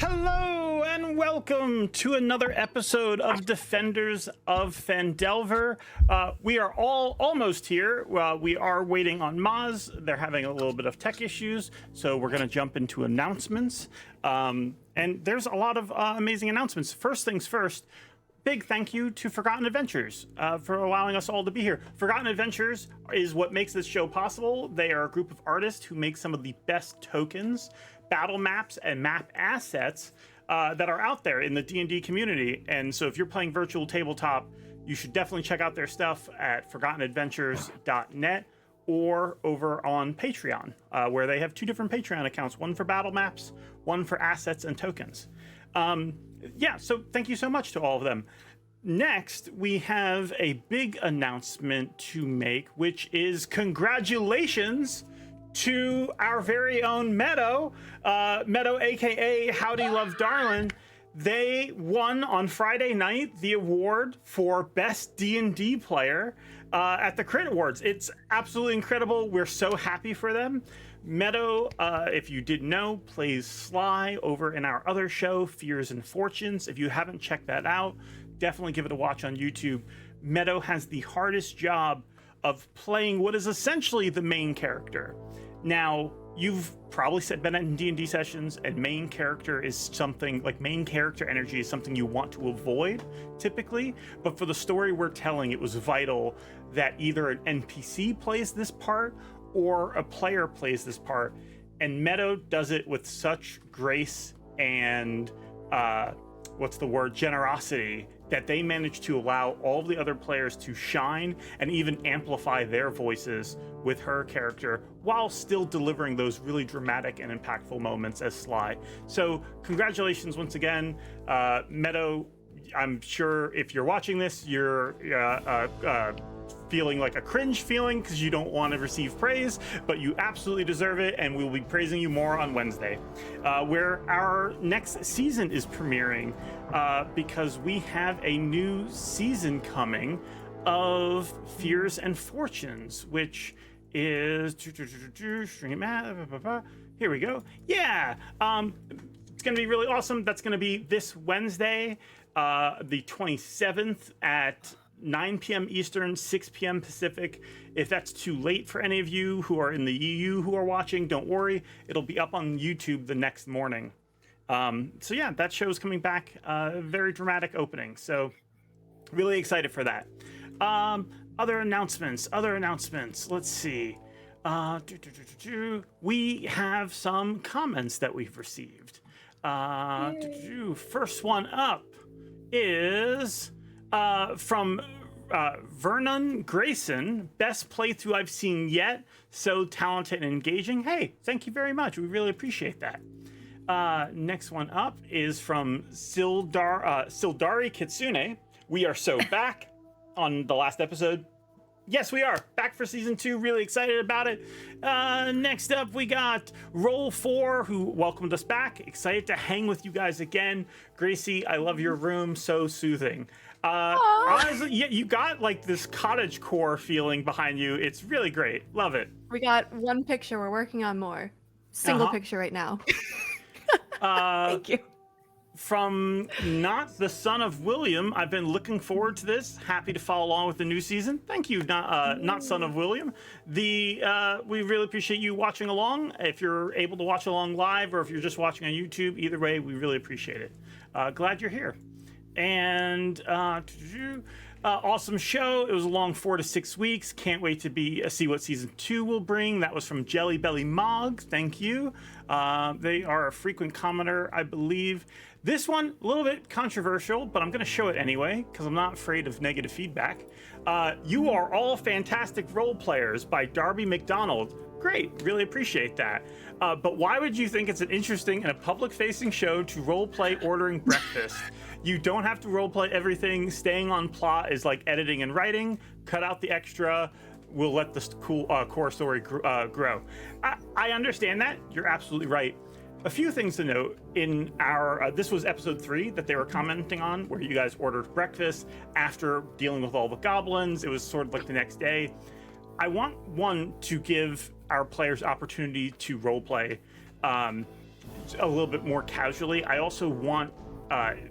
Hello and welcome to another episode of Defenders of Phandelver. We are all almost here. We are waiting on Maz. They're having a little bit of tech issues, so we're going to jump into announcements. And there's a lot of amazing announcements. First things first, big thank you to Forgotten Adventures for allowing us all to be here. Forgotten Adventures is what makes this show possible. They are a group of artists who make some of the best tokens, battle maps, and map assets that are out there in the D&D community. And so if you're playing virtual tabletop, you should definitely check out their stuff at forgottenadventures.net or over on Patreon, where they have two different Patreon accounts, one for battle maps, one for assets and tokens. So thank you so much to all of them. Next, we have a big announcement to make, which is congratulations to our very own Meadow, aka Howdy Love Darlin'. They won on Friday night the award for Best D&D Player at the Crit Awards. It's absolutely incredible. We're so happy for them. Meadow, if you didn't know, plays Sly over in our other show, Fears and Fortunes. If you haven't checked that out, definitely give it a watch on YouTube. Meadow has the hardest job of playing what is essentially the main character. Now, you've probably been in D&D sessions, and main character is something like main character energy is something you want to avoid typically. But for the story we're telling, it was vital that either an NPC plays this part or a player plays this part. And Meadow does it with such grace and generosity, that they manage to allow all the other players to shine and even amplify their voices with her character while still delivering those really dramatic and impactful moments as Sly. So congratulations once again, Meadow. I'm sure if you're watching this, you're feeling like a cringe feeling because you don't want to receive praise, but you absolutely deserve it, and we will be praising you more on Wednesday, where our next season is premiering, because we have a new season coming of Fears and Fortunes, which is here we go. Yeah, it's gonna be really awesome. That's gonna be this Wednesday, the 27th at 9 p.m. Eastern, 6 p.m. Pacific. If that's too late for any of you who are in the EU who are watching, don't worry. It'll be up on YouTube the next morning. So yeah, that show's coming back. Very dramatic opening. So really excited for that. Other announcements. Let's see. We have some comments that we've received. First one up is from Vernon Grayson. Best playthrough I've seen yet. So talented and engaging. Hey, thank you very much. We really appreciate that. Next one up is from Sildari Kitsune. We are so back on the last episode. Yes, we are back for season 2. Really excited about it. Next up, we got Roll4, who welcomed us back. Excited to hang with you guys again. Gracie, I love your room. So soothing. Honestly, yeah, you got like this cottage core feeling behind you. It's really great. Love it. We got one picture. We're working on more. Single picture right now. Thank you. From Not the Son of William, I've been looking forward to this. Happy to follow along with the new season. Thank you, Not Son of William. We really appreciate you watching along. If you're able to watch along live or if you're just watching on YouTube, either way, we really appreciate it. Glad you're here. And awesome show. It was a long 4 to 6 weeks. Can't wait to see what season 2 will bring. That was from Jelly Belly Mog. Thank you. They are a frequent commenter, I believe. This one, a little bit controversial, but I'm going to show it anyway because I'm not afraid of negative feedback. You are all fantastic role players by Darby McDonald. Great, really appreciate that. But why would you think it's an interesting and a public-facing show to role play ordering breakfast? You don't have to role play everything. Staying on plot is like editing and writing. Cut out the extra. We'll let the cool core story grow. I understand that. You're absolutely right. A few things to note in our, this was episode 3 that they were commenting on, where you guys ordered breakfast after dealing with all the goblins. It was sort of like the next day. I want to give our players opportunity to roleplay. a little bit more casually. I also want,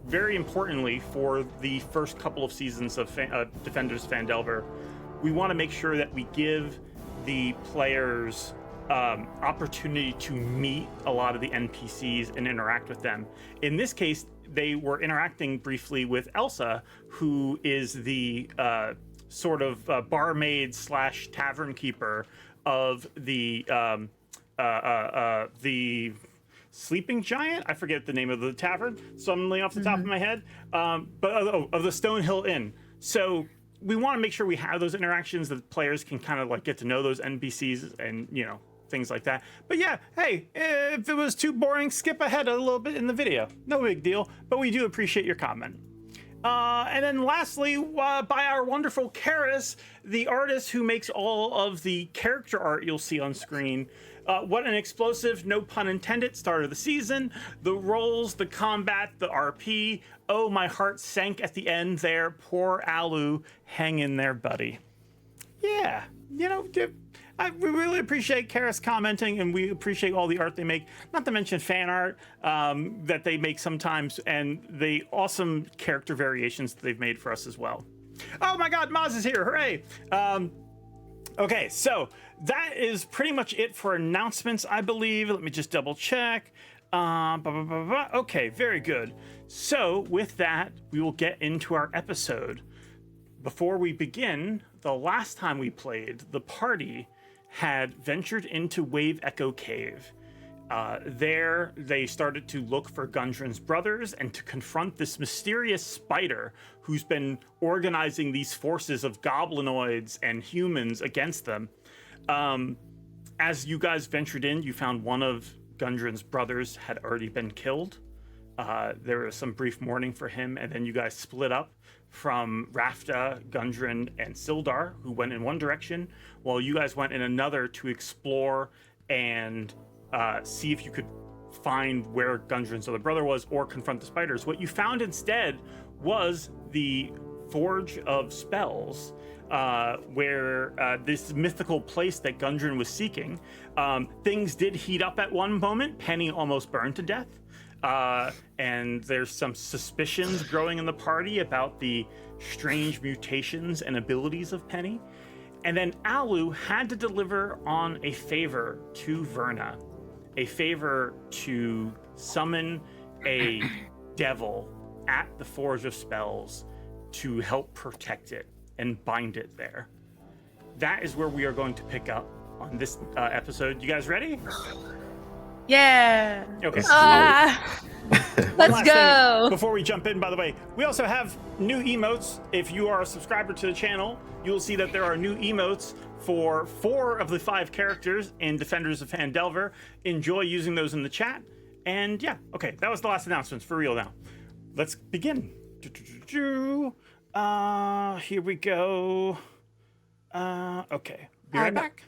very importantly, for the first couple of seasons of Defenders of Phandelver, we want to make sure that we give the players opportunity to meet a lot of the NPCs and interact with them. In this case, they were interacting briefly with Elsa, who is the sort of barmaid / tavern keeper of the Sleeping Giant. I forget the name of the tavern suddenly off the top of my head, but of the Stonehill Inn. So we want to make sure we have those interactions that players can kind of like get to know those NPCs and, you know, things like that. But yeah, hey, if it was too boring, skip ahead a little bit in the video. No big deal, but we do appreciate your comment. And then lastly, by our wonderful Karis, the artist who makes all of the character art you'll see on screen. What an explosive, no pun intended, start of the season. The rolls, the combat, the RP. Oh, my heart sank at the end there. Poor Alu. Hang in there, buddy. Yeah, you know, we really appreciate Karis commenting, and we appreciate all the art they make, not to mention fan art that they make sometimes, and the awesome character variations that they've made for us as well. Oh my god, Maz is here, hooray! Okay, so that is pretty much it for announcements, I believe. Let me just double check. Okay, very good. So with that, we will get into our episode. Before we begin, the last time we played, the party had ventured into Wave Echo Cave. There, they started to look for Gundren's brothers and to confront this mysterious spider who's been organizing these forces of goblinoids and humans against them. As you guys ventured in, you found one of Gundren's brothers had already been killed. There was some brief mourning for him, and then you guys split up from Rafta, Gundren, and Sildar, who went in one direction, while you guys went in another to explore and see if you could find where Gundren's other brother was or confront the spiders. What you found instead was the Forge of Spells, where this mythical place that Gundren was seeking. Things did heat up at one moment. Penny almost burned to death. And there's some suspicions growing in the party about the strange mutations and abilities of Penny. And then Alu had to deliver on a favor to Verna, a favor to summon a devil at the Forge of Spells to help protect it and bind it there. That is where we are going to pick up on this episode. You guys ready? Yeah. Okay. Let's go. Before we jump in, by the way, we also have new emotes. If you are a subscriber to the channel, you'll see that there are new emotes for 4 of the 5 characters in Defenders of Phandelver. Enjoy using those in the chat. And yeah, okay, that was the last announcements for real now. Let's begin. Here we go. Okay, be right back.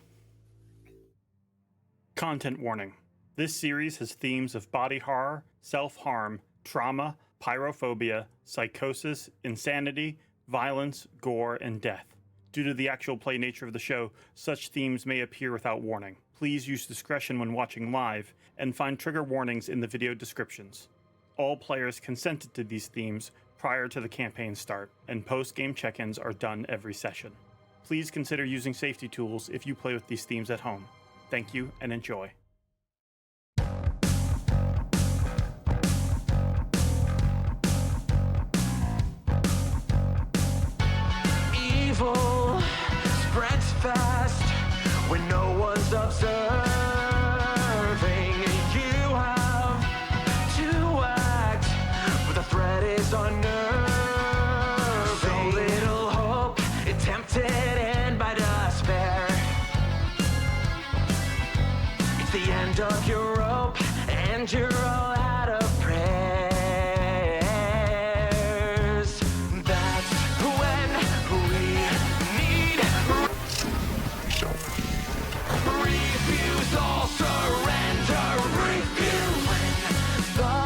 Content warning. This series has themes of body horror, self-harm, trauma, pyrophobia, psychosis, insanity, violence, gore, and death. Due to the actual play nature of the show, such themes may appear without warning. Please use discretion when watching live, and find trigger warnings in the video descriptions. All players consented to these themes prior to the campaign start, and post-game check-ins are done every session. Please consider using safety tools if you play with these themes at home. Thank you, and enjoy. Evil spreads fast when no one's observing. You have to act, but the threat is unnerving. So little hope, tempted and by despair. It's the end of your rope, and you're all out of prayers. That's when we need refuse all surrender. Refuse when the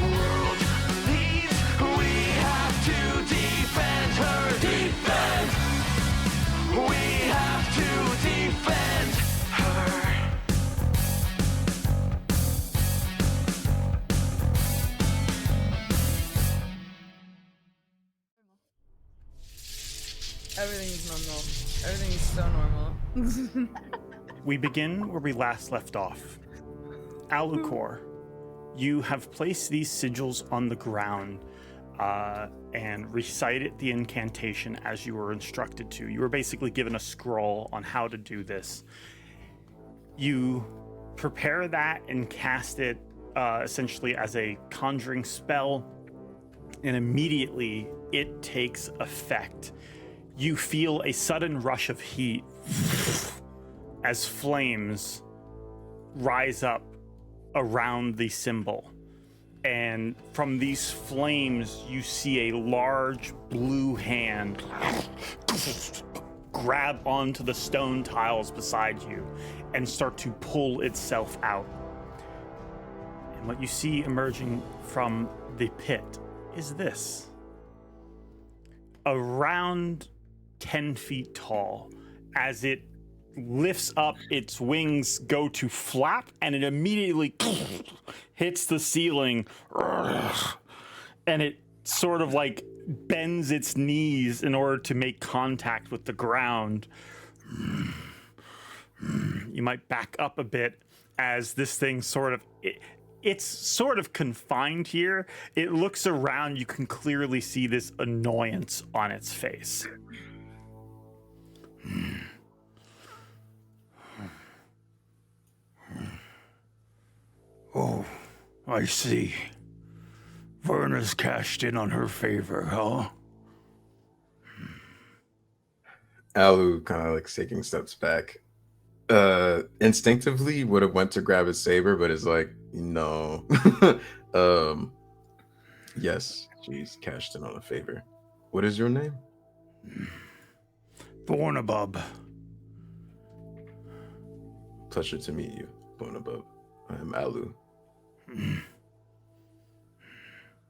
world leaves. We have to defend her. Defend. We have to defend her. Everything's normal. Everything's so normal. We begin where we last left off. Alucor, you have placed these sigils on the ground and recited the incantation as you were instructed to. You were basically given a scroll on how to do this. You prepare that and cast it essentially as a conjuring spell, and immediately it takes effect. You feel a sudden rush of heat as flames rise up around the symbol. And from these flames, you see a large blue hand grab onto the stone tiles beside you and start to pull itself out. And what you see emerging from the pit is this. Around 10 feet tall, as it lifts up, its wings go to flap, and it immediately hits the ceiling, and it sort of like bends its knees in order to make contact with the ground. You might back up a bit as this thing sort of, it's sort of confined here. It looks around, you can clearly see this annoyance on its face. Oh, I see. Verna's cashed in on her favor, huh? Alu kind of like taking steps back. Instinctively would have went to grab his saber, but is like, no. Yes, she's cashed in on a favor. What is your name? Thornabub. Pleasure to meet you, Thornabub. I am Alu.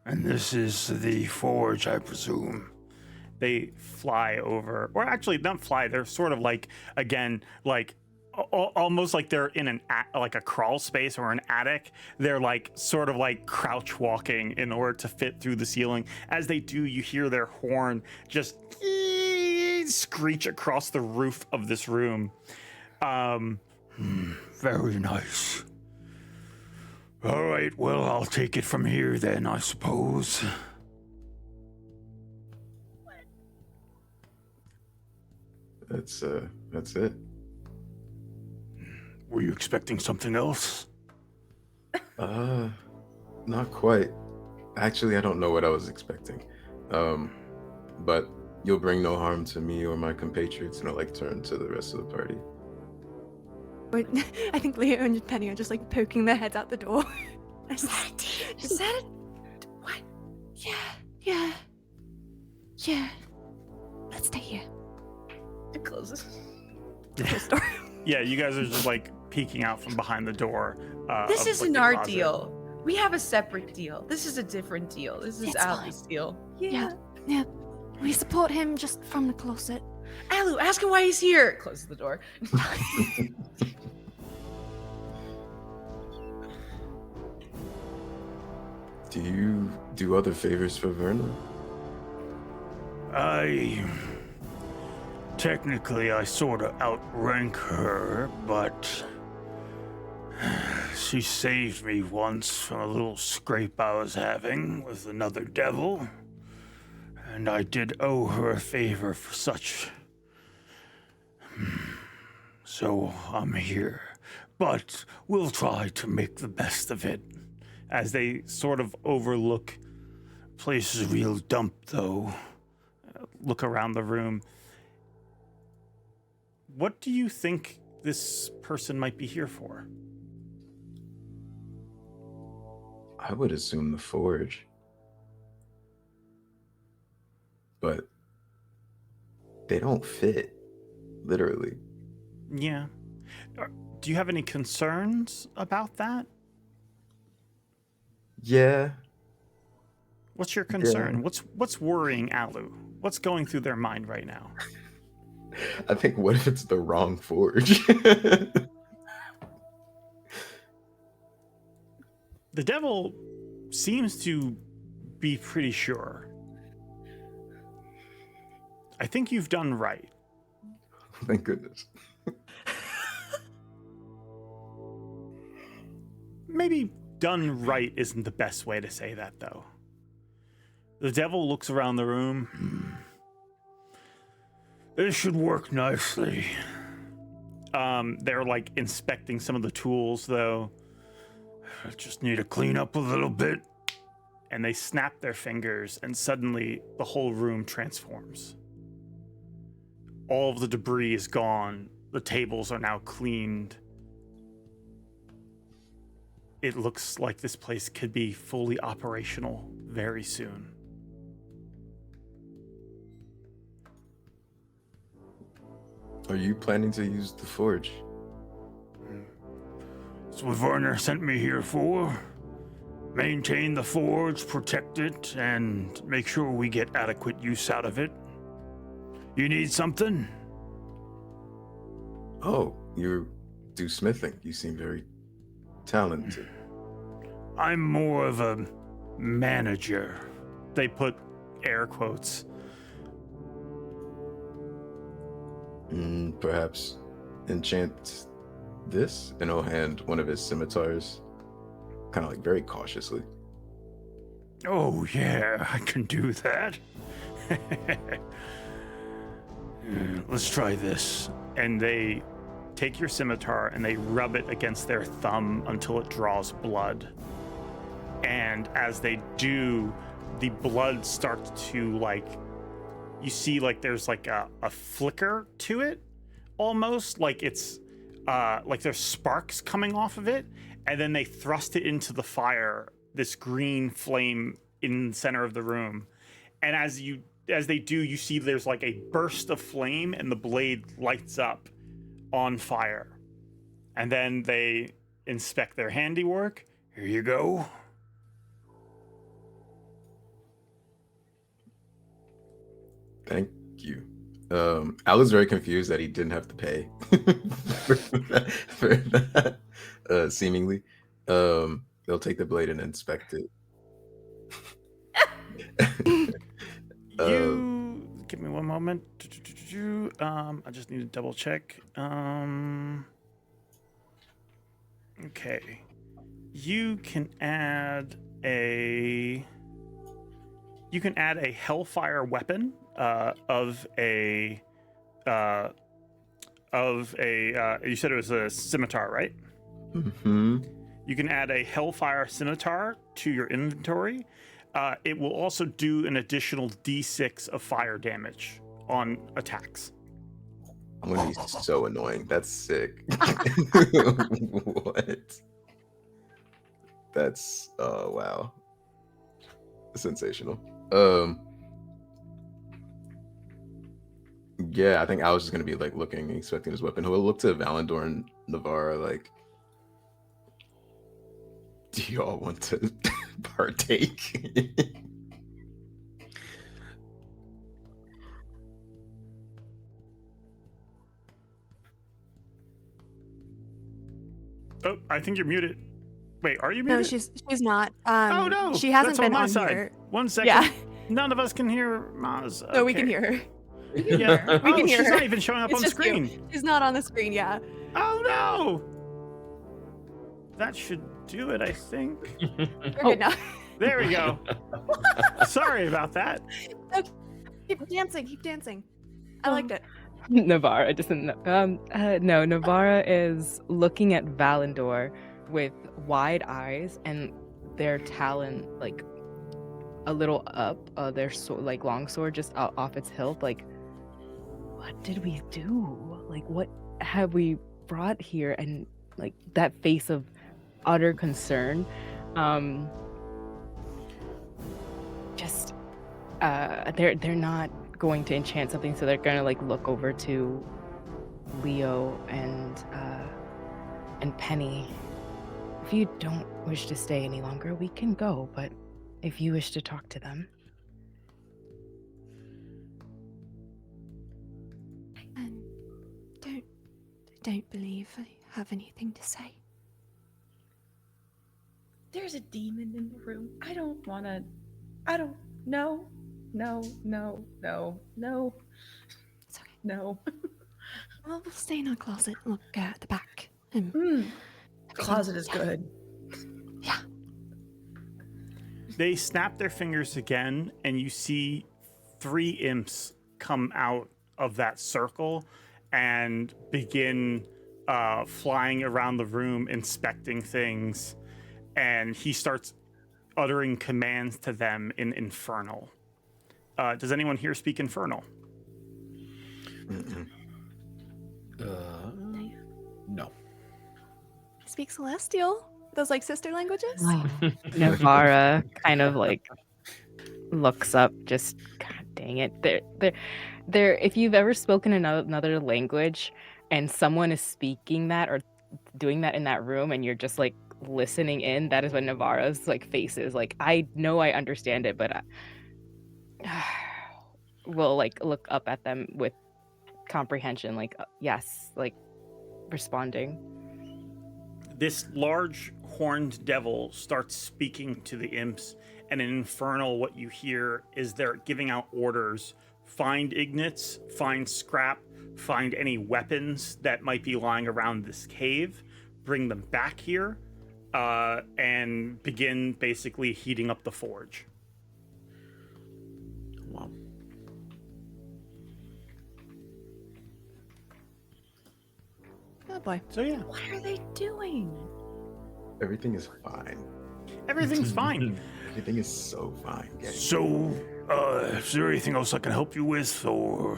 And this is the forge, I presume. They fly over, or actually not fly, they're sort of like, again, like almost like they're in like a crawl space or an attic. They're like sort of like crouch walking in order to fit through the ceiling. As they do, you hear their horn just screech across the roof of this room. Very nice. All right, well, I'll take it from here then, I suppose. That's it. Were you expecting something else? Not quite. Actually, I don't know what I was expecting. But you'll bring no harm to me or my compatriots, and I'll like turn to the rest of the party. I think Leo and Penny are just like poking their heads out the door. Is that it? What? Yeah. Let's stay here. It closes. Yeah, you guys are just like peeking out from behind the door. This of, isn't like, the our closet. deal. We have a separate deal. This is a different deal. This is It's Alu's deal. Yeah. We support him just from the closet. Alu, ask him why he's here. Closes the door. Do you do other favors for Verna? Technically, I sort of outrank her, but she saved me once from a little scrape I was having with another devil, and I did owe her a favor for such. So I'm here, but we'll try to make the best of it. As they sort of overlook, Place is real dump, though. look around the room. What do you think this person might be here for? I would assume the forge. But they don't fit, literally. Yeah. Do you have any concerns about that? Yeah. What's your concern? What's worrying Alu? What's going through their mind right now? I think, what if it's the wrong forge? The devil seems to be pretty sure. I think you've done right. Thank goodness. Maybe done right isn't the best way to say that, though. The devil looks around the room. This should work nicely. They're like inspecting some of the tools, though. I just need to clean up a little bit. And they snap their fingers, and suddenly the whole room transforms. All of the debris is gone. The tables are now cleaned. It looks like this place could be fully operational very soon. Are you planning to use the forge? That's what Werner sent me here for. Maintain the forge, protect it, and make sure we get adequate use out of it. You need something? Oh, you do smithing. You seem very talented. I'm more of a manager. They put air quotes. Perhaps enchant this? And he'll hand one of his scimitars, kind of like very cautiously. Oh, yeah, I can do that. Let's try this. And they take your scimitar and they rub it against their thumb until it draws blood. And as they do, the blood starts to you see there's a flicker to it, almost like it's like there's sparks coming off of it, and then they thrust it into the fire, this green flame in the center of the room. And as they do, you see there's like a burst of flame and the blade lights up on fire. And then they inspect their handiwork. Here you go. Thank you. I was very confused that he didn't have to pay for that, seemingly. They'll take the blade and inspect it. You give me one moment. I just need to double check. Okay. You can add a hellfire weapon of a you said it was a scimitar, right? Mm-hmm. You can add a hellfire scimitar to your inventory. It will also do an additional D6 of fire damage on attacks. I'm gonna be so annoying. That's sick. What? That's wow. Sensational. Yeah, I think I was just gonna be looking, expecting his weapon. He'll look to Valandor and Navarra do y'all want to partake? Oh, I think you're muted. Wait, are you muted? No, she's not. Oh no, she hasn't that's been on my on side. here. 1 second. Yeah. None of us can hear Maz. No, we Okay. can hear her. Yeah. We can hear she's her. not even showing up It's on the just you. screen. She's not on the screen. Yeah. Oh no! That should do it, I think. We're good now. There we go. Sorry about that. Keep dancing. Keep dancing. I liked it. Navarra doesn't know. No, Navarra is looking at Valandor with wide eyes and their talon a little up, their long sword just off its hilt. What did we do? What have we brought here? And that face of utter concern. They're not going to enchant something, so they're gonna look over to Leo and Penny. If you don't wish to stay any longer, we can go, but if you wish to talk to them. Don't believe I have anything to say. There's a demon in the room. I don't know. no, no, no, no, It's okay. no. Well, we'll stay in our closet. Look at the back. Closet is good. Yeah. They snap their fingers again, and you see 3 imps come out of that circle and begin flying around the room, inspecting things. And he starts uttering commands to them in Infernal. Does anyone here speak Infernal? No. I speak Celestial. Those like sister languages. Navara kind of like looks up, just God dang it. They're if you've ever spoken another language and someone is speaking that or doing that in that room and you're just like listening in, that is what Navara's like face is. Like, I know I understand it, but I will like look up at them with comprehension, like yes, like responding. This large horned devil starts speaking to the imps, and in Infernal, what you hear is they're giving out orders. Find Ignits, find scrap, find any weapons that might be lying around this cave, bring them back here, and begin basically heating up the forge. Wow. Oh boy. So yeah, What are they doing? Everything is fine. everything's fine. Everything is so fine. Gang. So, is there anything else I can help you with, or?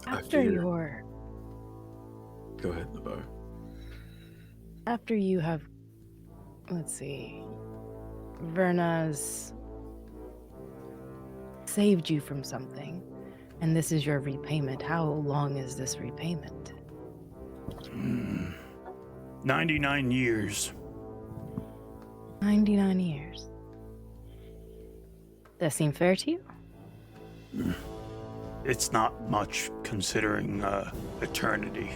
After fear- your Go ahead, Nabar. after you have, let's see, Verna's saved you from something, and this is your repayment. How long is this repayment? 99 years. 99 years. That seem fair to you? It's not much considering eternity.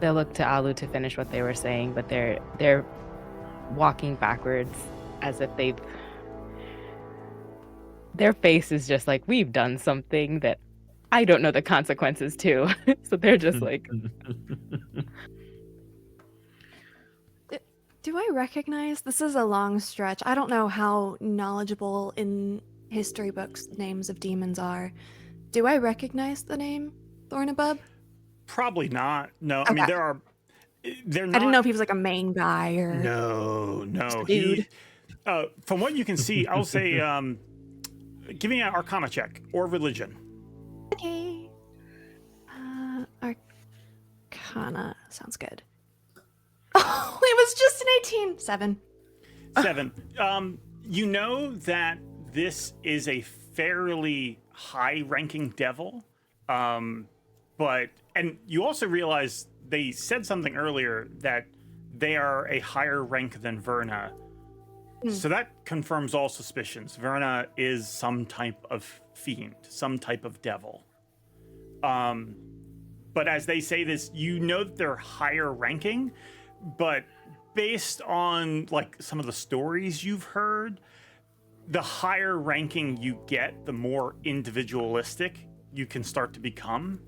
They'll look to Alu to finish what they were saying, but they're walking backwards as if their face is just like, we've done something that I don't know the consequences to. So they're just like, Do I recognize this is a long stretch? I don't know how knowledgeable in history books names of demons are. Do I recognize the name Thornabub? Probably not. No, I mean Okay. they're not. I didn't know if he was like a main guy or No. a dude. From what you can see, I'll say, give me an Arcana check or religion. Okay. Arcana sounds good. Oh, it was just an 18. 7. 7. You know that this is a fairly high-ranking devil, but you also realize they said something earlier that they are a higher rank than Verna. So that confirms all suspicions. Verna is some type of fiend, some type of devil. But as they say this, you know that they're higher ranking, but based on like some of the stories you've heard, the higher ranking you get, the more individualistic you can start to become.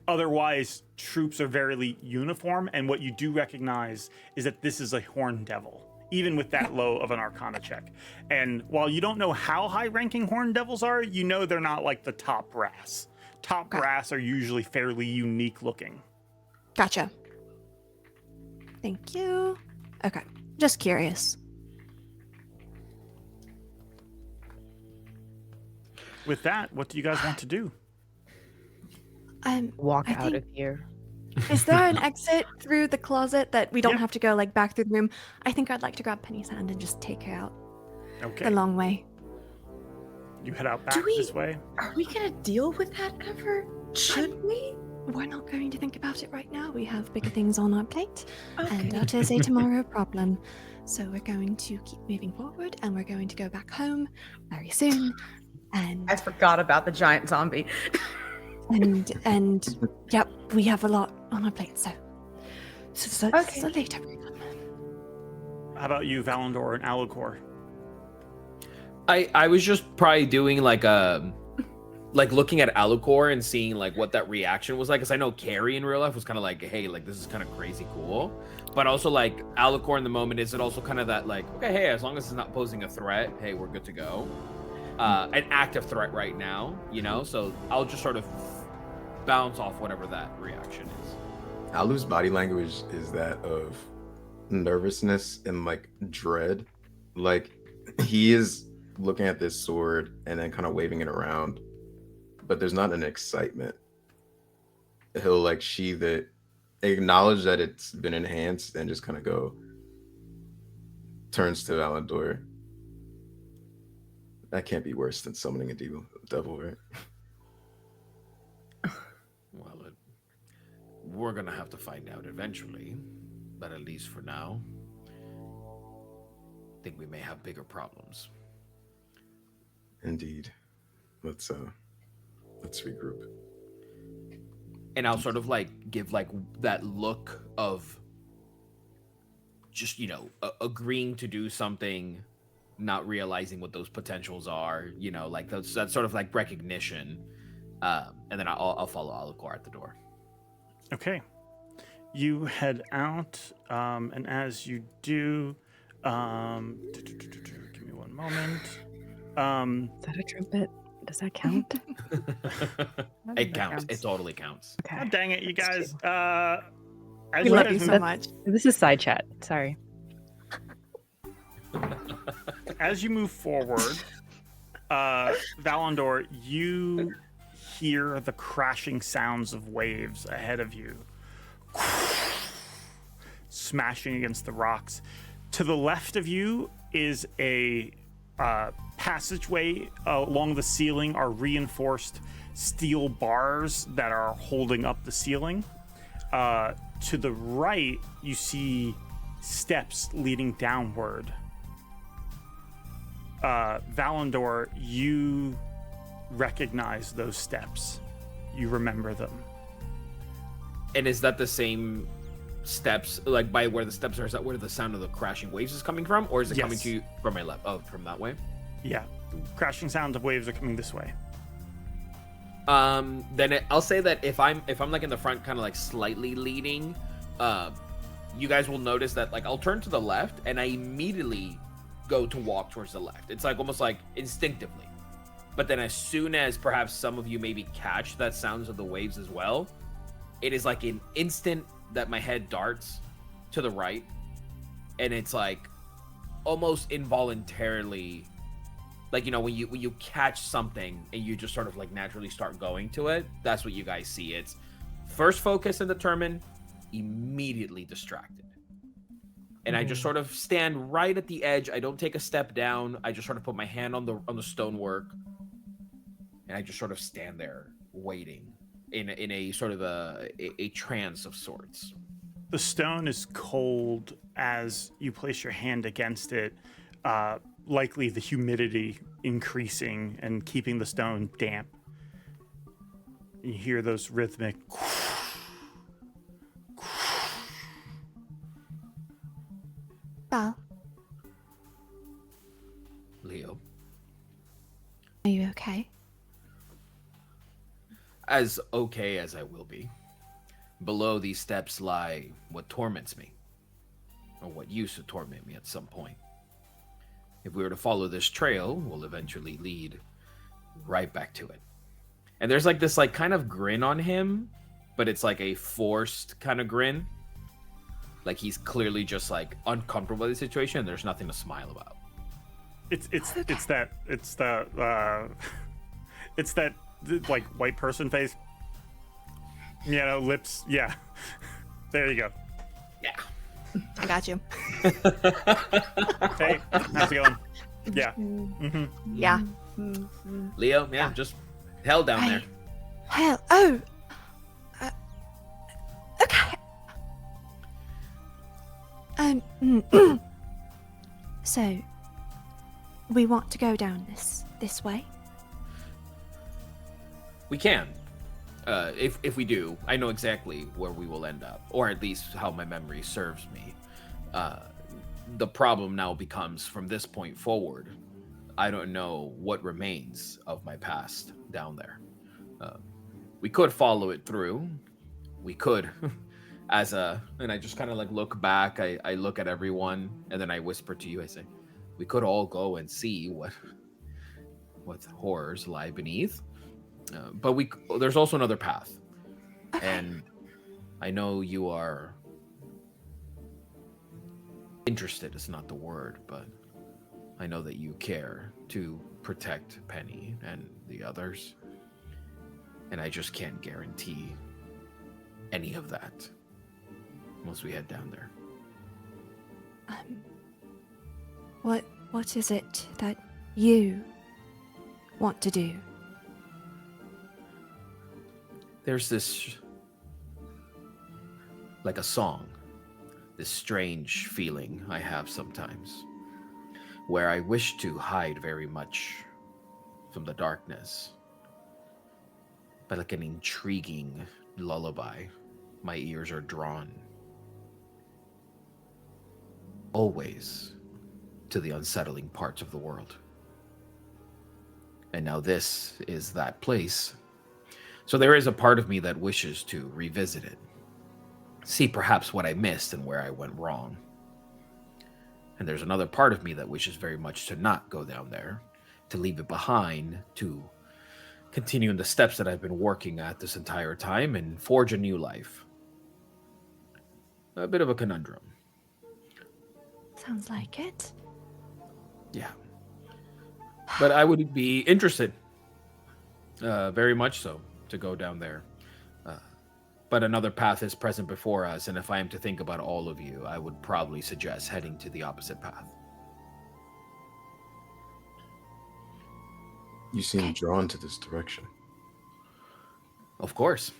Otherwise, troops are very uniform, and what you do recognize is that this is a horned devil, even with that low of an Arcana check. And while you don't know how high-ranking horned devils are, you know they're not like the top brass. Top brass are usually fairly unique looking. Gotcha. Thank you. Okay. Just curious. With that, what do you guys want to do? walk I out think- of here. Is there an exit through the closet that we don't Yeah. have to go like back through the room? I think I'd like to grab Penny's hand and just take her out Okay. the long way. You head out back Do we- this way. Are we gonna deal with that ever? Should we? We're not going to think about it right now. We have bigger things on our plate, and Okay. that is a tomorrow problem. So we're going to keep moving forward, and we're going to go back home very soon. And I forgot about the giant zombie. and yep, we have a lot on our plate. So Okay. so later. How about you, Valandor and Alucor? I was just probably doing like looking at Alucor and seeing like what that reaction was like, because I know Carrie in real life was kind of like, hey, like this is kind of crazy cool, but also like Alucor in the moment, is it also kind of that like, okay, hey, as long as it's not posing a threat, hey, we're good to go. An active threat right now, you know, so I'll just sort of bounce off whatever that reaction is. Alu's body language is that of nervousness and like dread. Like he is looking at this sword and then kind of waving it around, but there's not an excitement. He'll like sheath it, acknowledge that it's been enhanced, and just kind of go, turns to Valandor. That can't be worse than summoning a devil, right? Well, we're gonna have to find out eventually, but at least for now, I think we may have bigger problems. Indeed. Let's regroup. And I'll sort of like give like that look of just, you know, agreeing to do something, not realizing what those potentials are, you know, like that's sort of like recognition. And then I'll follow Alucor at the door. Okay. You head out, and as you do, give me one moment. Is that a trumpet? Does that count? It counts. It totally counts. Okay. Oh, dang it, you guys. As We you love guys you so move- much. This is side chat. Sorry. As you move forward, Valandor, you hear the crashing sounds of waves ahead of you, smashing against the rocks. To the left of you is a passageway. Along the ceiling are reinforced steel bars that are holding up the ceiling. To the right, you see steps leading downward. Valandor, you recognize those steps. You remember them. And is that the same steps, like by where the steps are? Is that where the sound of the crashing waves is coming from, or is it coming Yes. to you from my left? Oh, from that way. Yeah, crashing sounds of waves are coming this way. Then I'll say that if I'm like in the front, kind of like slightly leading, you guys will notice that like I'll turn to the left and I immediately go to walk towards the left. It's like almost like instinctively. But then as soon as perhaps some of you maybe catch that sounds of the waves as well, it is like an instant that my head darts to the right, and it's like almost involuntarily, like, you know, when you catch something and you just sort of like naturally start going to it. That's what you guys see. It's first focus and determined, immediately distracted. And I just sort of stand right at the edge. I don't take a step down. I just sort of put my hand on the stonework, and I just sort of stand there waiting in a sort of a trance of sorts. The stone is cold as you place your hand against it, likely the humidity increasing and keeping the stone damp. You hear those rhythmic Val, Leo, are you okay? as okay as I will be. Below these steps lie what torments me, or what used to torment me at some point. If we were to follow this trail, we'll eventually lead right back to it. And there's like this like kind of grin on him, but it's like a forced kind of grin. Like he's clearly just like uncomfortable with the situation, and there's nothing to smile about. it's that like white person face. You know, lips. Yeah. There you go. Yeah. I got you. Hey, how's it going? Yeah. Mm-hmm. Yeah. Leo, yeah, just hell down there. Hell, oh! Okay. So, we want to go down this way? We can. If we do, I know exactly where we will end up, or at least how my memory serves me. the problem now becomes from this point forward, I don't know what remains of my past down there. We could follow it through. We could, and I just kind of like look back. I look at everyone, and then I whisper to you. I say, we could all go and see what horrors lie beneath. But there's also another path, and I know you are interested. Is not the word, but I know that you care to protect Penny and the others. And I just can't guarantee any of that once we head down there. What is it that you want to do? There's this, like a song, this strange feeling I have sometimes, where I wish to hide very much from the darkness. But like an intriguing lullaby, my ears are drawn always to the unsettling parts of the world. And now this is that place. So there is a part of me that wishes to revisit it, see perhaps what I missed and where I went wrong. And there's another part of me that wishes very much to not go down there, to leave it behind, to continue in the steps that I've been working at this entire time and forge a new life. A bit of a conundrum. Sounds like it. Yeah. But I would be interested, very much so, to go down there. But another path is present before us, and if I am to think about all of you, I would probably suggest heading to the opposite path. You seem drawn to this direction. Of course.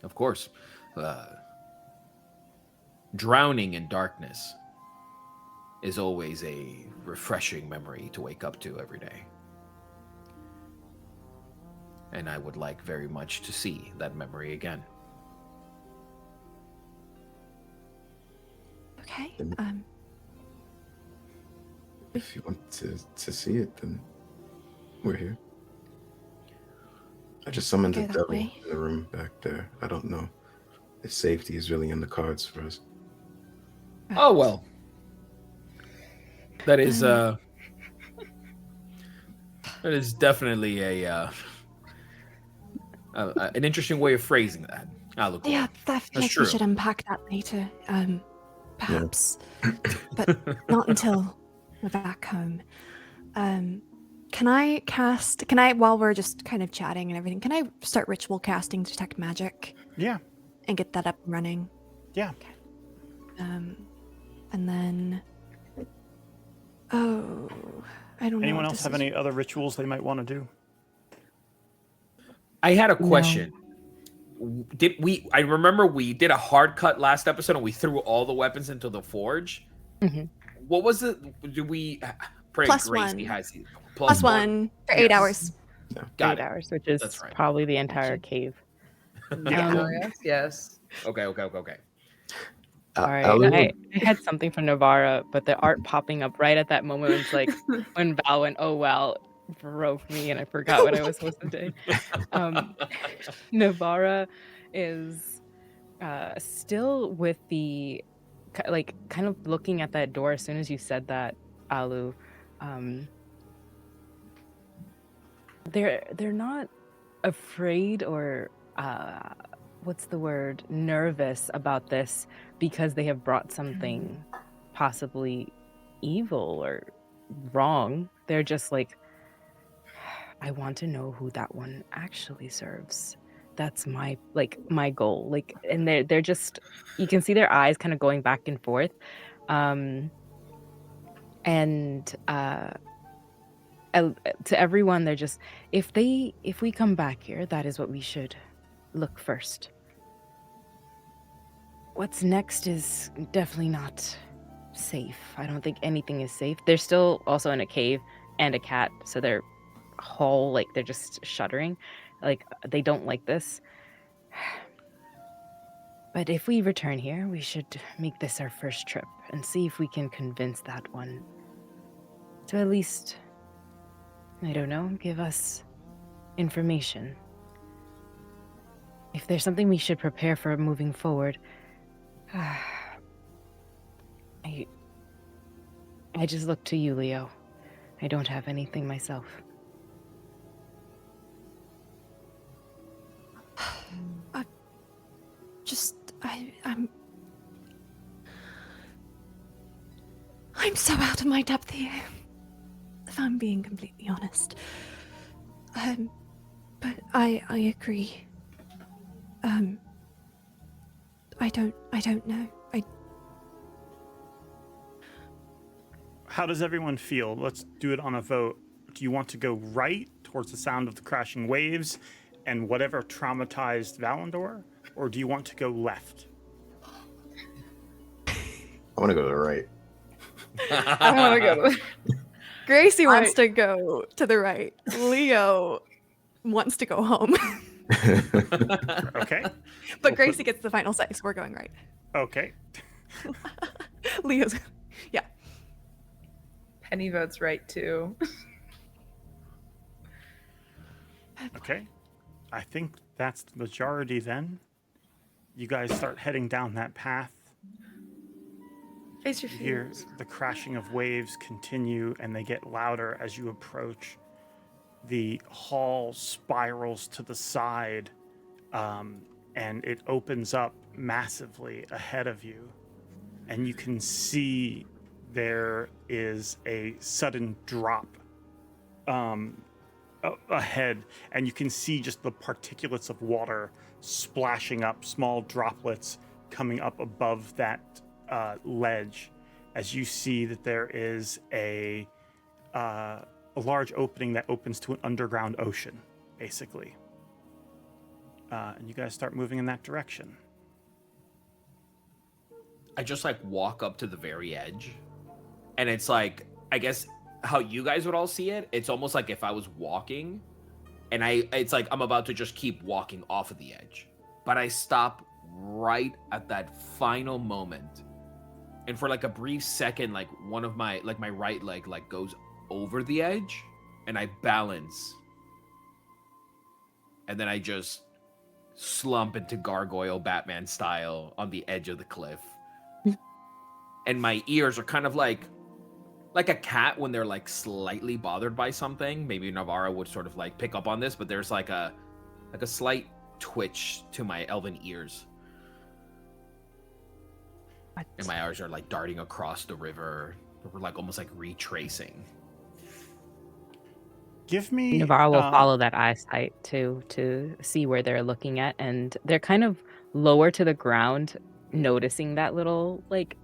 Of course. Drowning in darkness is always a refreshing memory to wake up to every day. And I would like very much to see that memory again. Okay. If you want to see it, then we're here. I just summoned the Go that devil way. in the room back there. I don't know if safety is really in the cards for us. Oh, well. That is definitely an interesting way of phrasing that. Yeah, I feel like we should unpack that later. Perhaps. But not until we're back home. While we're just kind of chatting and everything, can I start ritual casting Detect Magic? Yeah. And get that up and running? Yeah. Okay. And then... Oh, I don't know. Anyone else have any other rituals they might want to do? I had a question. I remember we did a hard cut last episode and we threw all the weapons into the forge. Mm-hmm. What was it? Do we pray Plus Gracie one. has Plus one for 8 hours. Got 8 it. hours, which is That's right. probably the entire cave. Yes. Okay. All right, I had something from Navarra, but the art popping up right at that moment was like when Val went, "Oh well," broke me, and I forgot what I was supposed to say. Navarra is still with the kind of looking at that door as soon as you said that, Alu. They're not afraid or what's the word, nervous about this because they have brought something possibly evil or wrong. They're just like, I want to know who that one actually serves. That's my goal. And they're just, you can see their eyes kind of going back and forth. To everyone, they're just, if we come back here, that is what we should look first. What's next is definitely not safe. I don't think anything is safe. They're still also in a cave and a cat, so they're whole, they're just shuddering. They don't like this. But if we return here, we should make this our first trip and see if we can convince that one to at least, I don't know, give us information. If there's something we should prepare for moving forward, I just look to you, Leo. I don't have anything myself. I'm so out of my depth here, if I'm being completely honest. But I agree. I don't know. How does everyone feel? Let's do it on a vote. Do you want to go right towards the sound of the crashing waves and whatever traumatized Valandor? Or do you want to go left? I want to go to the right. I want to go. Gracie wants to go to the right. Leo wants to go home. Okay. But Gracie gets the final say, so we're going right. Okay. Leo's, yeah. Penny votes right too. Okay. I think that's the majority then. You guys start heading down that path. Face your You hear fears. the crashing of waves continue, and they get louder as you approach. The hall spirals to the side, and it opens up massively ahead of you. And you can see there is a sudden drop ahead, and you can see just the particulates of water splashing up, small droplets coming up above that ledge, as you see that there is a large opening that opens to an underground ocean, basically. And you guys start moving in that direction. I just like walk up to the very edge, and it's like, I guess how you guys would all see it, it's almost like if I was walking and it's like I'm about to just keep walking off of the edge, but I stop right at that final moment, and for like a brief second, like one of my right leg like goes over the edge, and I balance, and then I just slump into gargoyle Batman style on the edge of the cliff. And my ears are kind of like a cat when they're like slightly bothered by something. Maybe Navarra would sort of like pick up on this, but there's like a slight twitch to my elven ears. What? And my eyes are like darting across the river. We're like almost like retracing. Give me... Navarro will follow that eyesight to see where they're looking at, and they're kind of lower to the ground, noticing that little like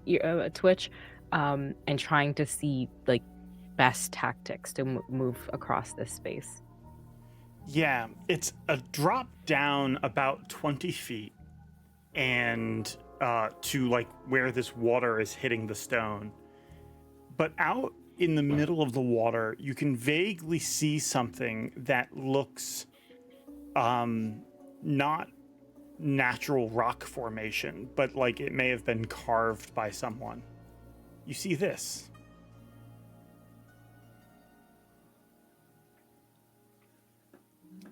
twitch, and trying to see like best tactics to move across this space. Yeah, it's a drop down about 20 feet, and to like where this water is hitting the stone. But out in the middle of the water, you can vaguely see something that looks not natural rock formation, but like it may have been carved by someone. You see this.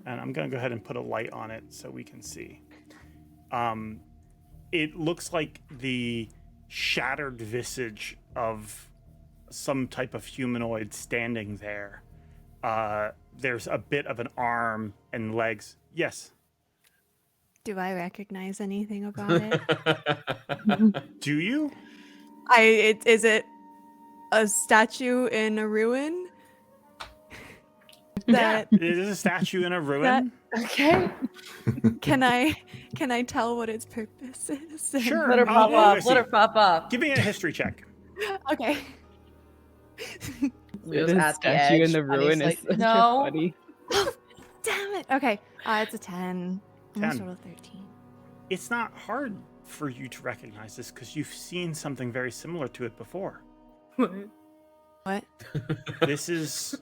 And I'm going to go ahead and put a light on it so we can see. It looks like the shattered visage of some type of humanoid standing there. There's a bit of an arm and legs. Yes. Do I recognize anything about it? Do you? Is it a statue in a ruin? Yeah, it is a statue in a ruin. Okay. Can I tell what its purpose is? Sure. Let her pop up. Let her pop up. Give me a history check. Okay. Leo's The at the statue in edge, the and ruin he's is like, such no. a funny. Damn it. Okay. It's a 10. 10. Almost rolled a 13. It's not hard for you to recognize this because you've seen something very similar to it before. What? This is...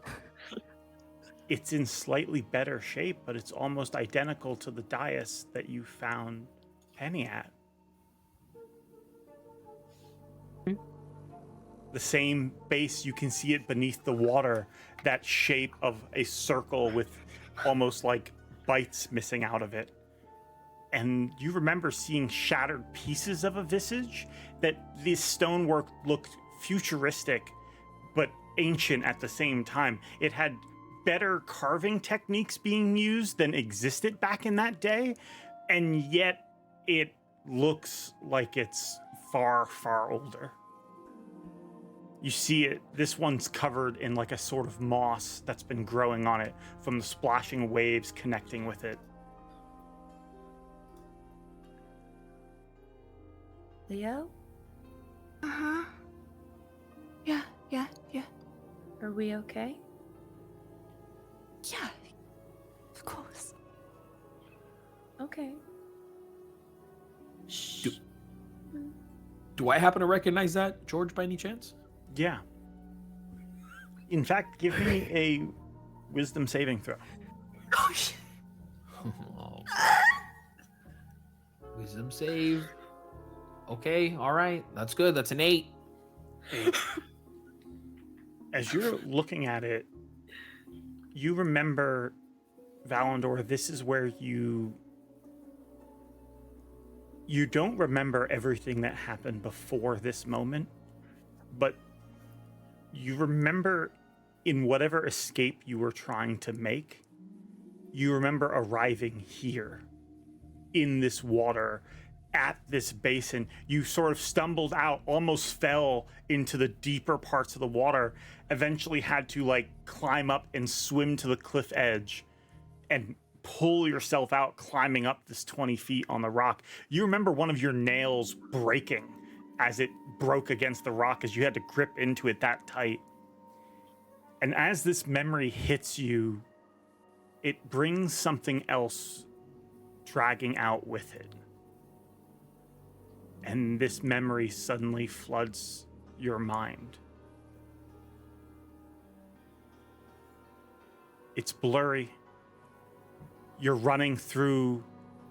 It's in slightly better shape, but it's almost identical to the dais that you found Penny at. The same base, you can see it beneath the water, that shape of a circle with almost like bites missing out of it. And you remember seeing shattered pieces of a visage, that this stonework looked futuristic, but ancient at the same time. It had better carving techniques being used than existed back in that day, and yet it looks like it's far, far older. You see it, this one's covered in like a sort of moss that's been growing on it from the splashing waves connecting with it. Leo, Uh-huh. Yeah. are we okay? Yeah. Of course. Okay. Shh. Do I happen to recognize that, George, by any chance? Yeah. In fact, give me a wisdom saving throw. Oh, shit. Oh. Wisdom save. Okay, all right. That's good. That's an 8. As you're looking at it, you remember, Valandor, this is where you don't remember everything that happened before this moment, but you remember in whatever escape you were trying to make, you remember arriving here in this water at this basin. You sort of stumbled out, almost fell into the deeper parts of the water, eventually had to like climb up and swim to the cliff edge and pull yourself out, climbing up this 20 feet on the rock. You remember one of your nails breaking as it broke against the rock, as you had to grip into it that tight. And as this memory hits you, it brings something else dragging out with it. And this memory suddenly floods your mind. It's blurry. You're running through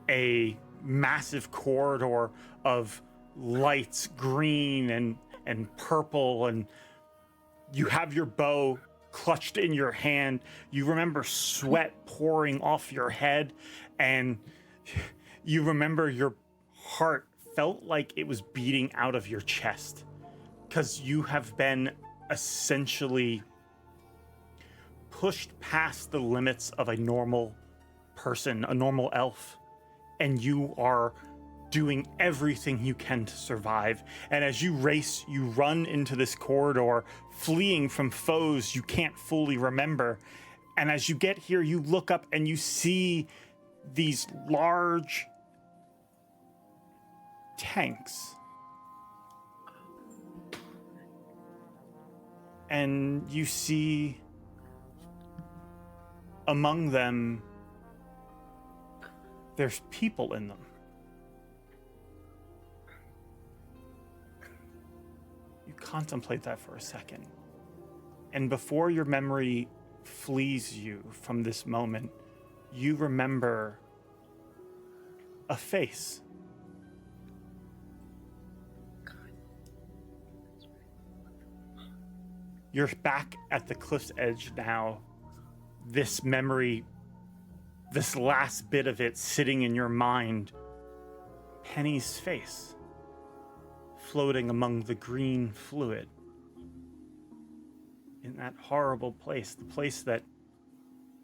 a massive corridor of lights, green and purple, and you have your bow clutched in your hand. You remember sweat pouring off your head, and you remember your heart felt like it was beating out of your chest, because you have been essentially pushed past the limits of a normal person, a normal elf, and you are doing everything you can to survive. And as you race, you run into this corridor, fleeing from foes you can't fully remember. And as you get here, you look up and you see these large tanks. And you see among them, there's people in them. You contemplate that for a second. And before your memory flees you from this moment, you remember a face. You're back at the cliff's edge now. This memory, this last bit of it sitting in your mind, Penny's face floating among the green fluid in that horrible place, the place that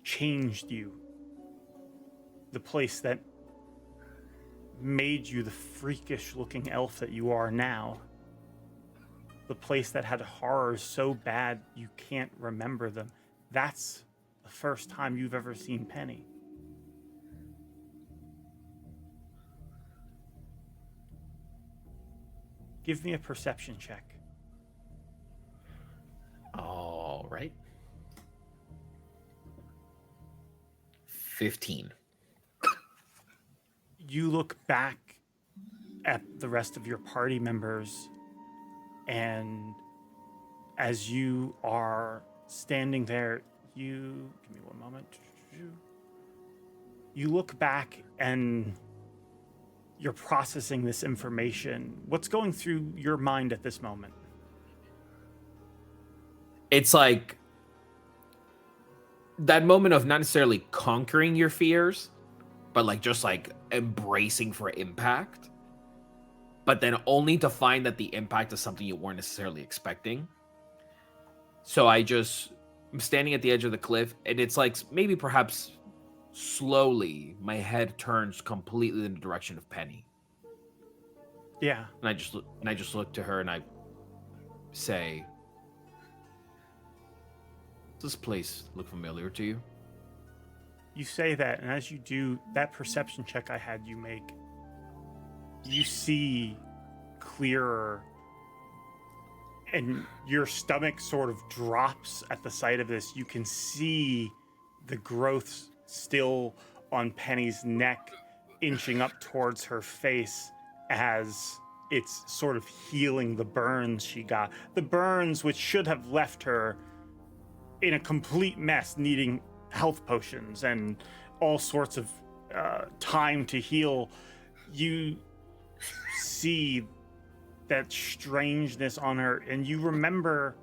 changed you, the place that made you the freakish looking elf that you are now, the place that had horrors so bad you can't remember them. That's the first time you've ever seen Penny. Give me a perception check. All right. 15. You look back at the rest of your party members, and as you are standing there, give me one moment. You look back and you're processing this information. What's going through your mind at this moment? it's like that moment of not necessarily conquering your fears, but like just like embracing for impact, but then only to find that the impact is something you weren't necessarily expecting. So I'm standing at the edge of the cliff, and it's like maybe perhaps slowly my head turns completely in the direction of Penny. Yeah. And I just look to her and I say, does this place look familiar to you? You say that, and as you do that perception check I had you make, you see clearer, and your stomach sort of drops at the sight of this. You can see the growth still on Penny's neck, inching up towards her face as it's sort of healing the burns she got. The burns which should have left her in a complete mess, needing health potions and all sorts of time to heal. You see that strangeness on her, and you remember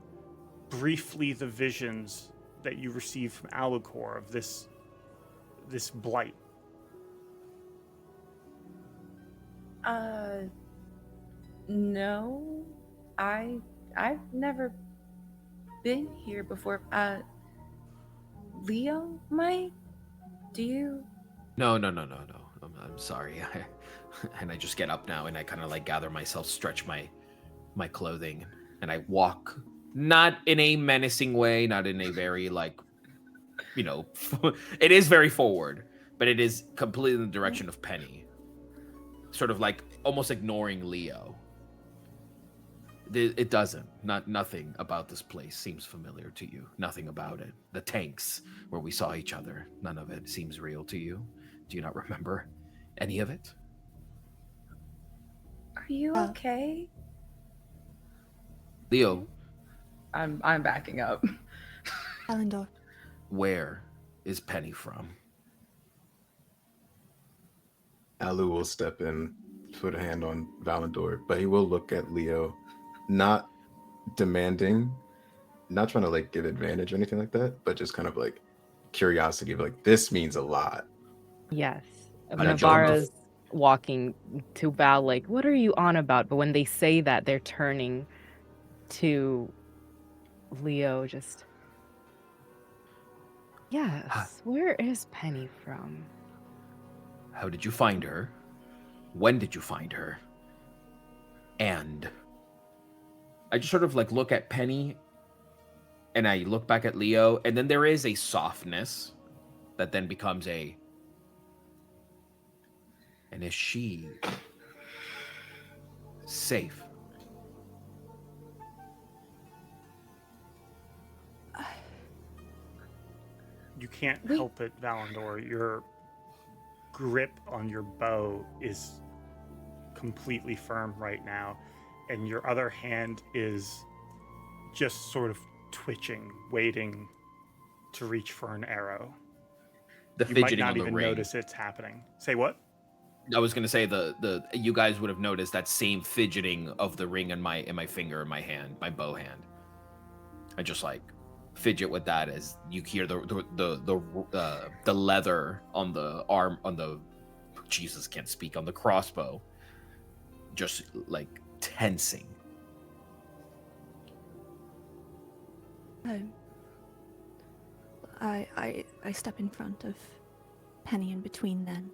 briefly the visions that you received from Alucor of this blight. No, I've never been here before. Leo, do you? No. I'm sorry. And I just get up now and I kind of like gather myself, stretch my clothing, and I walk, not in a menacing way, not in a very like, it is very forward, but it is completely in the direction of Penny. Sort of like almost ignoring Leo. It doesn't. Nothing about this place seems familiar to you. Nothing about it. The tanks where we saw each other, none of it seems real to you. Do you not remember any of it? Are you okay? Leo. I'm backing up. Valandor. Where is Penny from? Alu will step in, put a hand on Valandor, but he will look at Leo, not demanding, not trying to like give advantage or anything like that, but just kind of like curiosity of like, this means a lot. Yes. I Navarra's walking to Val like, what are you on about? But when they say that, they're turning to Leo just, yes, where is Penny from? How did you find her? When did you find her? And I just sort of like look at Penny and I look back at Leo, and then there is a softness that then becomes a, and is she safe? You can't help it, Valandor. Your grip on your bow is completely firm right now, and your other hand is just sort of twitching, waiting to reach for an arrow. The You might fidgeting not on the even ring. notice it's happening. Say what? I was gonna say the you guys would have noticed that same fidgeting of the ring in my finger, in my hand, my bow hand. I just like fidget with that as you hear the leather on the arm, on the, Jesus, can't speak, on the crossbow, just like tensing. I step in front of Penny in between then.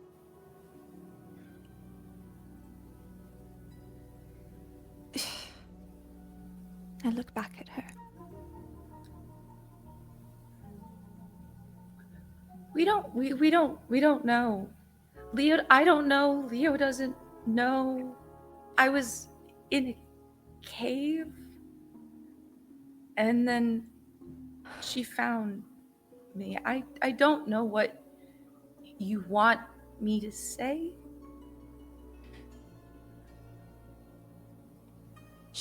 I look back at her. We don't know. Leo, I don't know. Leo doesn't know. I was in a cave, and then she found me. I don't know what you want me to say.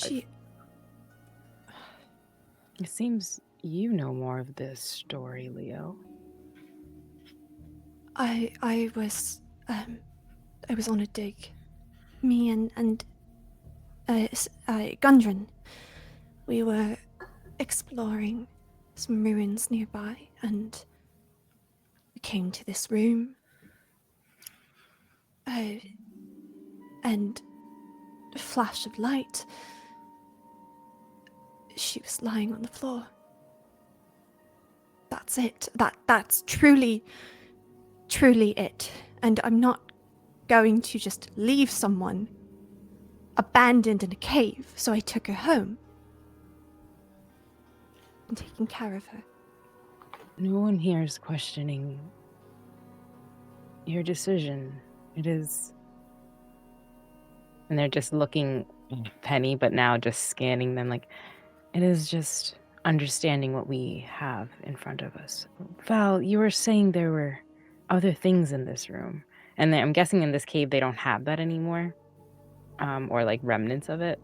It seems you know more of this story, Leo. I was on a dig. Me and Gundren. We were exploring some ruins nearby, and we came to this room. And a flash of light. She was lying on the floor. That's it. That's truly it. And I'm not going to just leave someone abandoned in a cave, so I took her home. I'm taking care of her. No one here is questioning your decision. It is... And they're just looking at Penny, but now just scanning them like, it is just understanding what we have in front of us. Val, you were saying there were other things in this room. And I'm guessing in this cave they don't have that anymore. Or like remnants of it.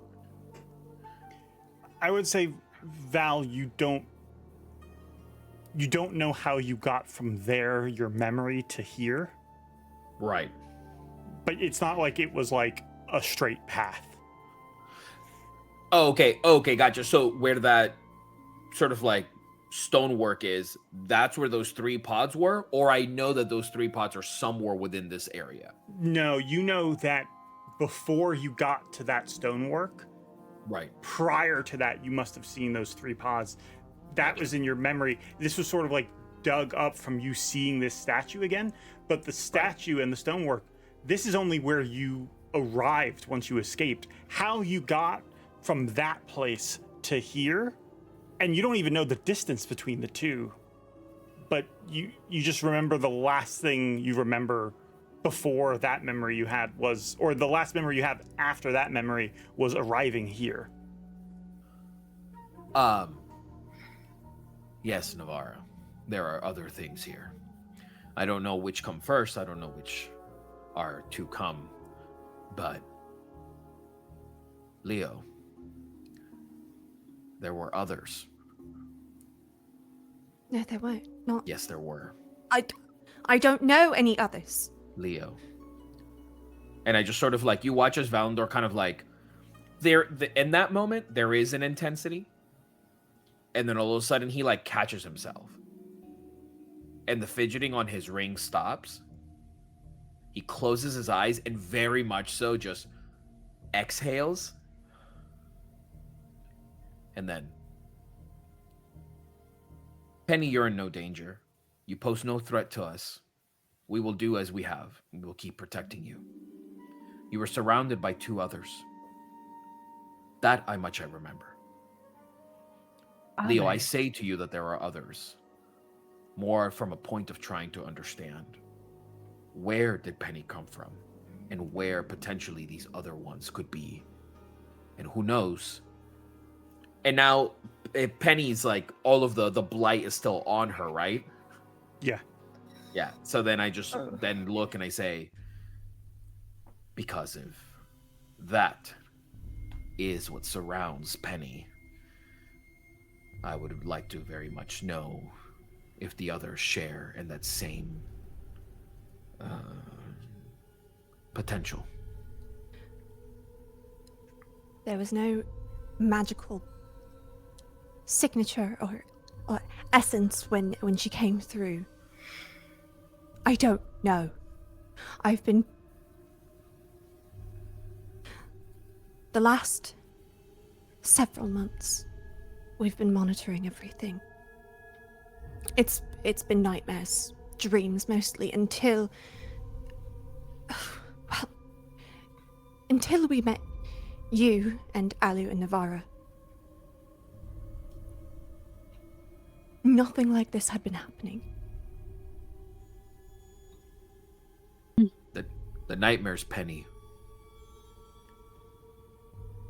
I would say, Val, you don't know how you got from there, your memory, to here. Right. But it's not like it was like a straight path. Oh, okay, gotcha. So where that sort of like stonework is, that's where those 3 pods were? Or I know that those 3 pods are somewhere within this area? No, you know that before you got to that stonework, right, prior to that, you must have seen those 3 pods. That was in your memory. This was sort of like dug up from you seeing this statue again, but the statue and the stonework, this is only where you arrived once you escaped. How you got from that place to here, and you don't even know the distance between the two, but you just remember the last thing you remember before that memory you had was, or the last memory you have after that memory was arriving here. Yes, Navarro, there are other things here. I don't know which come first. I don't know which are to come, but Leo, there were others. No, there weren't. Not. Yes, there were. I don't know any others. Leo. And I just sort of like, you watch as Valandor kind of like, in that moment, there is an intensity. And then all of a sudden, he like catches himself. And the fidgeting on his ring stops. He closes his eyes and very much so just exhales. And then, Penny, you're in no danger. You pose no threat to us. We will do as we have. We will keep protecting you. You were surrounded by 2 others. That I remember. Leo, I say to you that there are others. More from a point of trying to understand. Where did Penny come from? And where potentially these other ones could be? And who knows? And now, Penny's like, all of the blight is still on her, right? Yeah. Yeah. So then I just then look and I say, because of that is what surrounds Penny. I would like to very much know if the others share in that same potential. There was no magical signature or essence when she came through. I don't know. The last several months, we've been monitoring everything. It's been nightmares, dreams mostly, until we met you and Alu and Navarra. Nothing like this had been happening. The nightmares, Penny.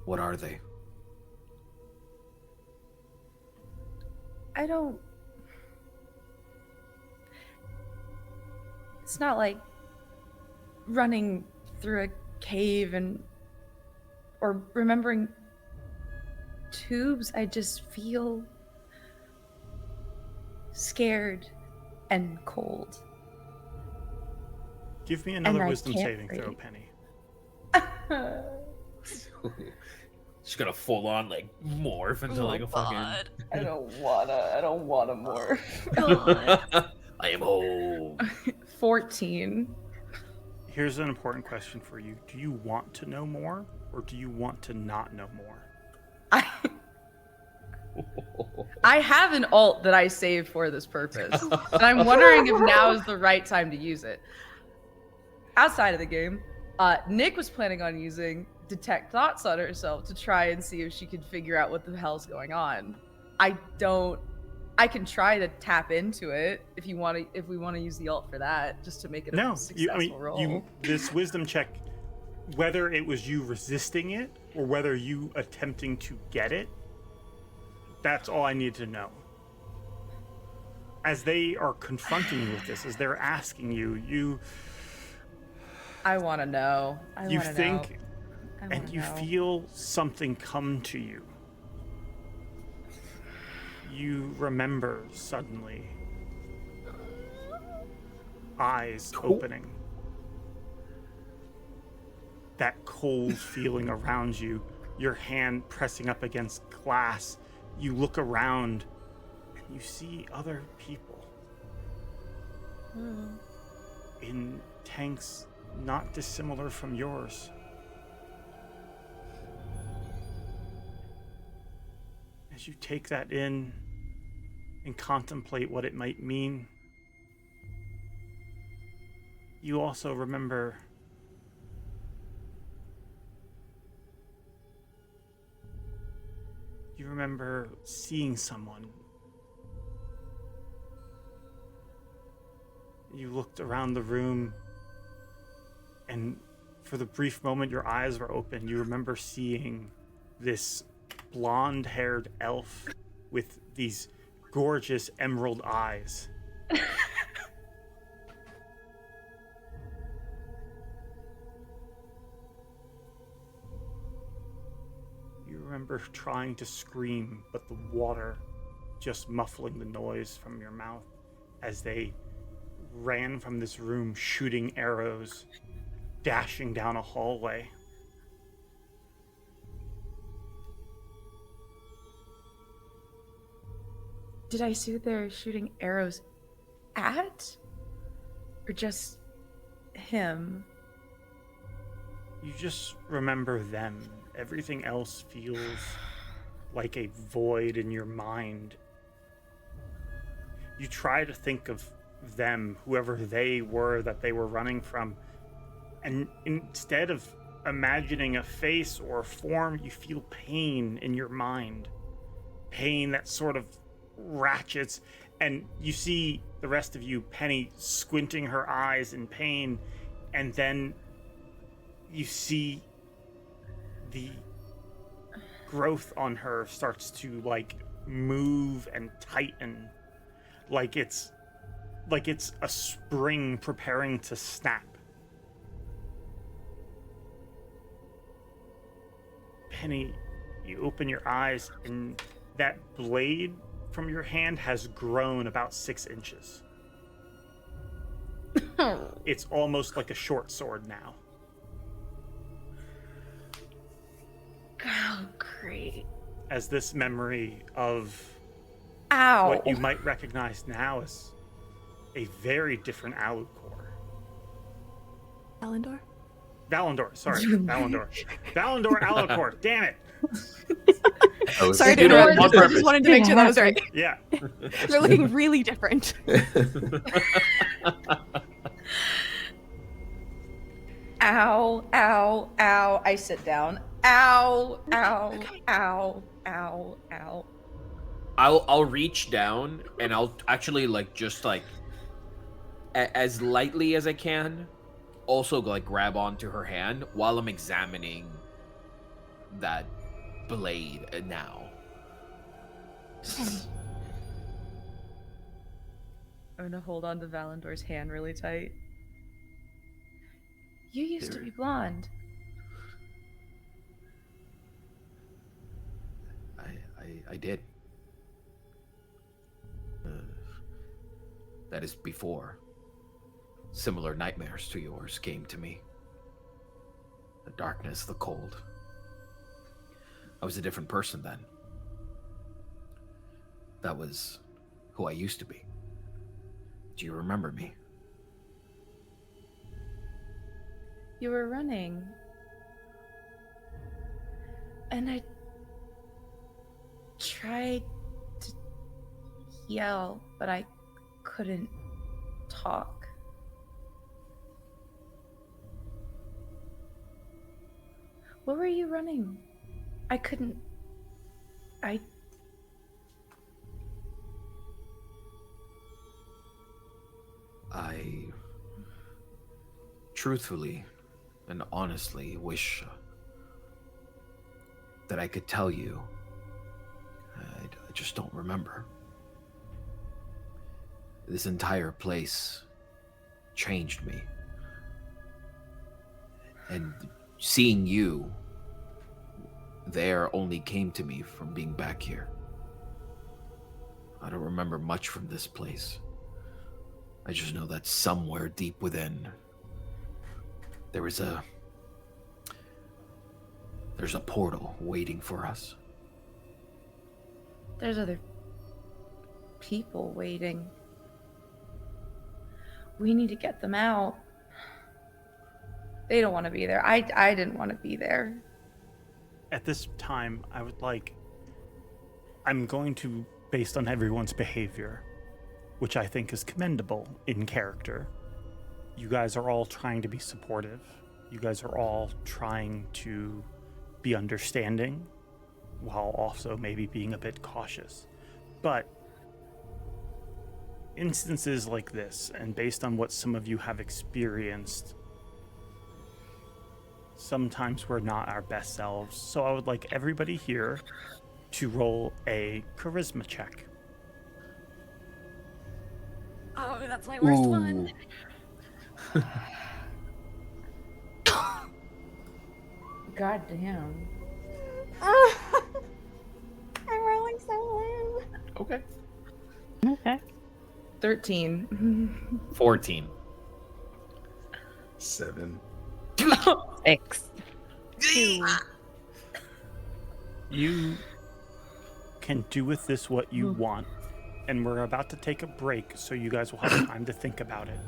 What are they? It's not like running through a cave or remembering tubes. I just feel scared and cold. Give me another I wisdom can't saving throw, breathe. Penny. Just gonna full on like morph into like a fucking. I don't wanna more. I am home. 14. Here's an important question for you. Do you want to know more, or do you want to not know more? I have an alt that I saved for this purpose, and I'm wondering if now is the right time to use it. Outside of the game, Nick was planning on using Detect Thoughts on herself to try and see if she could figure out what the hell's going on. I can try to tap into it if we want to use the alt for that, just to make it a successful roll. This wisdom check, whether it was you resisting it or whether you attempting to get it, that's all I need to know. As they are confronting you with this, as they're asking you, I want to know. You think, and you feel something come to you. You remember suddenly eyes opening. That cold feeling around you, your hand pressing up against glass. You look around and you see other people in tanks not dissimilar from yours. As you take that in and contemplate what it might mean, you also remember seeing someone. You looked around the room, and for the brief moment your eyes were open, you remember seeing this blonde-haired elf with these gorgeous emerald eyes. You remember trying to scream, but the water just muffling the noise from your mouth as they ran from this room, shooting arrows, dashing down a hallway. Did I see that they're shooting arrows at? Or just him? You just remember them. Everything else feels like a void in your mind. You try to think of them, whoever they were that they were running from, and instead of imagining a face or a form, you feel pain in your mind. Pain that sort of ratchets, and you see the rest of you, Penny, squinting her eyes in pain, and then you see the growth on her starts to like move and tighten, like it's a spring preparing to snap. Penny, you open your eyes, and that blade from your hand has grown about 6 inches. It's almost like a short sword now. Oh, great. As this memory of Ow. what you might recognize now as a very different Alucor. Valandor, sorry. Valandor Alucor, damn it. Sorry to interrupt. I just wanted to make sure that was right. Yeah. They're looking really different. Ow, ow, ow. I sit down. Ow, ow, Okay. ow, ow, ow. I'll reach down and I'll actually just as lightly as I can, also like grab onto her hand while I'm examining that blade now. I'm gonna hold on to Valandor's hand really tight. You used to be blonde. I did. That is before similar nightmares to yours came to me. The darkness, the cold. I was a different person then. That was who I used to be. Do you remember me? You were running. And I tried to yell, but I couldn't talk. What were you running? I couldn't. I truthfully and honestly wish that I could tell you. I just don't remember. This entire place changed me. And seeing you there only came to me from being back here. I don't remember much from this place. I just know that somewhere deep within, there's a portal waiting for us. There's other people waiting. We need to get them out. They don't want to be there. I didn't want to be there. At this time, I'm going to, based on everyone's behavior, which I think is commendable in character, you guys are all trying to be supportive. You guys are all trying to be understanding while also maybe being a bit cautious. But instances like this, and based on what some of you have experienced, sometimes we're not our best selves. So I would like everybody here to roll a charisma check. Oh, that's my worst one. God damn. I'm rolling so low. Okay. Okay. 13. 14. 7. 6. 2. You can do with this what you want, and we're about to take a break, so you guys will have time to think about it.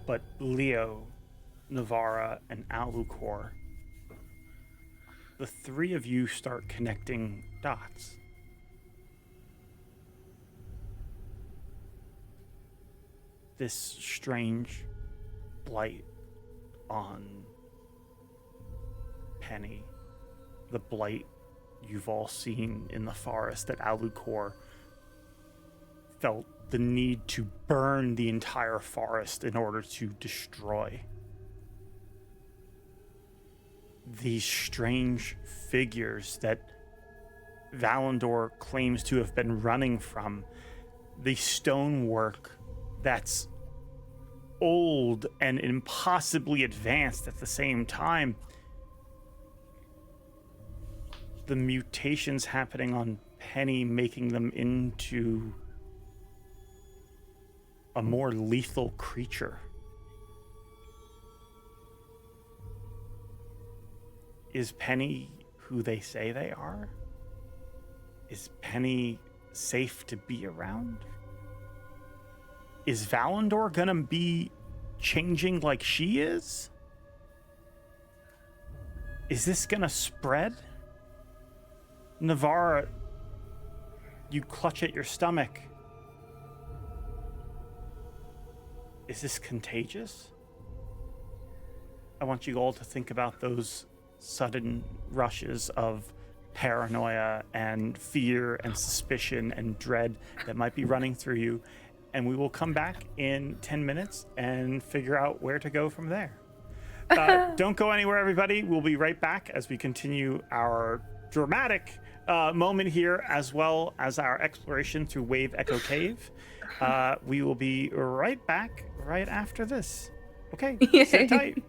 But Leo, Navara, and Alucor, the three of you start connecting dots. This strange blight on Penny, the blight you've all seen in the forest that Alucor felt the need to burn the entire forest in order to destroy. These strange figures that Valandor claims to have been running from, the stonework that's old and impossibly advanced at the same time, the mutations happening on Penny making them into a more lethal creature. Is Penny who they say they are? Is Penny safe to be around? Is Valandor gonna be changing like she is? Is this gonna spread? Navara, you clutch at your stomach. Is this contagious? I want you all to think about those sudden rushes of paranoia and fear and suspicion and dread that might be running through you. And we will come back in 10 minutes and figure out where to go from there. Don't go anywhere, everybody. We'll be right back as we continue our dramatic moment here, as well as our exploration through Wave Echo Cave. We will be right back right after this. Okay, sit tight.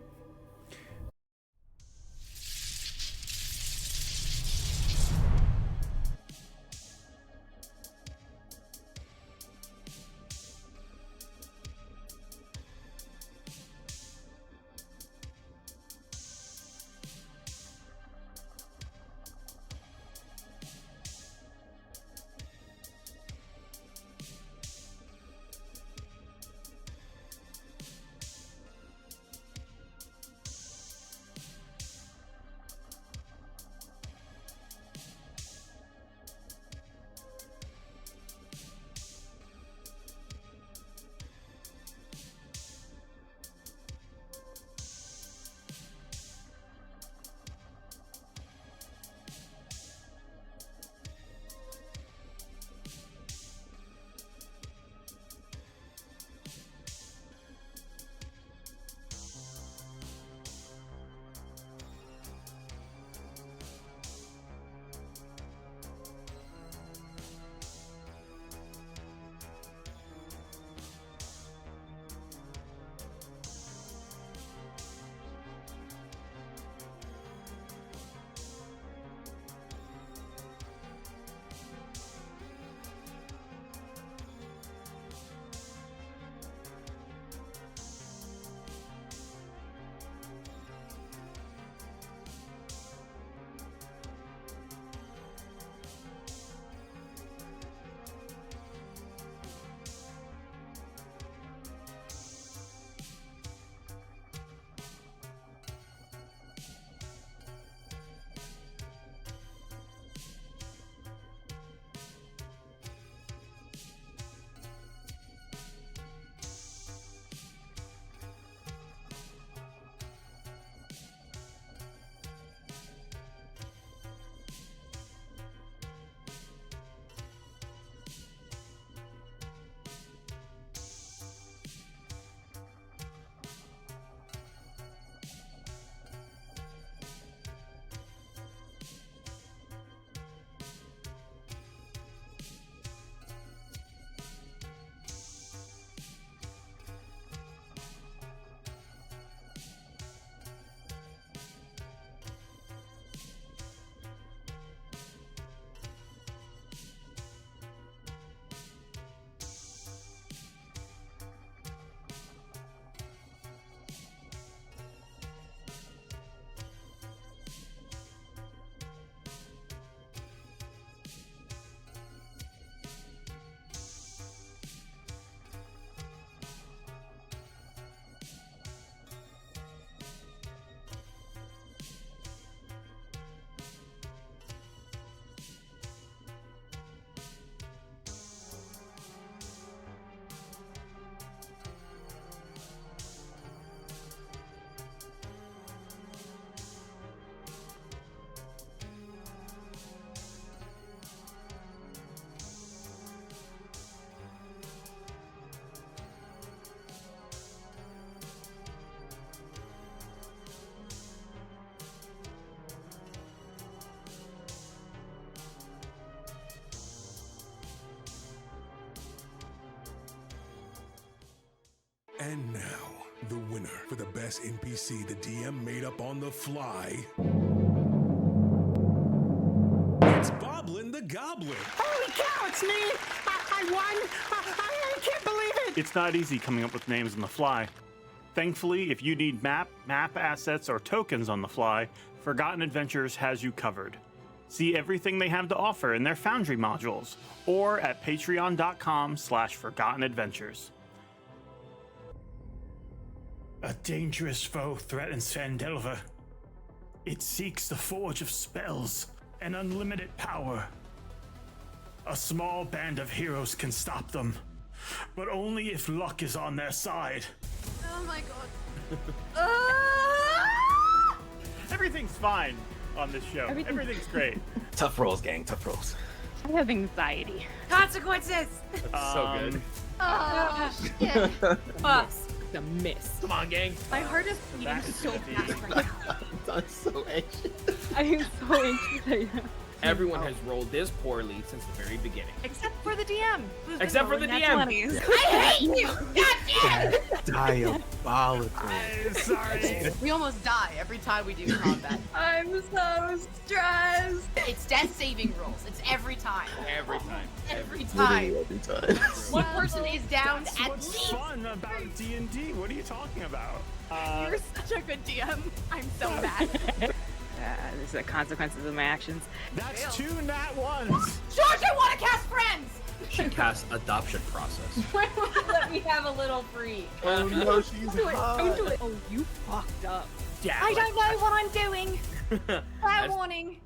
And now, the winner for the best NPC the DM made up on the fly. It's Boblin the Goblin. Holy cow, it's me! I won! I can't believe it! It's not easy coming up with names on the fly. Thankfully, if you need map assets, or tokens on the fly, Forgotten Adventures has you covered. See everything they have to offer in their Foundry modules, or at patreon.com/ForgottenAdventures. A dangerous foe threatens Phandelver. It seeks the forge of spells and unlimited power. A small band of heroes can stop them, but only if luck is on their side. Oh my god. Everything's fine on this show. Everything's great. Tough rolls, gang. Tough rolls. I have anxiety. Consequences. That's so good. Oh, shit. Us. The miss. Come on, gang. My heart is beating That's so gonna be- fast right now. I'm so anxious. I'm so anxious right now. Everyone has rolled this poorly since the very beginning. Except for the DM. who's been Except for the rolling DM. nat 20s. I hate you. God damn it. Diabolical. I'm sorry. We almost die every time we do combat. I'm so stressed. It's death saving rolls. It's every time. Every time. Every time. Every time. One person is down That's at what's least. fun about D&D. What are you talking about? You're such a good DM. I'm so mad. These are the consequences of my actions. That's 2 nat 1s. George, I want to cast friends. She casts adoption process. Let me have a little free. Oh no, she's hot. Don't do it. Oh, you fucked up. Yeah. I don't know what I'm doing. Fair warning.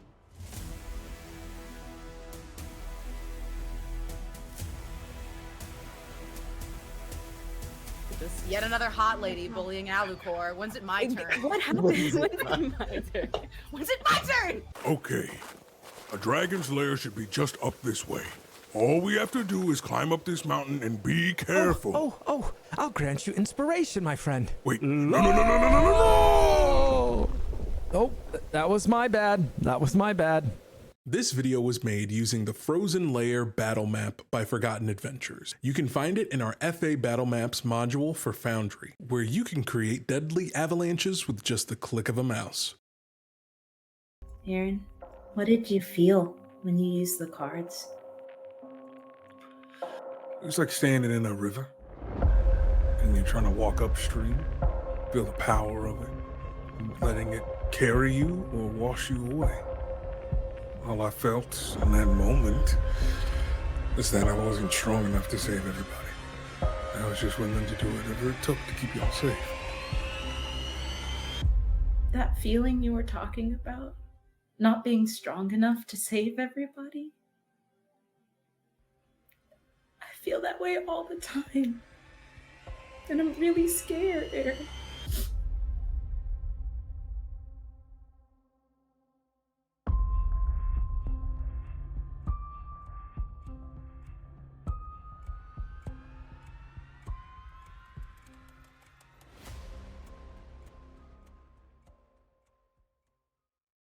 Just yet another hot lady bullying Alucor. When's it my turn? What happened? When is my turn? When's it my turn? Okay. A dragon's lair should be just up this way. All we have to do is climb up this mountain and be careful. Oh, I'll grant you inspiration, my friend. Wait, no. Oh, that was my bad. This video was made using the Frozen Lair battle map by Forgotten Adventures. You can find it in our FA Battle Maps module for Foundry, where you can create deadly avalanches with just the click of a mouse. Aaron, what did you feel when you used the cards? It's like standing in a river and you're trying to walk upstream, feel the power of it, letting it carry you or wash you away. All I felt in that moment is that I wasn't strong enough to save everybody. I was just willing to do whatever it took to keep y'all safe. That feeling you were talking about? Not being strong enough to save everybody? I feel that way all the time. And I'm really scared, Aaron.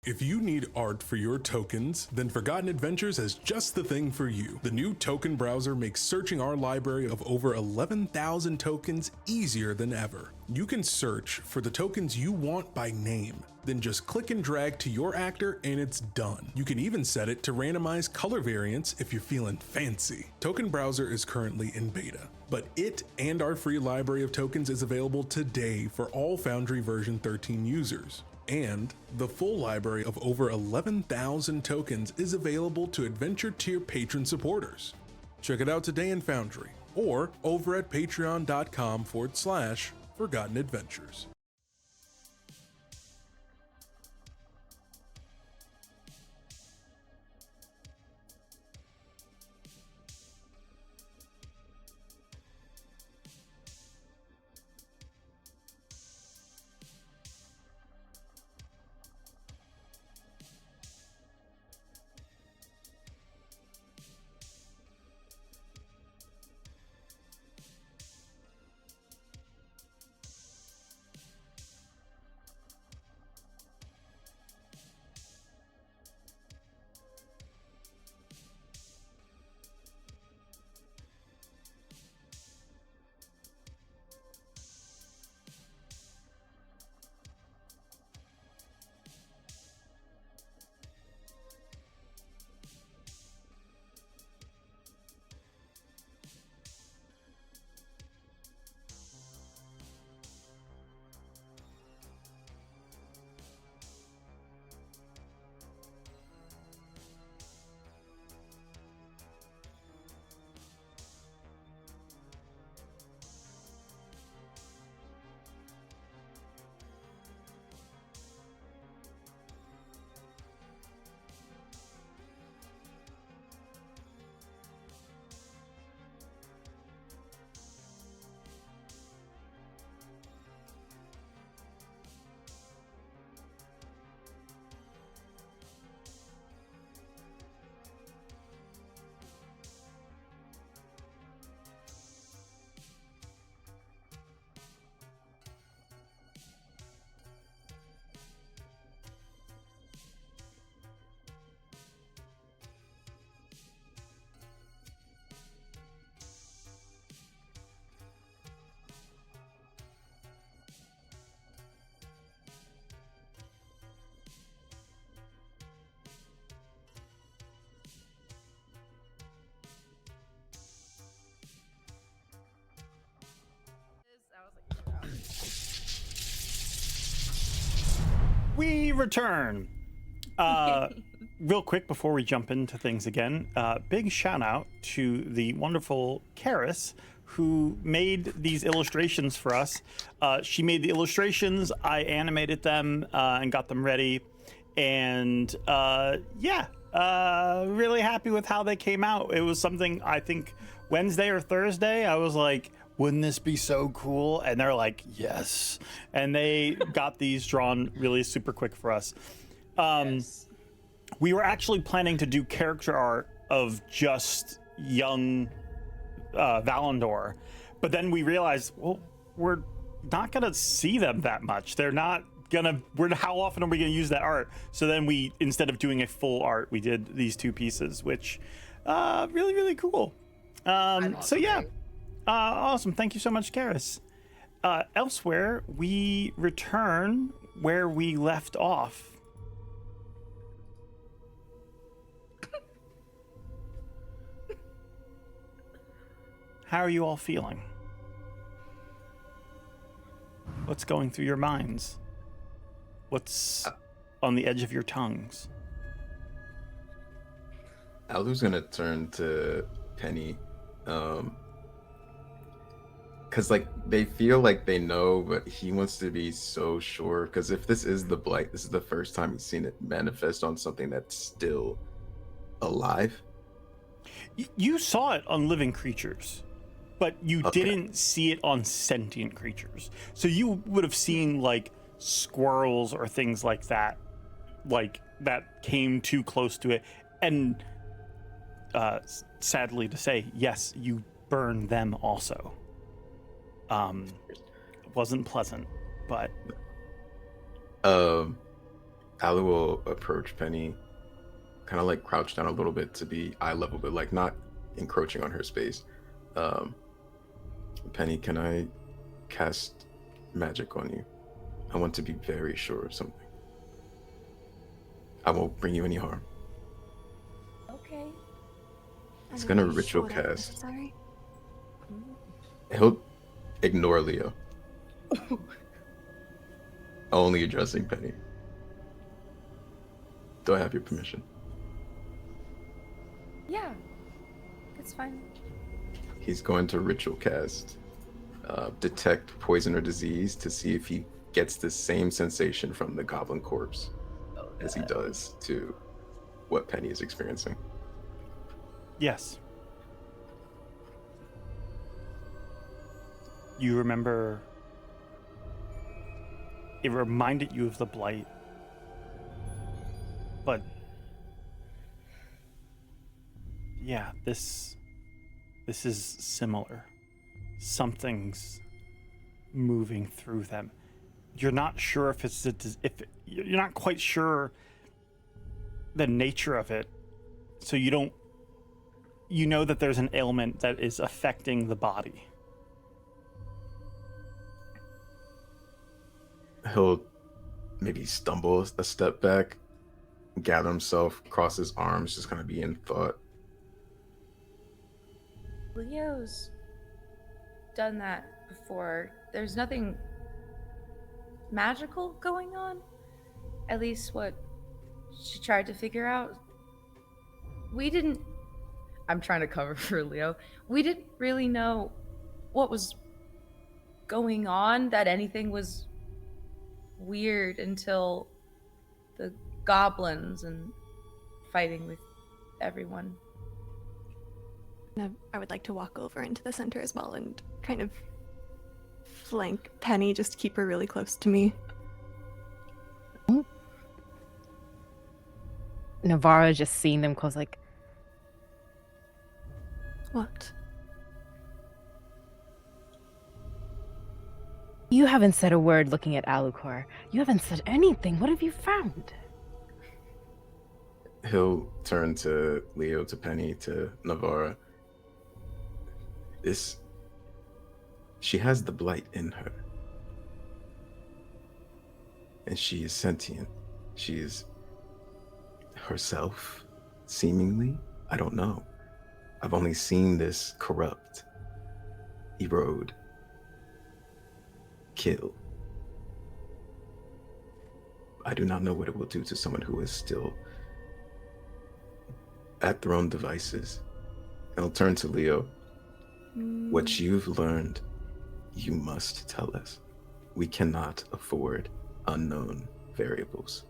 If you need art for your tokens, then Forgotten Adventures has just the thing for you. The new token browser makes searching our library of over 11,000 tokens easier than ever. You can search for the tokens you want by name, then just click and drag to your actor and it's done. You can even set it to randomize color variants if you're feeling fancy. Token Browser is currently in beta, but it and our free library of tokens is available today for all Foundry version 13 users. And the full library of over 11,000 tokens is available to Adventure Tier patron supporters. Check it out today in Foundry or over at patreon.com/Forgotten Adventures. return. Real quick before we jump into things again, big shout out to the wonderful Karis who made these illustrations for us. She made the illustrations, I animated them and got them ready. And really happy with how they came out. It was something, I think Wednesday or Thursday, I was like, wouldn't this be so cool? And they're like, yes. And they got these drawn really super quick for us. Yes. We were actually planning to do character art of just young Valandor, but then we realized, well, we're not gonna see them that much. They're not gonna. How often are we gonna use that art? So then we, instead of doing a full art, we did these two pieces, which really cool. So yeah, awesome. Thank you so much, Karis. Elsewhere, we return where we left off. How are you all feeling? What's going through your minds? What's on the edge of your tongues? Alu's gonna turn to Penny, because like they feel like they know, but he wants to be so sure. Because if this is the blight, this is the first time he's seen it manifest on something that's still alive. You saw it on living creatures, but you didn't see it on sentient creatures. So you would have seen like squirrels or things like that came too close to it. And sadly to say, yes, you burned them also. It wasn't pleasant, but Alu will approach Penny, kind of like crouch down a little bit to be eye level, but like not encroaching on her space. Penny, can I cast magic on you? I want to be very sure of something. I won't bring you any harm. Okay. It's gonna ritual cast. He'll ignore Leo. Only addressing Penny. Do I have your permission? Yeah, that's fine. He's going to ritual cast detect poison or disease to see if he gets the same sensation from the goblin corpse as he does to what Penny is experiencing. yes. You remember, it reminded you of the blight, but yeah, this is similar. Something's moving through them. You're not sure if it's you're not quite sure the nature of it, so you know that there's an ailment that is affecting the body. He'll maybe stumble a step back, gather himself, cross his arms, just kind of be in thought. Leo's done that before. There's nothing magical going on. At least what she tried to figure out. I'm trying to cover for Leo. We didn't really know what was going on, that anything was weird until the goblins and fighting with everyone. I would like to walk over into the center as well and kind of flank Penny, just keep her really close to me. Navarra just seeing them close, like, What? you haven't said a word looking at Alucard. You haven't said anything. What have you found? He'll turn to Leo, to Penny, to Navarra. She has the blight in her. And she is sentient. She is herself, seemingly. I don't know. I've only seen this corrupt, erode, kill. I do not know what it will do to someone who is still at their own devices. I'll turn to Leo. What you've learned, you must tell us. We cannot afford unknown variables.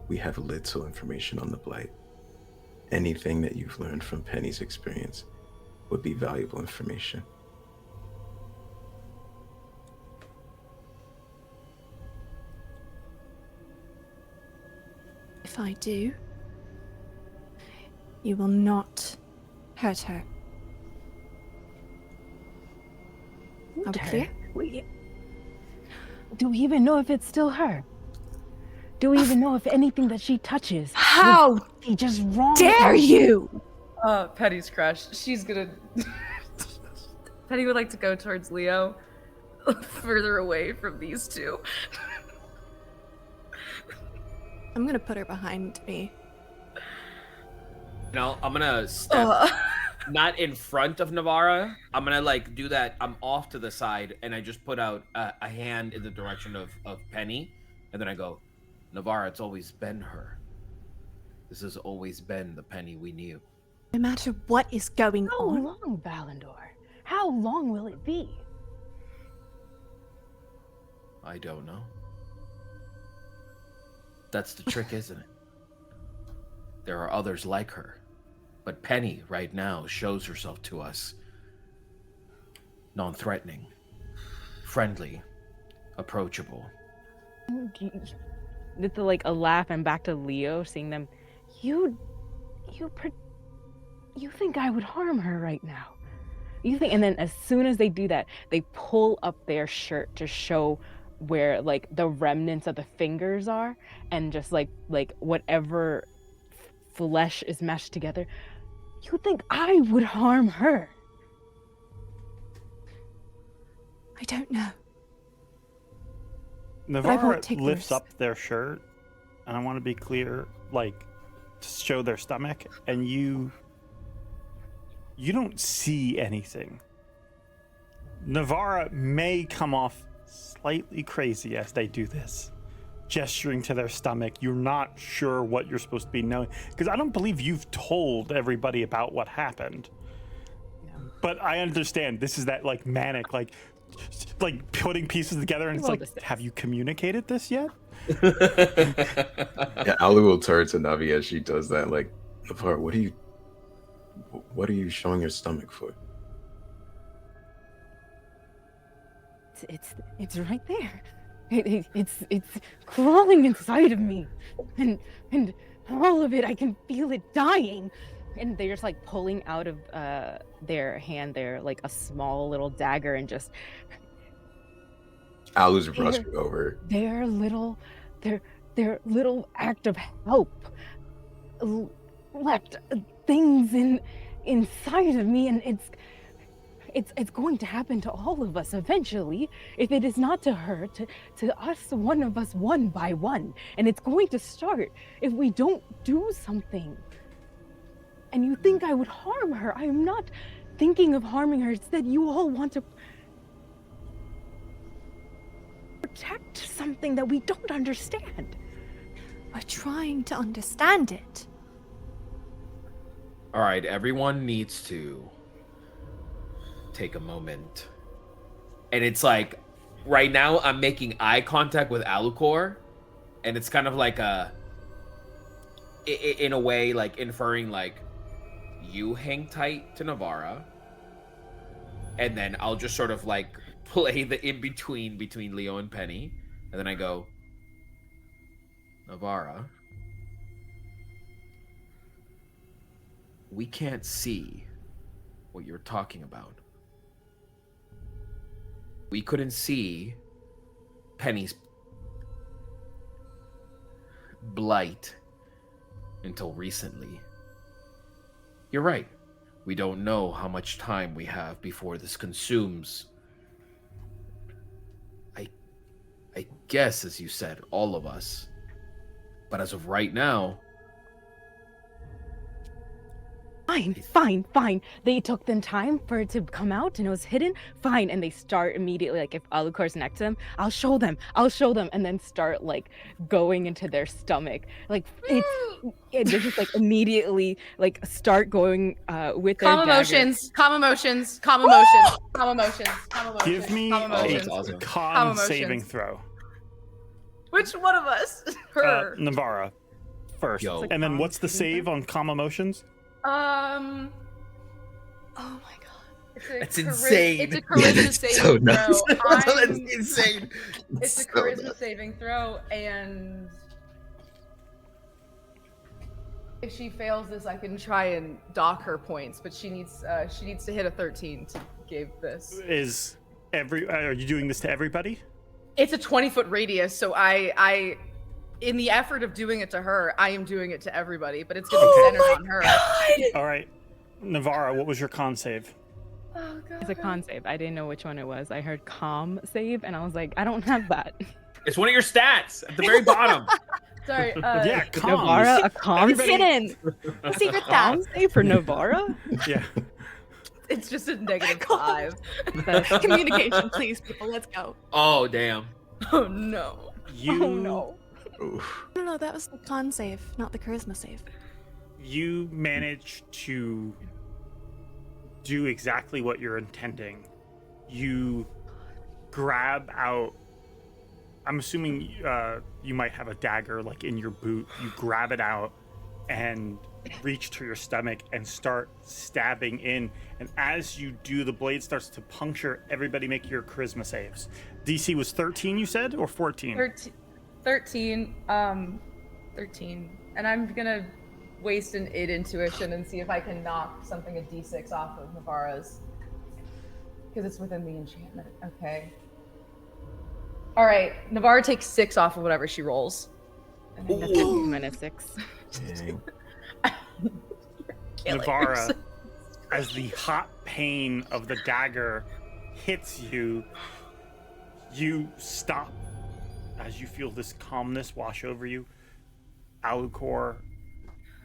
We have little information on the Blight. Anything that you've learned from Penny's experience would be valuable information. If I do, you will not hurt her. Are we clear? Do we even know if it's still her? Do we even know if anything that she touches How would be just wrong? dare you? Penny's crushed. She's gonna. Penny would like to go towards Leo, further away from these two. I'm gonna put her behind me. I'm gonna step not in front of Navarra. I'm gonna like do that. I'm off to the side, and I just put out a hand in the direction of Penny, and then I go, Navarra, it's always been her. This has always been the Penny we knew. No matter what is going How on. long, Valandor? How long will it be? I don't know. That's the trick, isn't it? There are others like her. But Penny, right now, shows herself to us non-threatening, friendly, approachable. With like a laugh and back to Leo, seeing them. You think I would harm her right now? You think? And then as soon as they do that, they pull up their shirt to show where like the remnants of the fingers are, and just like whatever flesh is meshed together. You think I would harm her? I don't know. Navarra take the lifts risk. up their shirt, and I want to be clear, like, to show their stomach, and you don't see anything. Navarra may come off slightly crazy as they do this, gesturing to their stomach. You're not sure what you're supposed to be knowing, because I don't believe you've told everybody about what happened. But I understand this is that like manic, like putting pieces together, and it's like, have you communicated this yet? Yeah, Alu will turn to Navi as she does that. Like, Navarra, what are you showing your stomach for? It's right there. It's crawling inside of me, and all of it, I can feel it dying. And they're just like pulling out of their hand there like a small little dagger, and just Alu's rushing over. their little act of help left things inside of me, and it's going to happen to all of us eventually. If it is not to her, to us, one of us, one by one. And it's going to start if we don't do something. And you think I would harm her? I am not thinking of harming her. It's that you all want to protect something that we don't understand. We're trying to understand it. All right, everyone needs to take a moment. And it's like, right now I'm making eye contact with Alucor, and it's kind of like in a way, like inferring like, you hang tight to Navarra, and then I'll just sort of like play the in-between between Leo and Penny, and then I go, Navarra, we can't see what you're talking about. We couldn't see Penny's blight until recently. You're right. We don't know how much time we have before this consumes. I guess, as you said, all of us. But as of right now, fine. They took them time for it to come out and it was hidden. Fine. And they start immediately, like if Alucard's next to them, I'll show them. And then start like going into their stomach. Like they just like immediately like start going with their Calm daggers. emotions. Give me a con saving throw. Which one of us? Her. Navarra first. Yo. And then what's the save on calm emotions? Oh my god. That's insane. It's a charisma saving so nuts. throw. That's insane. It's a charisma saving throw, and if she fails this, I can try and dock her points. But she needs to hit a 13 to give this. Are you doing this to everybody? It's a 20-foot radius, so I in the effort of doing it to her, I am doing it to everybody, but it's going to be centered on her. All right, Navarra, what was your con save? Oh god. It's a con save. I didn't know which one it was. I heard calm save and I was like, I don't have that. It's one of your stats at the very bottom. Sorry. Yeah, calm. Navarra, a calm Everybody- Secret calm save for Navarra? Yeah. It's just a -5. Communication, please, people. Let's go. Oh damn. Oh no. No, that was the con save, not the charisma save. You manage to do exactly what you're intending. You grab out, I'm assuming you might have a dagger like in your boot. You grab it out and reach to your stomach and start stabbing in. And as you do, the blade starts to puncture. Everybody make your charisma saves. DC was 13, you said, or 14? 13. 13. And I'm gonna waste an id intuition and see if I can knock something a d6 off of Navarra's. Because it's within the enchantment. Okay. Alright, Navarra takes 6 off of whatever she rolls. I think that's -6. Dang. Navarra, as the hot pain of the dagger hits you, you stop as you feel this calmness wash over you. Alucor,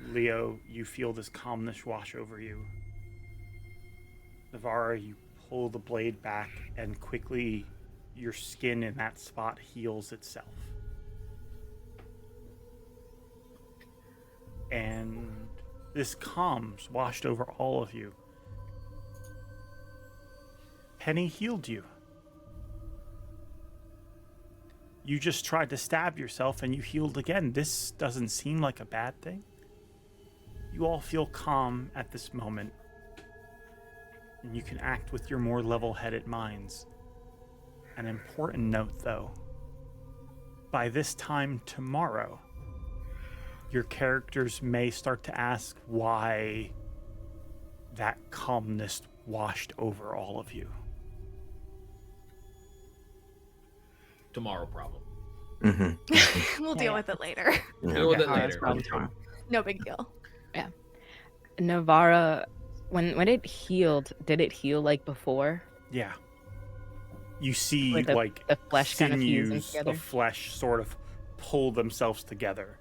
Leo, you feel this calmness wash over you. Navarra, you pull the blade back and quickly your skin in that spot heals itself. And this calm's washed over all of you. Penny healed you. You just tried to stab yourself and you healed again. This doesn't seem like a bad thing. You all feel calm at this moment. And you can act with your more level-headed minds. An important note, though. By this time tomorrow, your characters may start to ask why that calmness washed over all of you. Tomorrow problem. Mm-hmm. We'll deal with it later. Deal with it Tomorrow's later. problem tomorrow. No big deal. Navarra, when it healed, did it heal like before? Yeah. You see, Like the flesh kind of fusing sinews together? of flesh sort of pull themselves together.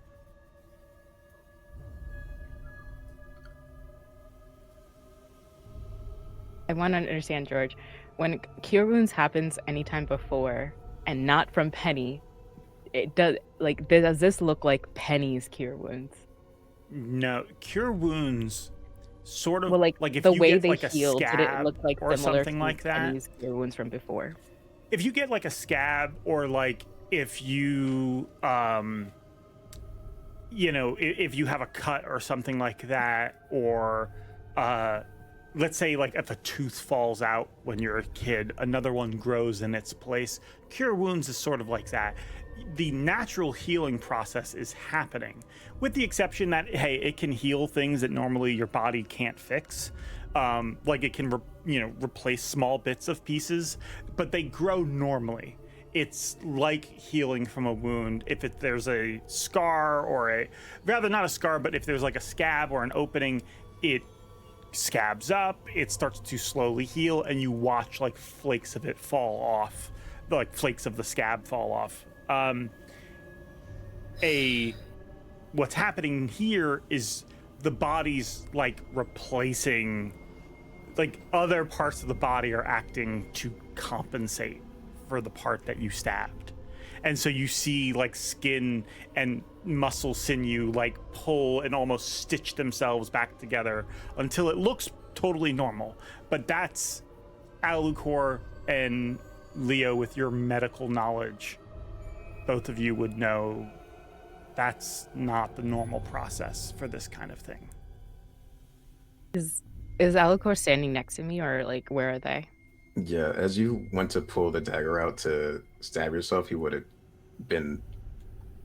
I want to understand, George. When cure wounds happens anytime before and not from Penny, it does this look like Penny's cure wounds? No, cure wounds sort of Well, like if the you way get they like a healed, did it scab look like or similar something to like that. Penny's cure wounds from before? If you get like a scab, or like if you if you have a cut or something like that, or let's say like if a tooth falls out when you're a kid, another one grows in its place. Cure wounds is sort of like that. The natural healing process is happening, with the exception that, hey, it can heal things that normally your body can't fix. Like it can, replace small bits of pieces, but they grow normally. It's like healing from a wound. If there's a scar rather not a scar, but if there's like a scab or an opening, it scabs up, it starts to slowly heal, and you watch like flakes of it fall off, like flakes of the scab fall off. What's happening here is the body's like replacing, like other parts of the body are acting to compensate for the part that you stabbed. And so you see like skin and muscle sinew like pull and almost stitch themselves back together until it looks totally normal. But that's Alucor and Leo, with your medical knowledge, both of you would know that's not the normal process for this kind of thing. Is Alucor standing next to me, or like where are they? Yeah, as you went to pull the dagger out to stab yourself, he would have been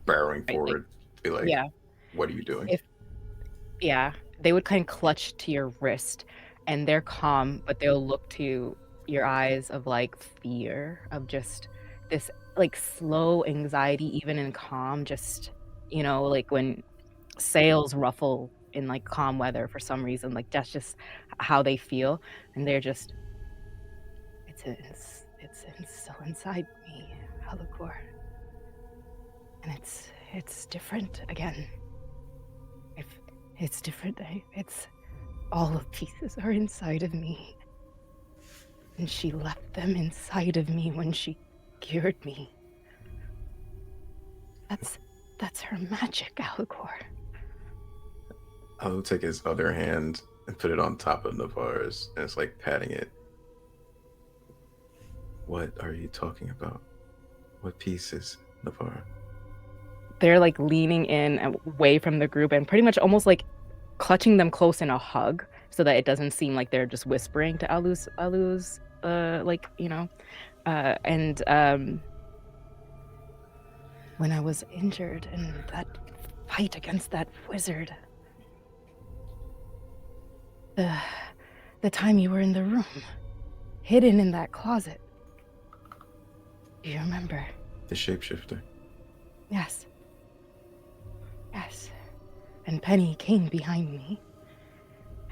barreling forward, be like, yeah. What are you doing? Yeah, they would kind of clutch to your wrist, and they're calm, but they'll look to your eyes of like fear, of just this like slow anxiety, even in calm, just, you know, like when sails ruffle in like calm weather for some reason, like that's just how they feel. And they're just, it's still inside me, Alucor. And it's different again. If it's different, it's all the pieces are inside of me. And she left them inside of me when she cured me. That's her magic, Alucor. I'll take his other hand and put it on top of Navarre's, and it's like patting it. What are you talking about? What pieces, Navarre? They're like leaning in away from the group and pretty much almost like clutching them close in a hug so that it doesn't seem like they're just whispering to Alu's like, you know. When I was injured in that fight against that wizard, the time you were in the room, hidden in that closet. Do you remember? The shapeshifter. Yes. Yes. And Penny came behind me,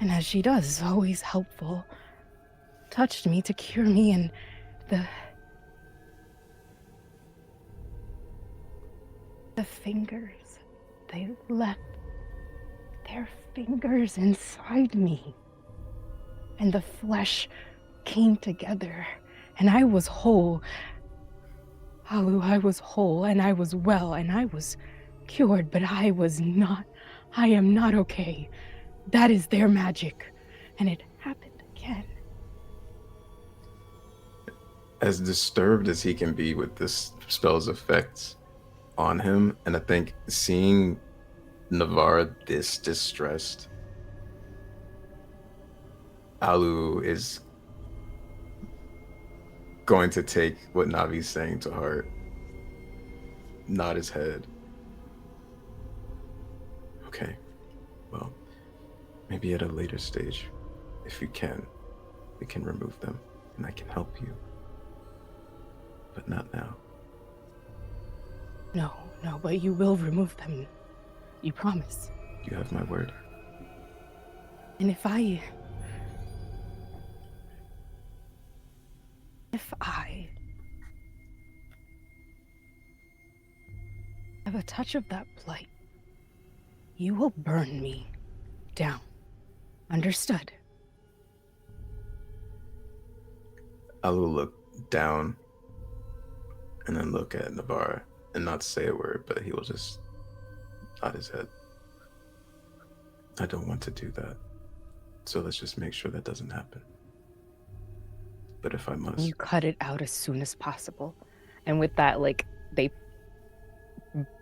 and as she does, always helpful, touched me to cure me, and the fingers, they left their fingers inside me, and the flesh came together, and I was whole. Alu, I was whole, and I was well, and I was cured, but I am not okay. That is their magic, and it happened again. As disturbed as he can be with this spell's effects on him, and I think seeing Navarre this distressed, Alu is going to take what Navi's saying to heart, nod his head. Okay, well, maybe at a later stage, if you can, we can remove them, and I can help you. But not now. No, but you will remove them. You promise. You have my word. And if I have a touch of that blight, you will burn me down. Understood? I will look down and then look at Navarre and not say a word, but he will just nod his head. I don't want to do that. So let's just make sure that doesn't happen. But if I must... You cut it out as soon as possible. And with that, like, they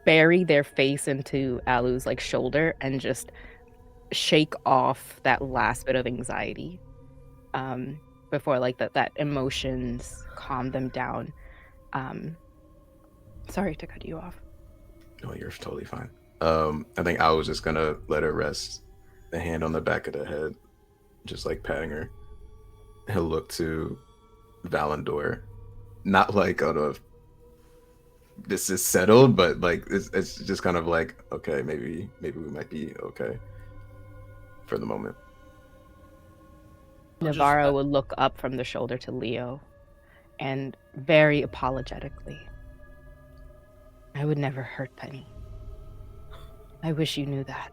bury their face into Alu's, like, shoulder and just shake off that last bit of anxiety. Before, like, that emotions calm them down. Sorry to cut you off. No, you're totally fine. I think I was just gonna let her rest. The hand on the back of the head, just like patting her. He'll look to Valandor, not like out of this is settled, but like it's just kind of like, okay, maybe we might be okay for the moment. Navarro would look up from the shoulder to Leo, and very apologetically, I would never hurt Penny. I wish you knew that.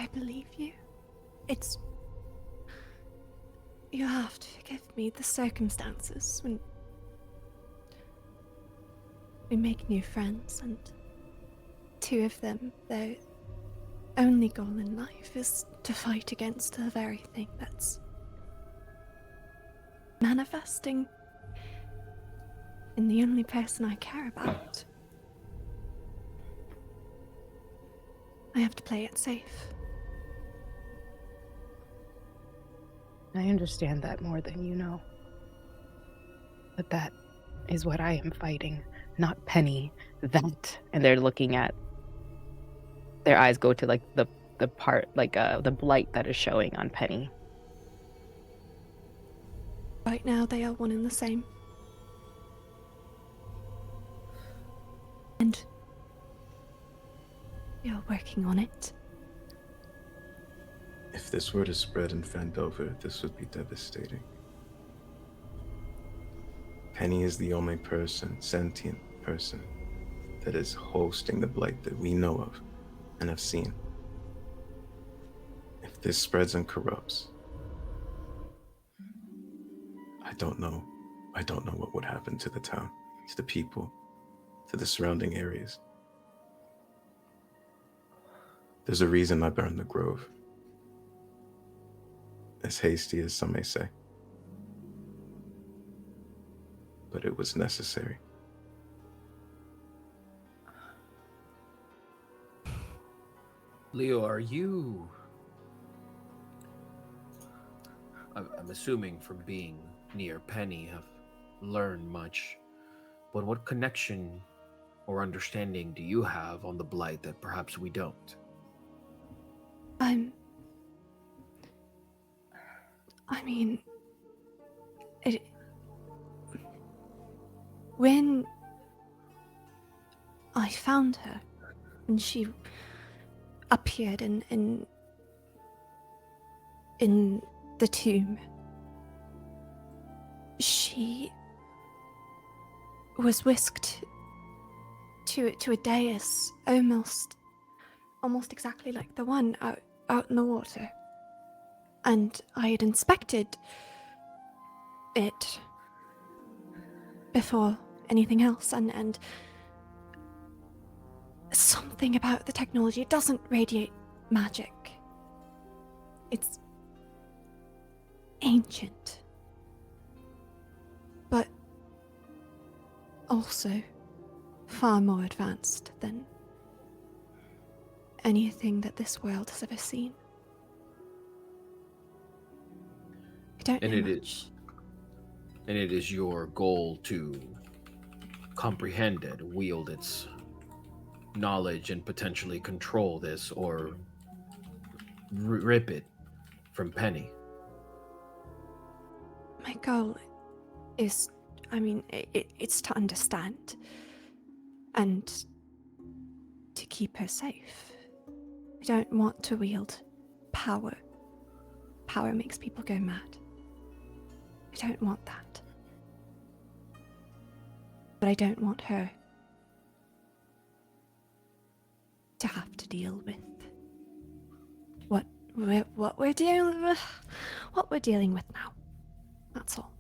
I believe you. It's... You have to forgive me, the circumstances when we make new friends, and two of them, their only goal in life is to fight against the very thing that's manifesting in the only person I care about. I have to play it safe. I understand that more than you know. But that is what I am fighting, not Penny. That. And they're looking at, their eyes go to like the part, like the blight that is showing on Penny. Right now, they are one and the same. And you're working on it. If this were to spread in Phandelver, this would be devastating. Penny is the only person, sentient person, that is hosting the blight that we know of and have seen. If this spreads and corrupts, I don't know what would happen to the town, to the people, to the surrounding areas. There's a reason I burned the grove. As hasty as some may say. But it was necessary. Leo, are you... I'm assuming from being near Penny have learned much, but what connection or understanding do you have on the blight that perhaps we don't? When I found her, when she appeared in the tomb, she was whisked to a dais, almost exactly like the one out in the water. And I had inspected it before anything else, and something about the technology, it doesn't radiate magic. It's ancient, but also far more advanced than anything that this world has ever seen. I don't know much. And it is your goal to comprehend it, wield its knowledge, and potentially control this, or rip it from Penny. My goal is, it's to understand and to keep her safe. I don't want to wield power. Power makes people go mad. I don't want that. But I don't want her to have to deal with what we're dealing with now. That's all.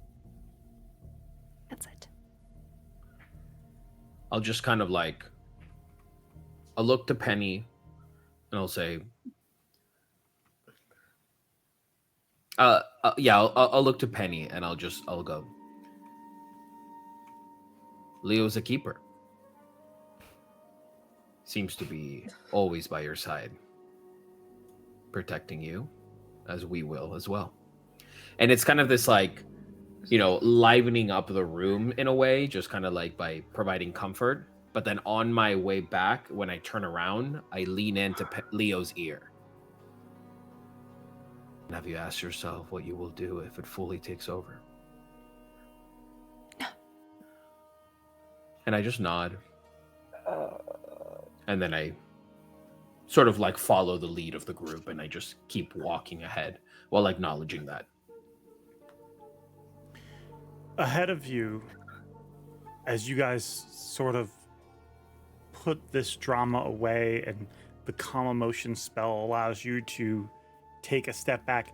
That's it. I'll just kind of like, I'll look to Penny and I'll say, I'll look to Penny and I'll go, Leo's a keeper. Seems to be always by your side, protecting you, as we will as well. And it's kind of this like, livening up the room in a way, just kind of like by providing comfort. But then on my way back, when I turn around, I lean into Leo's ear. Have you asked yourself what you will do if it fully takes over? No. And I just nod. And then I sort of like follow the lead of the group and I just keep walking ahead while acknowledging that. Ahead of you, as you guys sort of put this drama away and the calm emotion spell allows you to take a step back.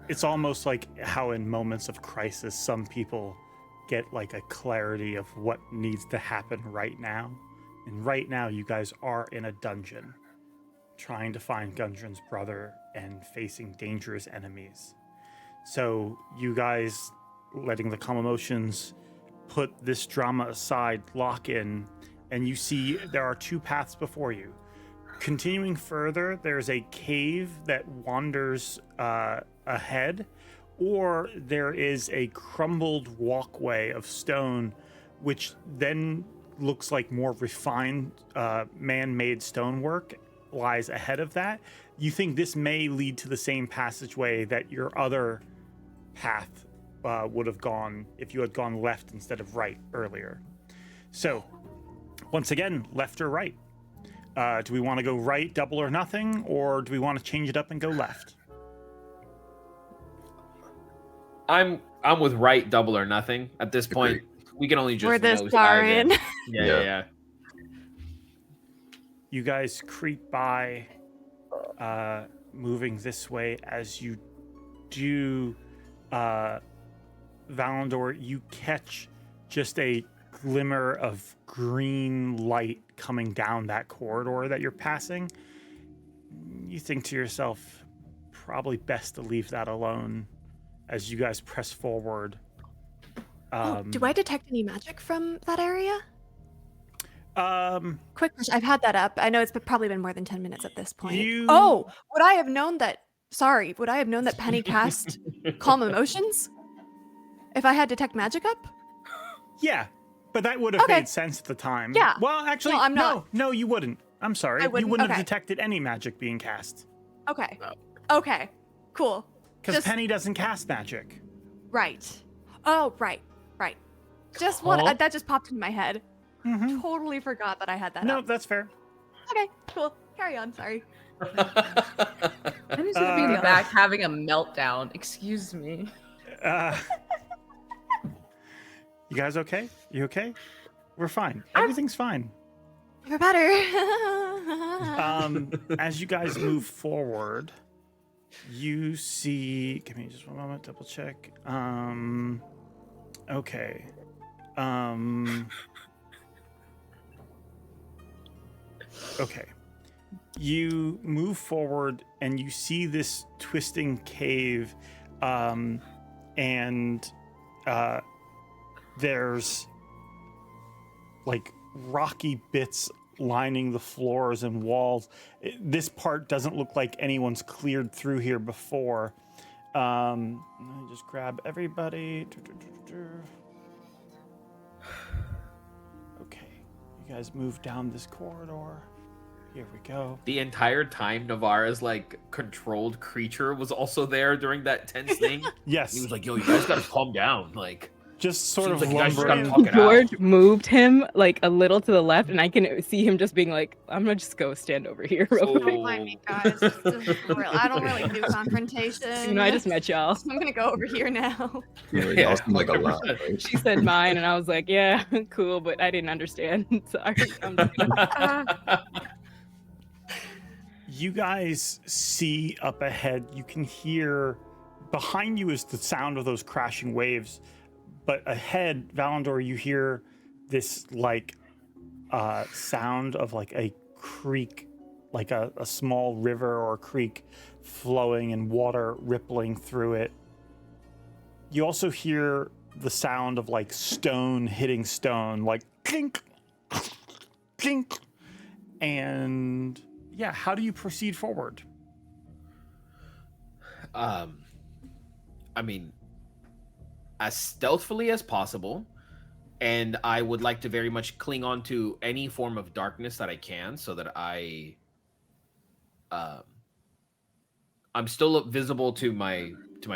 It's almost like how in moments of crisis, some people get like a clarity of what needs to happen right now. And right now, you guys are in a dungeon, trying to find Gundren's brother and facing dangerous enemies. So you guys, letting the calm emotions put this drama aside, lock in, and you see there are two paths before you. Continuing further, there's a cave that wanders ahead, or there is a crumbled walkway of stone, which then looks like more refined man-made stonework lies ahead of that. You think this may lead to the same passageway that your other path would have gone if you had gone left instead of right earlier. So, once again, left or right? Do we want to go right, double or nothing, or do we want to change it up and go left? I'm with right, double or nothing at this point. We can only just We're this far in. Yeah. You guys creep by, moving this way. As you do, Valandor, you catch just a glimmer of green light coming down that corridor that you're passing. You think to yourself, probably best to leave that alone as you guys press forward. Do I detect any magic from that area? Quick question. I've had that up. I know it's probably been more than 10 minutes at this point. Would I have known that Penny cast Calm Emotions? If I had Detect Magic up? Yeah, but that would have made sense at the time. Yeah. Well, actually, I'm not. No, you wouldn't. I'm sorry. You wouldn't have detected any magic being cast. Okay. Okay. Cool. Because Penny doesn't cast magic. Right. Oh, right. Just one. That just popped in my head. Mm-hmm. Totally forgot that I had that No, up. that's fair. Okay, cool. Carry on. Sorry. Penny's gonna be in the back having a meltdown. Excuse me. You guys okay? You okay? We're fine. Everything's fine. You're better. As you guys move forward, you see. Give me just one moment. Double check. Okay. Okay. You move forward and you see this twisting cave, and there's like rocky bits lining the floors and walls. This part doesn't look like anyone's cleared through here before. Let me just grab everybody. Okay, you guys move down this corridor. Here we go. The entire time, Navarra's like controlled creature was also there during that tense thing. Yes. He was like, "Yo, you guys gotta calm down." Like, just sort of like you guys just gotta lumbering. talk it George out. moved him like a little to the left, and I can see him just being like, "I'm gonna just go stand over here." Real quick." Don't mind me, guys. I don't really do confrontation. You know, I just met y'all. I'm gonna go over here now. Y'all seem like a lot, right? She said mine, and I was like, "Yeah, cool," but I didn't understand. Sorry. I'm just gonna... You guys see up ahead, you can hear behind you is the sound of those crashing waves, but ahead, Valandor, you hear this like sound of like a creek, like a small river or creek flowing and water rippling through it. You also hear the sound of like stone hitting stone, like clink, clink, and yeah, how do you proceed forward? I mean, as stealthily as possible, and I would like to very much cling on to any form of darkness that I can, so that I'm still visible to my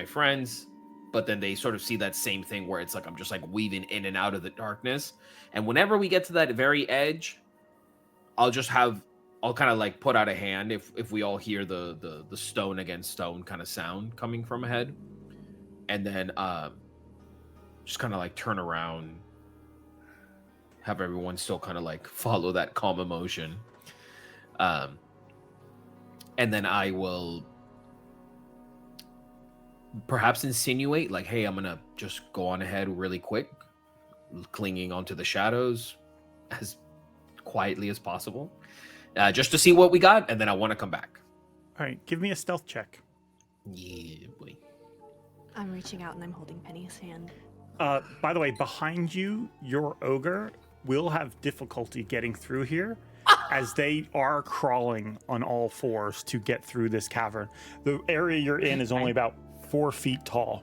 friends, but then they sort of see that same thing where it's like I'm just like weaving in and out of the darkness, and whenever we get to that very edge, I'll kind of like put out a hand if we all hear the stone against stone kind of sound coming from ahead, and then just kind of like turn around, have everyone still kind of like follow that calm emotion, and then I will perhaps insinuate, like, hey, I'm gonna just go on ahead really quick, clinging onto the shadows as quietly as possible, just to see what we got, and then I want to come back. All right, give me a stealth check. Yeah, boy. I'm reaching out and I'm holding Penny's hand. By the way, behind you, your ogre will have difficulty getting through here as they are crawling on all fours to get through this cavern. The area you're in is only about 4 feet tall.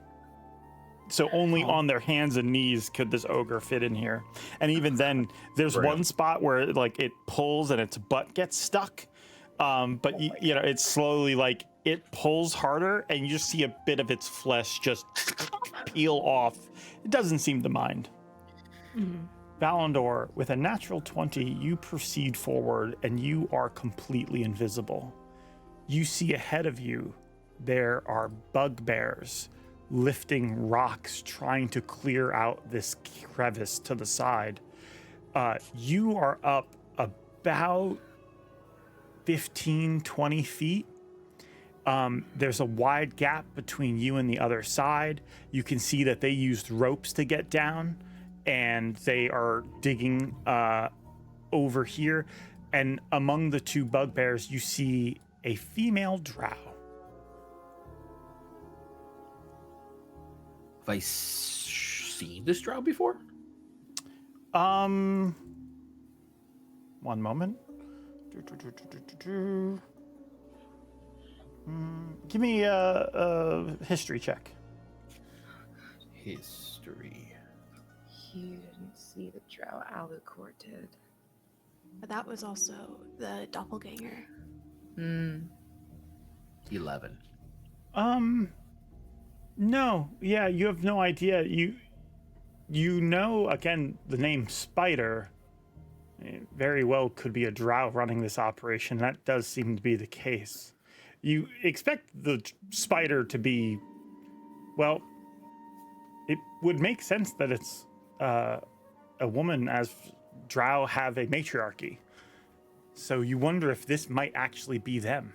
So only on their hands and knees could this ogre fit in here. And even then, there's one spot where like it pulls and its butt gets stuck. But you know, it's slowly like it pulls harder and you just see a bit of its flesh just peel off. It doesn't seem to mind. Valandor, with a natural 20, you proceed forward and you are completely invisible. You see ahead of you, there are bugbears lifting rocks, trying to clear out this crevice to the side. You are up about 15, 20 feet. There's a wide gap between you and the other side. You can see that they used ropes to get down, and they are digging over here. And among the two bugbears, you see a female drow. Have I seen this drow before? One moment. Give me a history check. History. You didn't see the drow Alucor did. But that was also the doppelganger. 11. No. Yeah, you have no idea. You know, again, the name Spider very well could be a drow running this operation. That does seem to be the case. You expect the spider to be, well, it would make sense that it's a woman, as drow have a matriarchy. So you wonder if this might actually be them.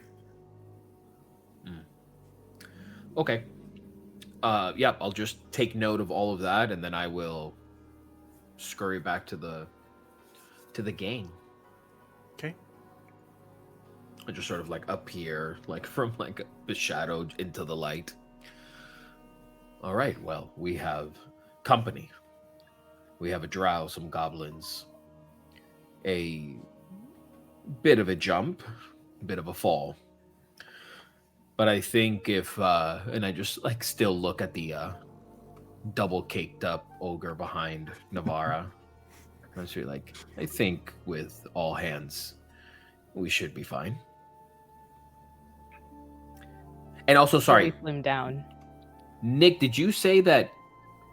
Okay. Yeah, I'll just take note of all of that, and then I will scurry back to the gang. Okay. I just sort of like appear, like from like the shadow into the light. All right. Well, we have company. We have a drow, some goblins, a bit of a jump, a bit of a fall. But I think if, and I just like still look at the double caked up ogre behind Navara. I was really like, I think with all hands, we should be fine. And also, sorry, Slim down. Nick, did you say that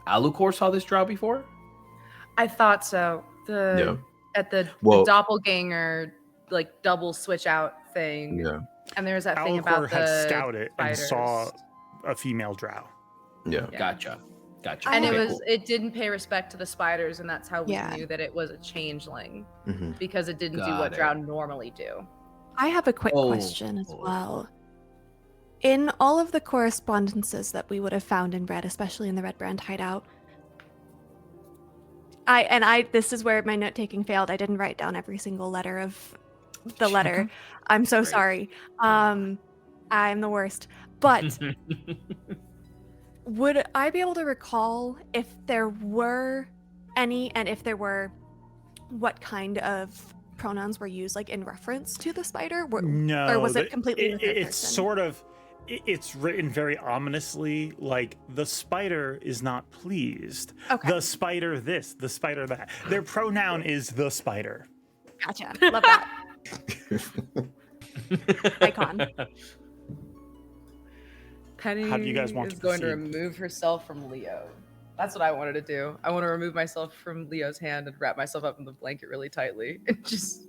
Alucor saw this drow before? I thought so. The doppelganger like double switch out thing. Yeah. And there's that thing Alucor about the had scouted and spiders. saw a female drow. Yeah. Gotcha. And Okay, it was cool. it didn't pay respect to the spiders, and that's how we Yeah. knew that it was a changeling Mhm. because it didn't do Got what it. drow normally do. I have a quick Oh, question as oh. well. In all of the correspondences that we would have found and read, especially in the Red Brand hideout, this is where my note taking failed. I didn't write down every single letter of the letter. I'm so Great. sorry. I'm the worst. But would I be able to recall if there were any, and if there were, what kind of pronouns were used, like in reference to the spider? No, or was it completely the third it's person? sort of, it's written very ominously, like the spider is not pleased. Okay. The spider this, the spider that. Their pronoun is the spider. Gotcha. Love that. Icon. Penny How do you guys want is to going to proceed? remove herself from Leo. That's what I wanted to do. I want to remove myself from Leo's hand and wrap myself up in the blanket really tightly and just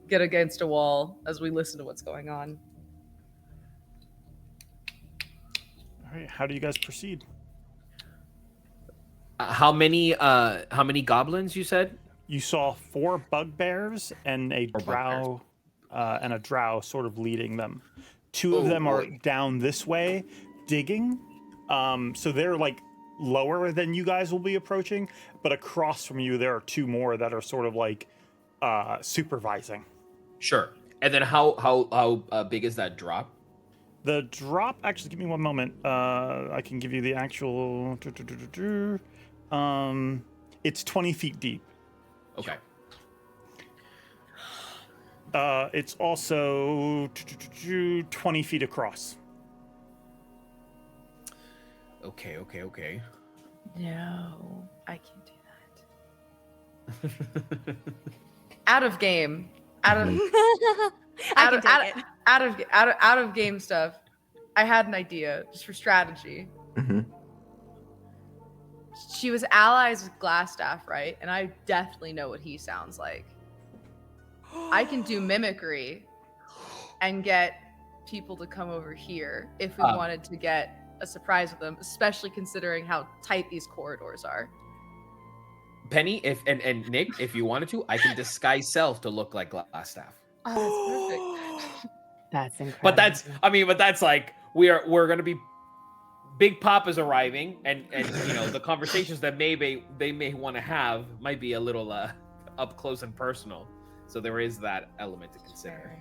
get against a wall as we listen to what's going on. All right, how do you guys proceed? How many goblins you said? You saw 4 bugbears and a drow, sort of leading them. Two of them are down this way, digging. So they're like lower than you guys will be approaching, but across from you there are two more that are sort of like supervising. Sure. And then how big is that drop? The drop, actually, give me one moment. I can give you the actual. It's 20 feet deep. Okay. It's also 20 feet across. Okay. No, I can't do that. Out of game. Out of game stuff. I had an idea just for strategy. Mm-hmm. She was allies with Glassstaff, right? And I definitely know what he sounds like. I can do mimicry and get people to come over here if we wanted to get a surprise with them, especially considering how tight these corridors are. Penny, and Nick, if you wanted to, I can disguise self to look like Glassstaff. Oh, that's perfect. That's incredible. But that's like we're gonna be. Big Papa's arriving, and you know the conversations that they may want to have might be a little up close and personal. So there is that element to consider.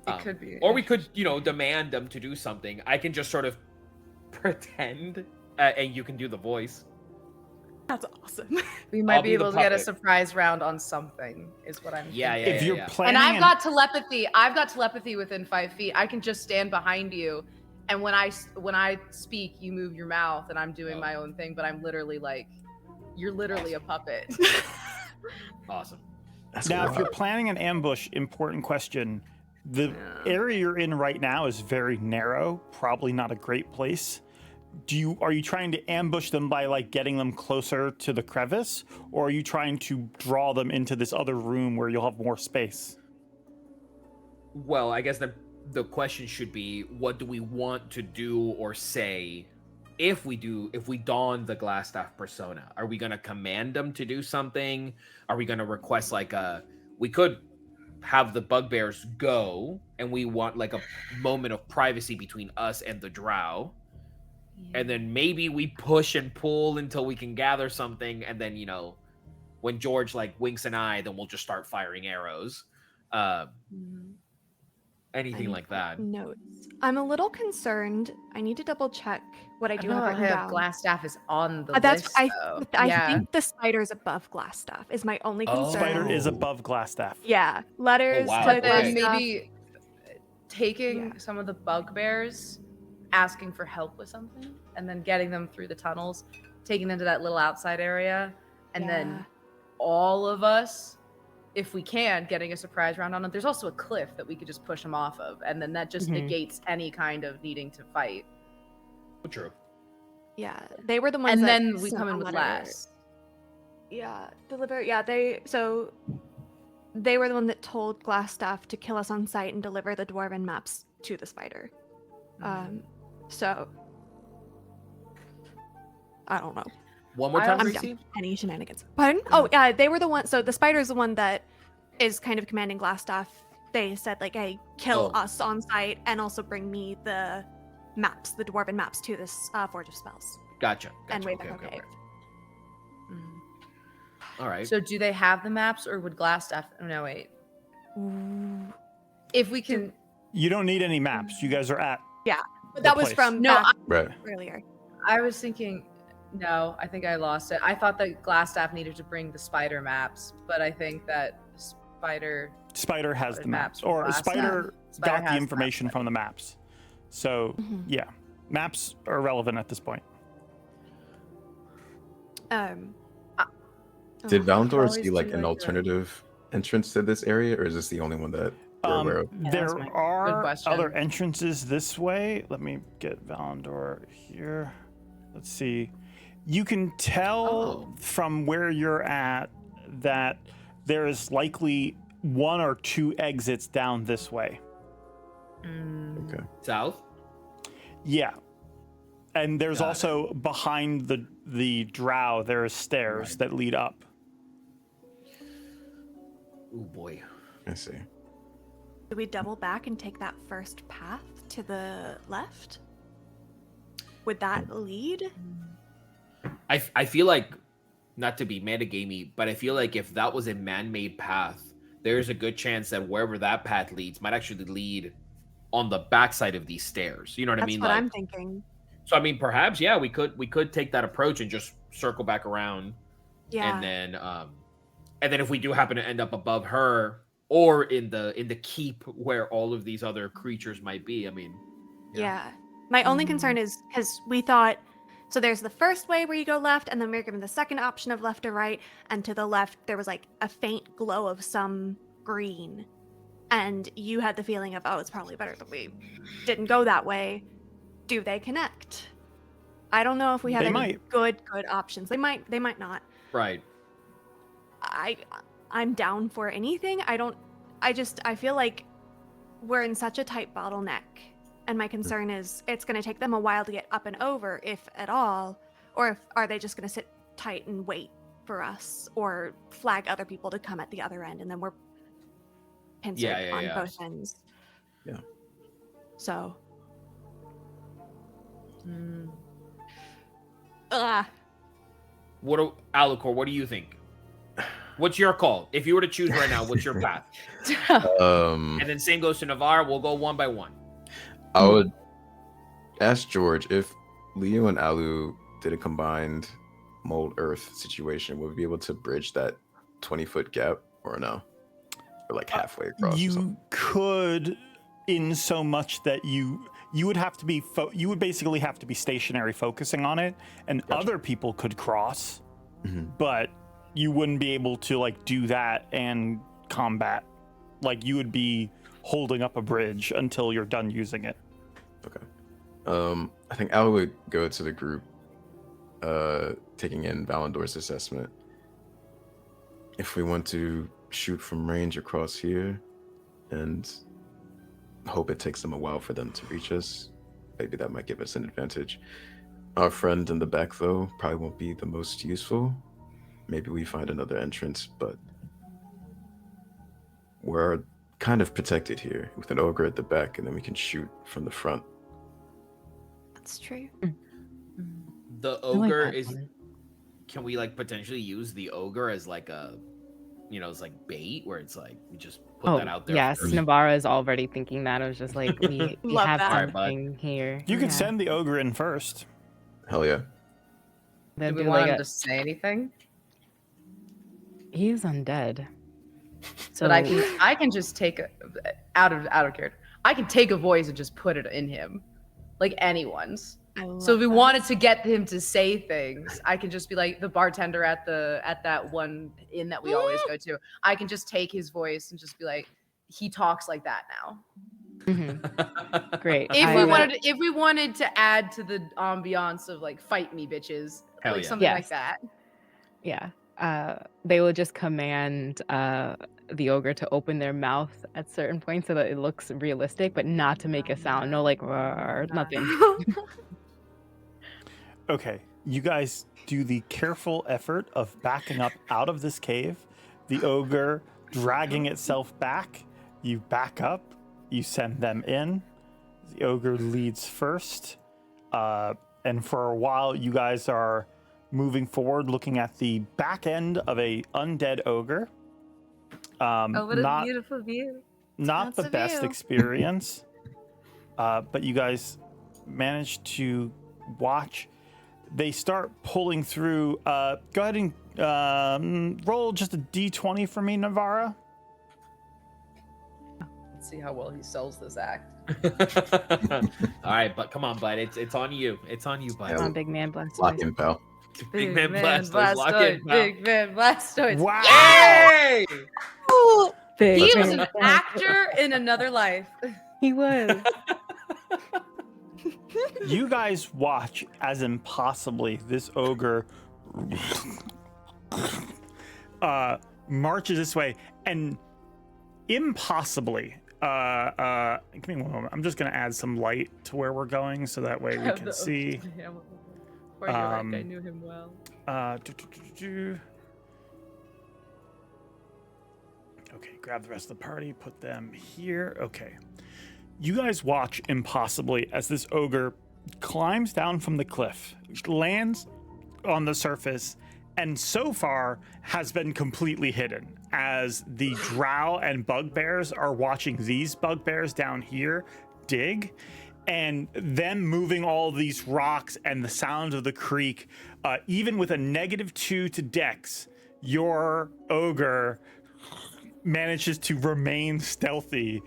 It could be, or we could demand them to do something. I can just sort of pretend, and you can do the voice. That's awesome. We might be able to get a surprise round on something, is what I'm thinking. If you're planning, and I've got telepathy. I've got telepathy within 5 feet. I can just stand behind you, and when I speak, you move your mouth, and I'm doing my own thing. But I'm literally like, you're literally a puppet. Awesome. Now, if you're planning an ambush, important question. The area you're in right now is very narrow, probably not a great place. Are you trying to ambush them by like getting them closer to the crevice, or are you trying to draw them into this other room where you'll have more space? Well, I guess the question should be, what do we want to do or say if we don the Glassstaff persona? Are we going to command them to do something? Are we going to request we could have the bugbears go, and we want like a moment of privacy between us and the drow. And then maybe we push and pull until we can gather something, and then when George like winks an eye, then we'll just start firing arrows. Anything like that. Notes. I'm a little concerned. I need to double check what I do have written down. Glassstaff is on the list. Though. I think the spider is above Glassstaff. Is my only concern. Spider is above Glassstaff. Yeah, letters. But then maybe taking some of the bugbears, asking for help with something, and then getting them through the tunnels, taking them to that little outside area, and then all of us, if we can, getting a surprise round on them. There's also a cliff that we could just push them off of, and then that just negates any kind of needing to fight. True. Yeah, they were the ones. And that then we come in with last. Yeah, deliver. Yeah, they were the one that told Glassstaff to kill us on sight and deliver the dwarven maps to the spider. So I don't know. One more time, I'm done. Any shenanigans. Pardon? Oh, yeah, they were the one. So the spider's the one that is kind of commanding Glassstaff. They said like, "Hey, kill us on sight, and also bring me the maps, the dwarven maps, to this Forge of Spells." Gotcha. And way back. Okay. All right. So do they have the maps, or would Glassstaff? No, wait. If we can. You don't need any maps. You guys are at. Yeah, but that was from earlier. I was thinking. No, I think I lost it. I thought that Glassstaff needed to bring the spider maps, but I think that Spider has the maps, or Spider got the information from the maps. So yeah, maps are relevant at this point. Did Valandor see like an alternative entrance to this area, or is this the only one that we're aware of? There are other entrances this way. Let me get Valandor here. Let's see. You can tell from where you're at that there is likely one or two exits down this way. Okay. South? Yeah. And there's also behind the drow, there are stairs that lead up. Oh boy. I see. Do we double back and take that first path to the left? Would that lead? I feel like, not to be metagamey, but I feel like if that was a man-made path, there's a good chance that wherever that path leads might actually lead on the backside of these stairs. You know what I mean? That's what Like, I'm thinking. so I mean, perhaps we could take that approach and just circle back around, Yeah. and then if we do happen to end up above her or in the keep where all of these other creatures might be, I mean, Yeah. My only concern is because we thought, so there's the first way where you go left, and then we were given the second option of left or right, and to the left there was like a faint glow of some green, and you had the feeling of, oh, it's probably better that we didn't go that way. Do they connect? I don't know if we have They any might. good options. They might not. right. I'm down for anything. I feel like we're in such a tight bottleneck. And my concern is it's going to take them a while to get up and over, if at all. Or are they just going to sit tight and wait for us or flag other people to come at the other end, and then we're pincered on both ends. Yeah. So. Alucor, what do you think? What's your call? If you were to choose right now, what's your path? And then same goes to Navarre. We'll go one by one. I would ask George if Leo and Alu did a combined mold earth situation, would we be able to bridge that 20-foot gap or no? Or like halfway across? You could, in so much that you would have to be you would basically have to be stationary focusing on it, and other people could cross, but you wouldn't be able to like do that and combat. Like you would be holding up a bridge until you're done using it. Okay. I think Al would go to the group, taking in Valandor's assessment. If we want to shoot from range across here and hope it takes them a while for them to reach us, maybe that might give us an advantage. Our friend in the back, though, probably won't be the most useful. Maybe we find another entrance, but we're kind of protected here with an ogre at the back, and then we can shoot from the front. That's true. The ogre is. Can we like potentially use the ogre as like a, it's like bait where it's like we just put that out there? Yes, Navarra is already thinking that. I was just like, we have something here. You could send the ogre in first. Hell yeah. Do we want him to say anything? He's undead. So but I can just take out of character. I can take a voice and just put it in him, like anyone's. So if we wanted to get him to say things, I can just be like the bartender at that one inn that we always go to. I can just take his voice and just be like, he talks like that now. Mm-hmm. Great. If we wanted to add to the ambiance of like fight me bitches, like something like that. Yeah. They will just command the ogre to open their mouth at certain points so that it looks realistic, but not to make a sound. No, like nothing. Okay, you guys do the careful effort of backing up out of this cave. The ogre dragging itself back. You back up. You send them in. The ogre leads first. And for a while, you guys are moving forward, looking at the back end of a undead ogre. What a beautiful view. Not the best experience. But you guys managed to watch. They start pulling through. Go ahead and roll just a d20 for me, Navarra. Let's see how well he sells this act. All right, but come on, bud. It's on you. It's on you, bud. Come on, big man, Blastoise. Lock in, pal. Big man Blastoise. Lock in, pal. Big man Blastoise. Wow. Yay! He was an actor in another life. He was. You guys watch as impossibly this ogre marches this way, and impossibly give me one moment. I'm just gonna add some light to where we're going so that way we can see. Or you're right, I knew him well. Okay, grab the rest of the party, put them here. Okay. You guys watch impossibly as this ogre climbs down from the cliff, lands on the surface, and so far has been completely hidden as the drow and bugbears are watching these bugbears down here dig, and them moving all these rocks and the sound of the creek. Even with a -2 to dex, your ogre manages to remain stealthy.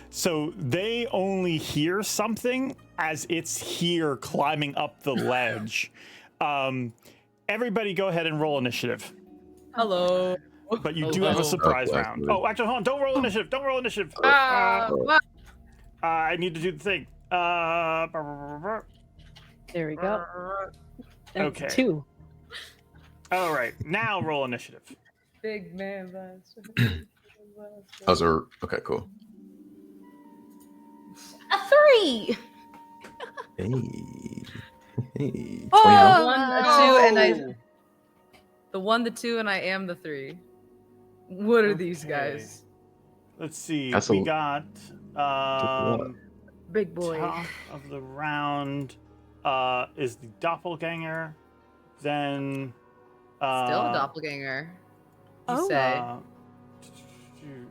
So they only hear something as it's here climbing up the ledge. Everybody go ahead and roll initiative. Hello. But you do have a surprise round. Oh, actually, hold on. Don't roll initiative. Don't roll initiative. I need to do the thing. There we go. That's Okay. 2. All right. Now roll initiative. Big man Oh, okay, cool. A 3. Hey. Hey. 21. The 1, the 2, and I. The 1, the 2, and I am the 3. What are these guys? Let's see. That's we a- got Big boy. top of the round is the doppelganger. Then Still a doppelganger. You Oh. say.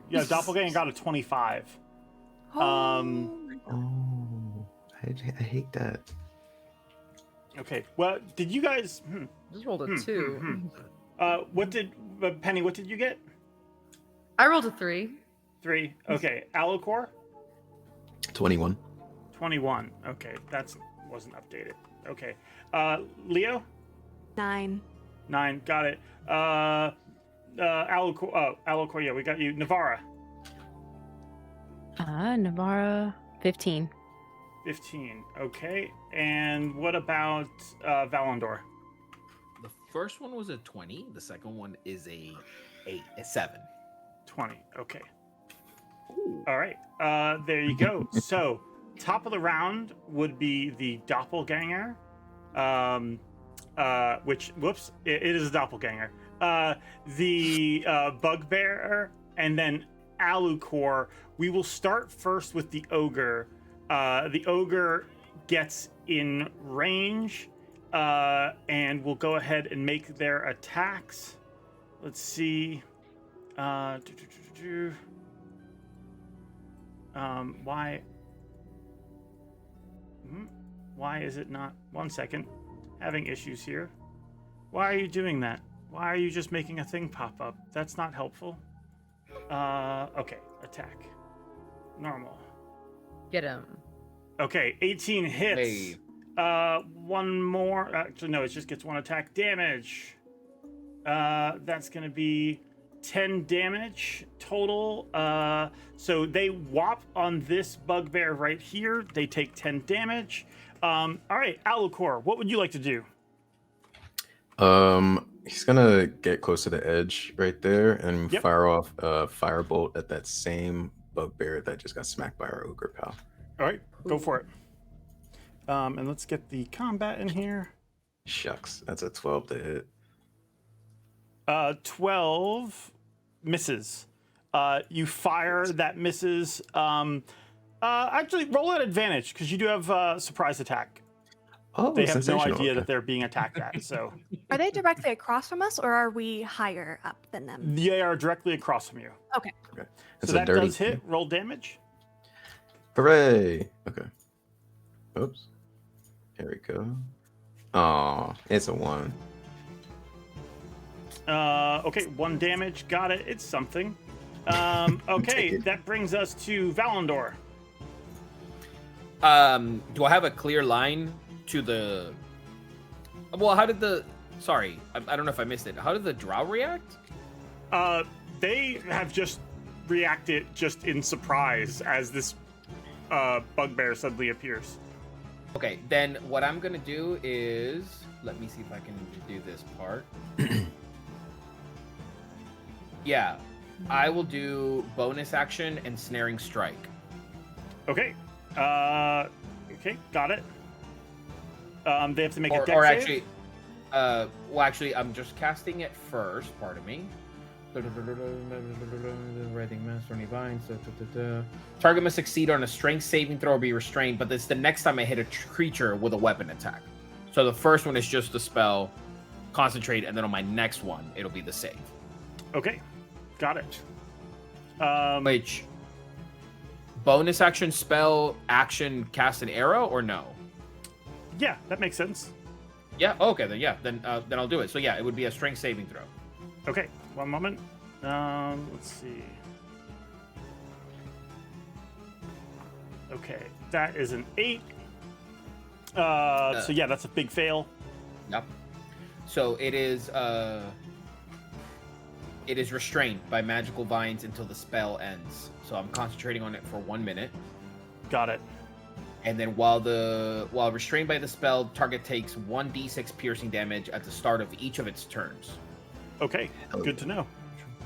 Yeah, doppelganger got a 25. Oh, I hate that. Okay. Well, did you guys? Just rolled a 2. What did Penny? What did you get? I rolled a 3. 3. Okay. Alacor? 21. 21. Okay, that wasn't updated. Okay. Leo? 9. 9. Got it. Alacor. Oh, Alacor. Yeah, we got you. Navara. Navara, 15. 15. Okay. And what about Valandor? The first one was a 20. The second one is a 7. 20. Okay. All right. There you go. So, top of the round would be the doppelganger. Which, whoops, it is a doppelganger. The bugbear, and then Alucor. We will start first with the ogre. The ogre gets in range, and we'll go ahead and make their attacks. Let's see. Why? Why is it not? 1 second. Having issues here. Why are you doing that? Why are you just making a thing pop up? That's not helpful. Okay. Attack. Normal. Get him. Okay, 18 hits. Hey. One more. Actually, no, it just gets 1 attack damage. That's going to be 10 damage total. So they whop on this bugbear right here. They take 10 damage. All right, Alucor, what would you like to do? He's gonna get close to the edge right there and Yep. fire off a firebolt at that same bugbear that just got smacked by our ogre pal. All right, go for it. And let's get the combat in here. Shucks, that's a 12 to hit. 12 misses. You fire, that misses. Actually, roll at advantage because you do have surprise attack. Oh, They have no sensational. idea Okay. that they're being attacked at, so Are they directly across from us, or are we higher up than them? they are directly across from you. Okay. Okay. So It's a that dirty. does hit. Roll damage. Hooray! Okay. Oops. Here we go. Oh, it's a 1. Okay, 1 damage. Got it. It's something. Okay, Take it. that brings us to Valandor. Do I have a clear line to the? Well, how did the? Sorry, I don't know if I missed it. How did the drow react? They have just reacted just in surprise as this bugbear suddenly appears. Okay, then what I'm gonna do is let me see if I can do this part. Yeah, I will do bonus action and snaring strike. Okay. Okay, got it. They have to make a dex Or save? actually, well, actually, I'm just casting it first. Pardon me. Writing master any vines. Target must succeed on a strength saving throw or be restrained, but it's the next time I hit a creature with a weapon attack. So the first one is just the spell, concentrate, and then on my next one, it'll be the save. Okay, got it. Which bonus action, spell, action, cast an arrow, or no? Yeah, that makes sense. Yeah. Okay. Then I'll do it. So yeah, it would be a strength saving throw. Okay, one moment. Let's see. Okay, that is an 8. So yeah, that's a big fail. Yep. So it is restrained by magical vines until the spell ends. So I'm concentrating on it for 1 minute. Got it. And then while restrained by the spell, target takes 1d6 piercing damage at the start of each of its turns. Okay, good to know.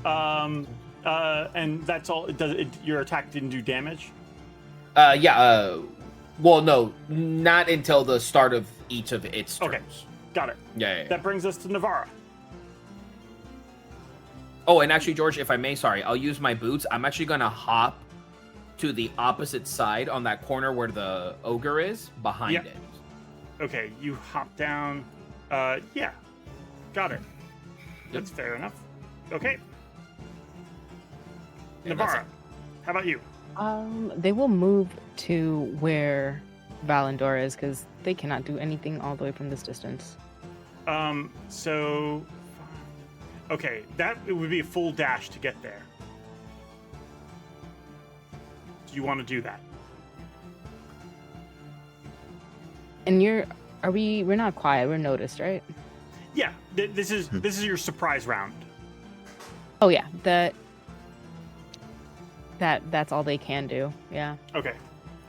And that's all. Your attack didn't do damage? Yeah. Well, no, not until the start of each of its turns. Okay, got it. Yeah. That brings us to Navarra. Oh, and actually, George, if I may, sorry, I'll use my boots. I'm actually gonna hop to the opposite side on that corner where the ogre is, behind it. Okay, you hop down. Yeah, got it. That's fair enough. Okay. Navarra, how about you? They will move to where Valandor is because they cannot do anything all the way from this distance. So, okay, it would be a full dash to get there. Do you want to do that? And we're not quiet, we're noticed, right? Yeah, this is your surprise round. Oh yeah, that's all they can do. Yeah. Okay.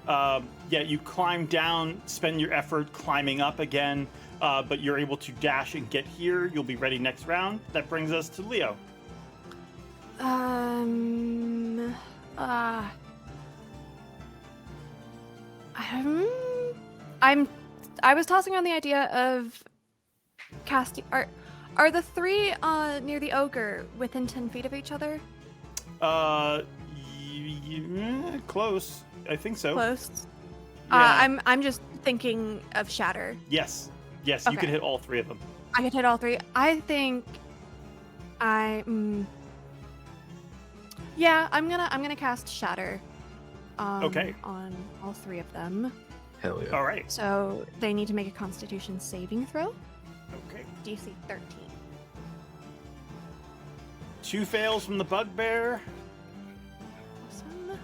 Yeah, you climb down, spend your effort climbing up again, but you're able to dash and get here. You'll be ready next round. That brings us to Leo. I was tossing around the idea of casting. Are the three near the ogre within 10 feet of each other? Close. I think so. Close. Yeah. I'm just thinking of Shatter. Yes, you Okay. could hit all 3 of them. I could hit all 3. I think yeah, I'm gonna cast Shatter. Okay. On all 3 of them. Hell yeah. All right. So they need to make a Constitution saving throw. Okay. DC 13. 2 fails from the bugbear. Awesome.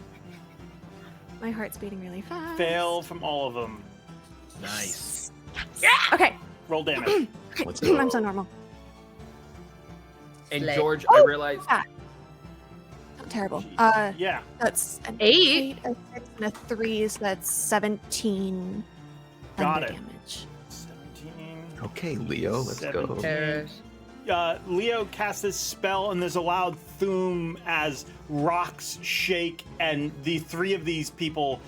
My heart's beating really fast. Fail from all of them. Nice. Okay. Roll damage. Let's go. I'm so normal. And Slay. George, I realized. Not terrible. Yeah. That's an 8, a 6, and a 3, so that's 17 Got thunder it. damage. 17. Okay, Leo, let's go. 17. perish. Leo casts this spell, and there's a loud thum as rocks shake, and the 3 of these people,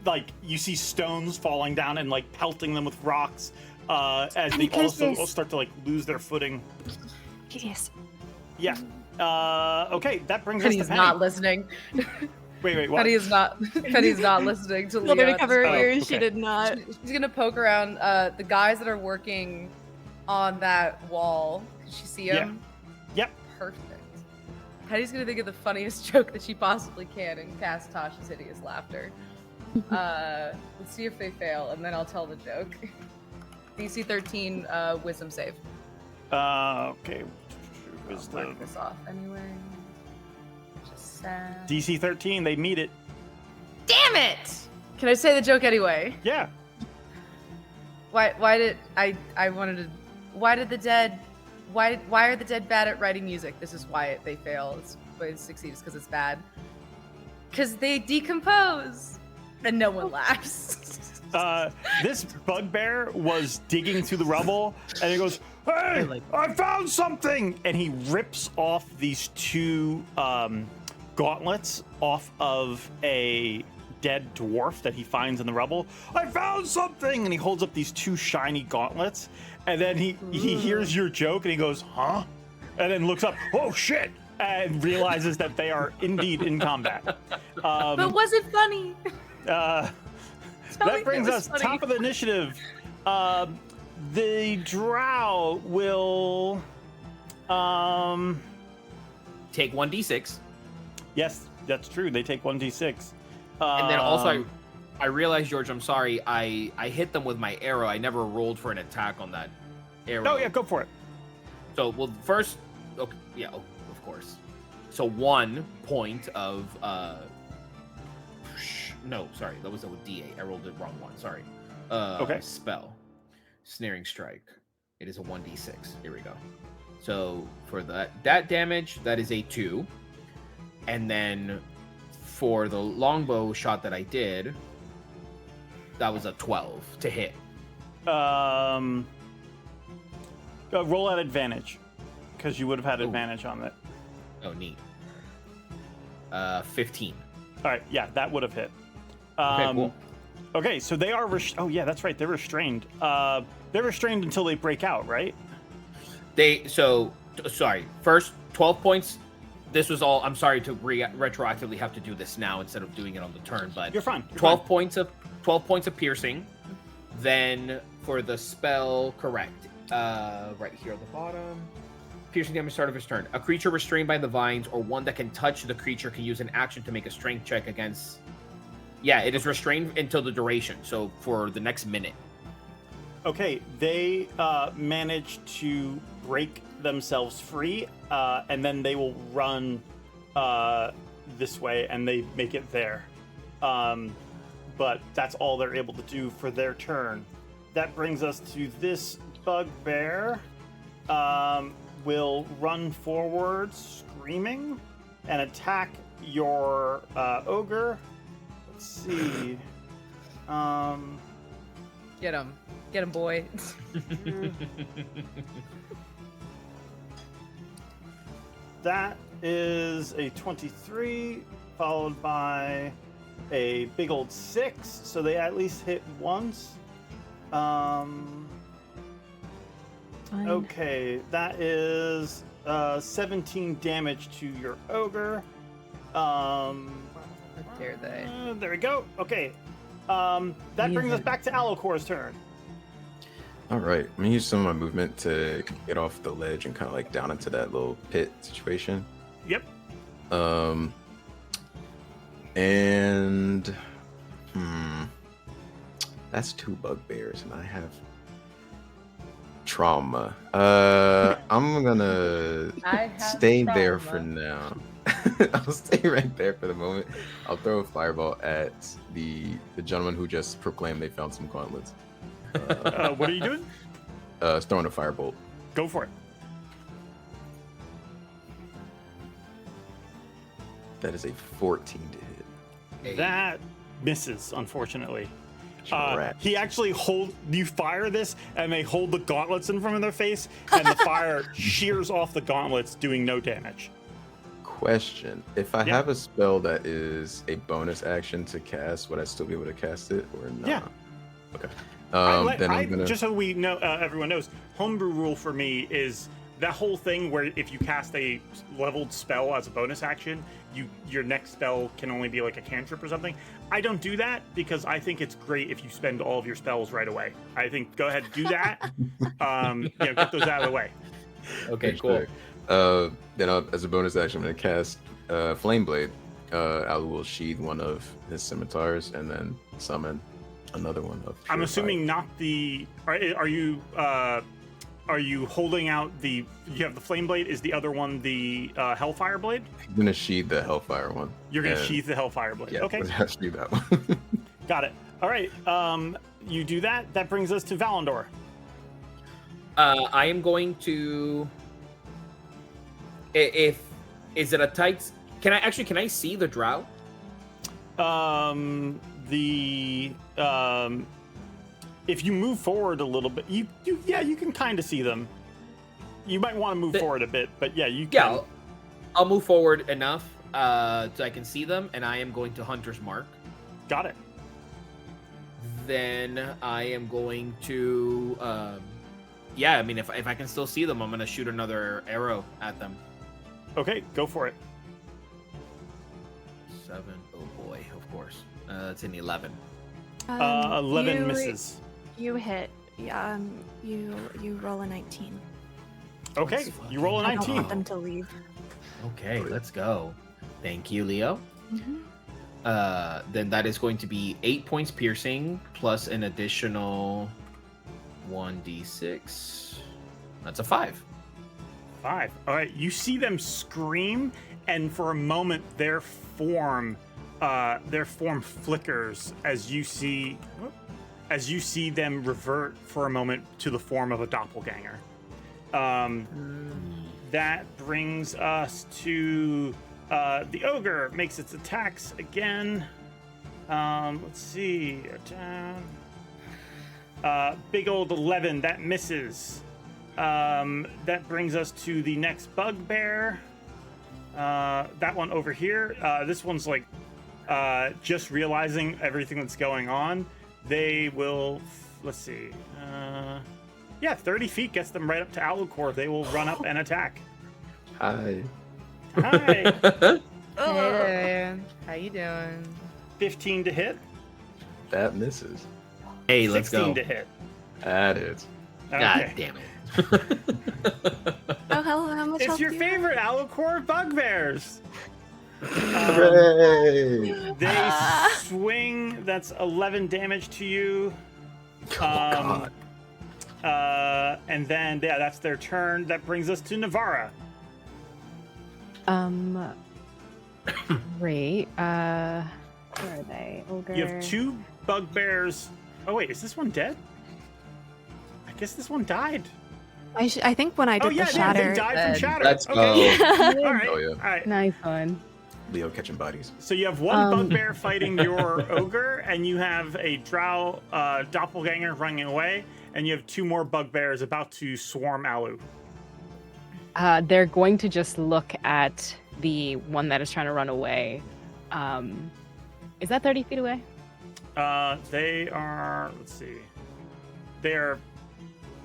like, you see stones falling down and, like, pelting them with rocks, as they also start to, like, lose their footing. Yes. Yeah. Okay, that brings us Penny's to Penny. not listening. Wait, what? Penny's not listening to Leo. Told her to at cover her this point. ears. okay. She did not. She's gonna poke around the guys that are working on that wall. Can she see them? Yep. Perfect. Penny's gonna think of the funniest joke that she possibly can and cast Tasha's hideous laughter. Let's see if they fail, and then I'll tell the joke. DC 13 wisdom save. Okay. I'll Wisdom. mark this off anyway. Just sad. DC 13, they meet it. Damn it! Can I say the joke anyway? Yeah. Why did the dead why are the dead bad at writing music? This is why they fail. It's why it succeeds because it's bad. Because they decompose and no one laughs. This bugbear was digging through the rubble, and he goes, "Hey, I found something!" And he rips off these 2 gauntlets off of a dead dwarf that he finds in the rubble. "I found something!" And he holds up these 2 shiny gauntlets, and then he hears your joke, and he goes, "Huh?" and then looks up. Oh shit! And realizes that they are indeed in combat. But was it funny? That brings us top of the initiative. The drow will take 1d6. Yes, that's true. They take 1d6. And then also, I realized, George, I'm sorry, I hit them with my arrow. I never rolled for an attack on that arrow. Oh yeah, go for it. So, well, first, okay, yeah, of course. So 1 point of no, sorry, that was a D8. I rolled the wrong one. Sorry. Okay. Spell, snaring strike. It is a 1d6. Here we go. So for that damage, that is a 2, and then for the longbow shot that I did, that was a 12 to hit. Roll at advantage, because you would have had advantage on it. Oh, neat. 15. All right, yeah, that would have hit. Okay, cool. Okay, so they are. Oh yeah, that's right. They're restrained. They're restrained until they break out, right? Sorry. First 12 points. This was all. I'm sorry to retroactively have to do this now instead of doing it on the turn, but you're fine. 12 points of piercing. Then for the spell, correct. Right here at the bottom. Piercing damage start of his turn. A creature restrained by the vines or one that can touch the creature can use an action to make a strength check against. Yeah, it is restrained until the duration. So for the next minute. Okay, they manage to break themselves free, and then they will run this way, and they make it there. But that's all they're able to do for their turn. That brings us to this bugbear. Will run forward, screaming, and attack your ogre. Let's see. Get him, boy. That is a 23, followed by a big old 6, so they at least hit once. Okay, that is 17 damage to your ogre. How dare they? There we go. Okay. That brings us back to Alocor's turn. All right, I'm gonna use some of my movement to get off the ledge and kind of like down into that little pit situation. Yep. And that's 2 bugbears, and I have trauma. I'm gonna stay there for now. I'll stay right there for the moment. I'll throw a fireball at the gentleman who just proclaimed they found some gauntlets. What are you doing? Throwing a firebolt. Go for it. That is a 14 to hit. That misses, unfortunately. Correct. He actually you fire this, and they hold the gauntlets in front of their face, and the fire shears off the gauntlets, doing no damage. Question: if I have a spell that is a bonus action to cast, would I still be able to cast it or not? Yeah. Okay. Then I'm gonna... Just so we know, everyone knows, homebrew rule for me is that whole thing where if you cast a leveled spell as a bonus action, your next spell can only be like a cantrip or something. I don't do that because I think it's great if you spend all of your spells right away. I think go ahead, do that. Get those out of the way. Okay, cool. Then as a bonus action, I'm going to cast Flame Blade. I will sheathe one of his scimitars and then summon another one of. I'm assuming not the. Are you holding out the? You have the Flame Blade. Is the other one the Hellfire Blade? I'm going to sheathe the Hellfire one. You're going to sheathe the Hellfire Blade. Yeah, okay. I'm going to sheathe that one. Got it. All right. You do that. That brings us to Valandor. I am going to. Is it a tight? Can I see the drow? If you move forward a little bit, you can kind of see them. You might want to move forward a bit, but yeah, you can. Yeah, I'll move forward enough so I can see them, and I am going to Hunter's Mark. Got it. Then I am going to Yeah, I mean, if I can still see them, I'm gonna shoot another arrow at them. Okay, go for it. 7. Oh boy, of course. It's an 11. 11 misses. You hit. You roll a 19. Okay, you roll a I don't 19. want them to leave. Okay, let's go. Thank you, Leo. Then that is going to be 8 points piercing plus an additional 1d6. That's a 5. 5. All right, you see them scream, and for a moment, their form flickers as you see them revert for a moment to the form of a doppelganger. That brings us to the ogre makes its attacks again. Let's see. Big old 11, that misses. That brings us to the next bugbear. That one over here. This one's like just realizing everything that's going on. They will, let's see. 30 feet gets them right up to Alucor. They will run up and attack. Hi. Hi. Hey there. How you doing? 15 to hit. That misses. Hey, let's 16 go. to hit. That is. God Okay. damn it. Oh, how much It's health your do you have? favorite Alucor bugbears. Hooray! They swing. That's 11 damage to you. God. And then that's their turn. That brings us to Navarra. Great. Where are they? Ogre. You have 2 bugbears. Oh wait, is this one dead? I guess this one died. I think when I did Oh yeah, the they shatter. died from shatter. Let's Okay. go. All right. Oh, yeah. All right. Nice one. Leo catching bodies. So you have one bugbear fighting your ogre, and you have a drow doppelganger running away, and you have 2 more bugbears about to swarm Alu. They're going to just look at the one that is trying to run away. Is that 30 feet away? They are. Let's see. They are.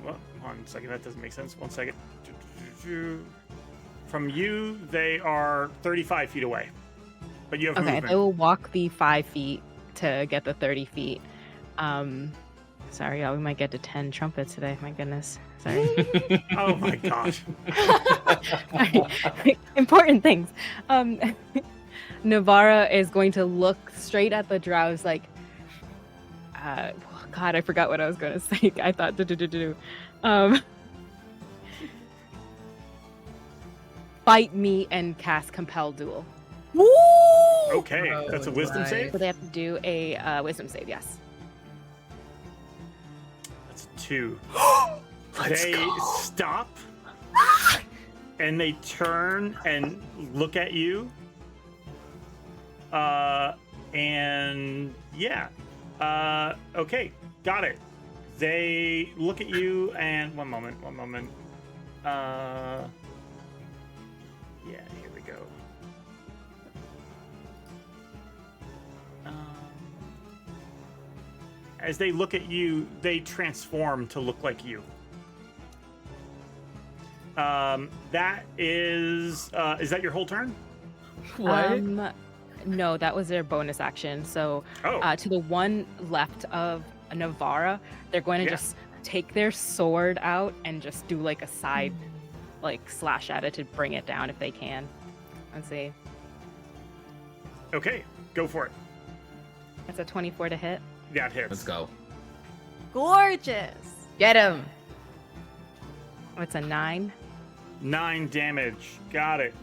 Well, 1 second. That doesn't make sense. 1 second. From you, they are 35 feet away. But you have Okay, movement. they will walk the 5 feet to get the 30 feet. Sorry, y'all, we might get to 10 trumpets today. My goodness. Sorry. Oh my gosh. Important things. Navarra is going to look straight at the drows like, God, I forgot what I was going to say. I thought, fight me and cast Compel Duel. Okay, that's a wisdom save. So they have to do a wisdom save, yes. That's a 2. They stop and they turn and look at you. And yeah. Okay, got it. They look at you and one moment. Yeah, here we go. As they look at you, they transform to look like you. That is that your whole turn? What? No, that was their bonus action. So Oh. to the one left of Navarra, they're going to just take their sword out and just do like a side like slash at it to bring it down if they can. Let's see. Okay, go for it. That's a 24 to hit. That hits. Let's go. Gorgeous. Get him. Oh, it's a 9. 9 damage. Got it.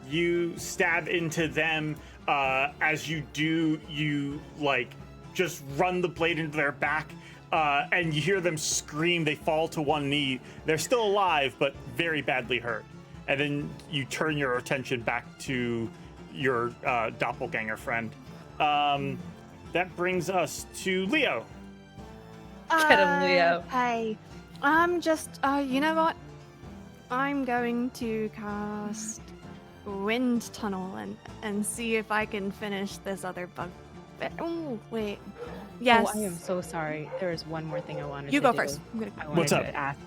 You stab into them. As you do, you like just run the blade into their back, and you hear them scream. They fall to one knee. They're still alive, but very badly hurt. And then you turn your attention back to your doppelganger friend. That brings us to Leo. Get him, Leo. Hey, I'm just, you know what? I'm going to cast Wind Tunnel and see if I can finish this other Oh, wait. Yes. Oh, I am so sorry. There is one more thing I wanted You to go do. first. What's up? To ask.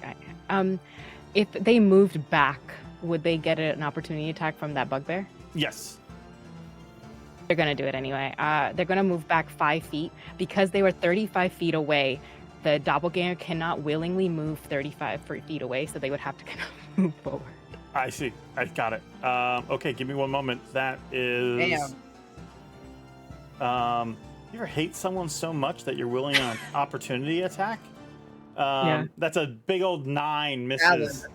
If they moved back, would they get an opportunity attack from that bugbear? Yes. They're gonna do it anyway. They're gonna move back 5 feet because they were 35 feet away. The doppelganger cannot willingly move 35 feet away, so they would have to kind of move forward. I see. I got it. Okay, give me one moment. That is. Damn. You ever hate someone so much that you're willing on an opportunity attack? Yeah. That's a big old 9 misses.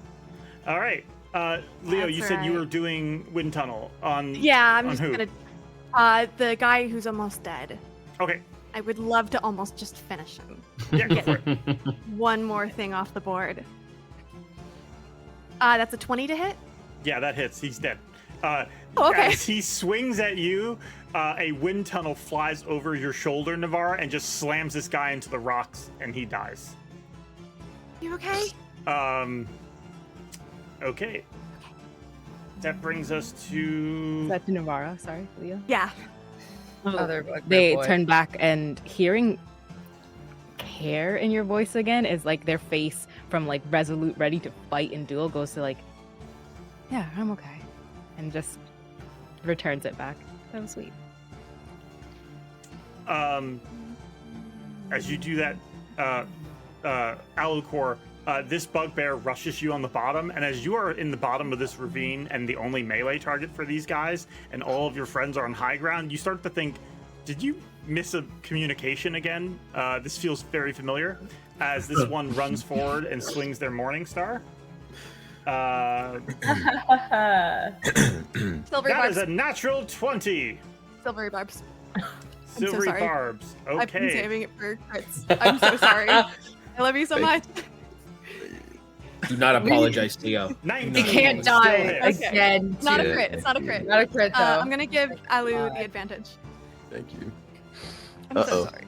All right. Leo, That's you said you alright. were doing wind tunnel on. Yeah, I'm on just who? gonna. The guy who's almost dead. Okay. I would love to almost just finish him. Yeah, go for it. One more thing off the board. That's a 20 to hit. Yeah, that hits. He's dead. Okay. As he swings at you, a wind tunnel flies over your shoulder, Navarra, and just slams this guy into the rocks, and he dies. You okay? Okay. That brings us to. Is that to Navarra? Sorry, Leo. Yeah. Other bugbear They boy. turn back and hearing care in your voice again is like their face from like resolute, ready to fight and duel goes to like, yeah, I'm okay, and just returns it back. That was sweet. As you do that, Alucor, this bugbear rushes you on the bottom, and as you are in the bottom of this ravine and the only melee target for these guys, and all of your friends are on high ground, you start to think, did you miss a communication again? This feels very familiar, as this one runs forward and swings their Morning Star. Silvery That barbs. is a natural 20. Silvery barbs. so Silvery sorry. barbs. Okay. I've been saving it for crits. I'm so sorry. I love you so much. Do not apologize, Theo. 19. He can't still die hits. again. It's not a Yeah. crit. It's not a crit. Not a crit though. I'm gonna give Alu the advantage. Thank you. I'm so Uh-oh. sorry.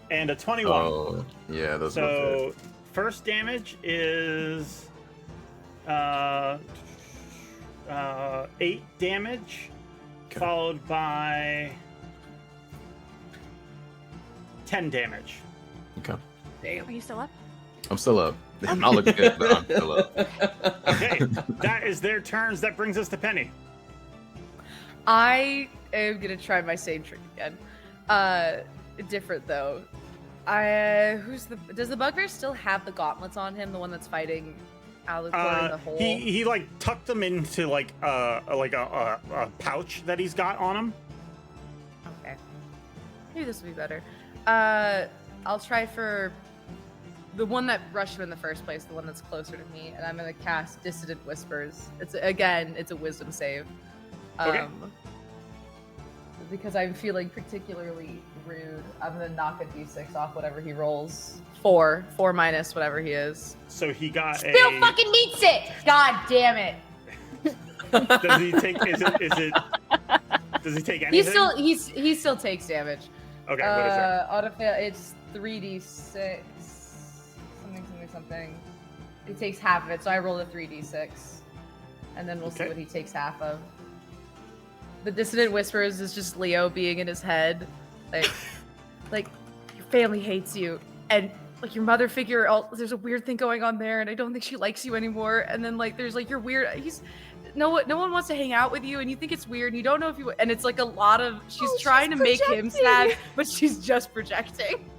And a 21. Oh, yeah, those So first damage is 8 damage, followed by 10 damage. Okay. Are you still up? I'm still up. I'm not looking good, but I'm still up. Okay, that is their turns. That brings us to Penny. I am gonna try my same trick again. Different though. Does the bugbear still have the gauntlets on him? The one that's fighting Alucor in the hole. He like tucked them into like a pouch that he's got on him. Okay. Maybe this will be better. I'll try for the one that rushed him in the first place, the one that's closer to me, and I'm gonna cast Dissident Whispers. It's a wisdom save. Okay. Because I'm feeling particularly rude, I'm gonna knock a d6 off whatever he rolls. 4 minus whatever he is. So he got Still fucking meets it! God damn it! Does he take? Is it? Does he take anything? He still takes damage. Okay. What is that? Auto fail. It's 3d6. Something. He takes half of it, so I rolled a 3d6, and then we'll see Okay. what he takes half of. The Dissident Whispers is just Leo being in his head, like your family hates you, and like your mother figure. There's a weird thing going on there, and I don't think she likes you anymore. And then like there's like you're weird. No one wants to hang out with you, and you think it's weird, and you don't know if you. And it's like a lot of she's trying to make him sad, but she's just projecting.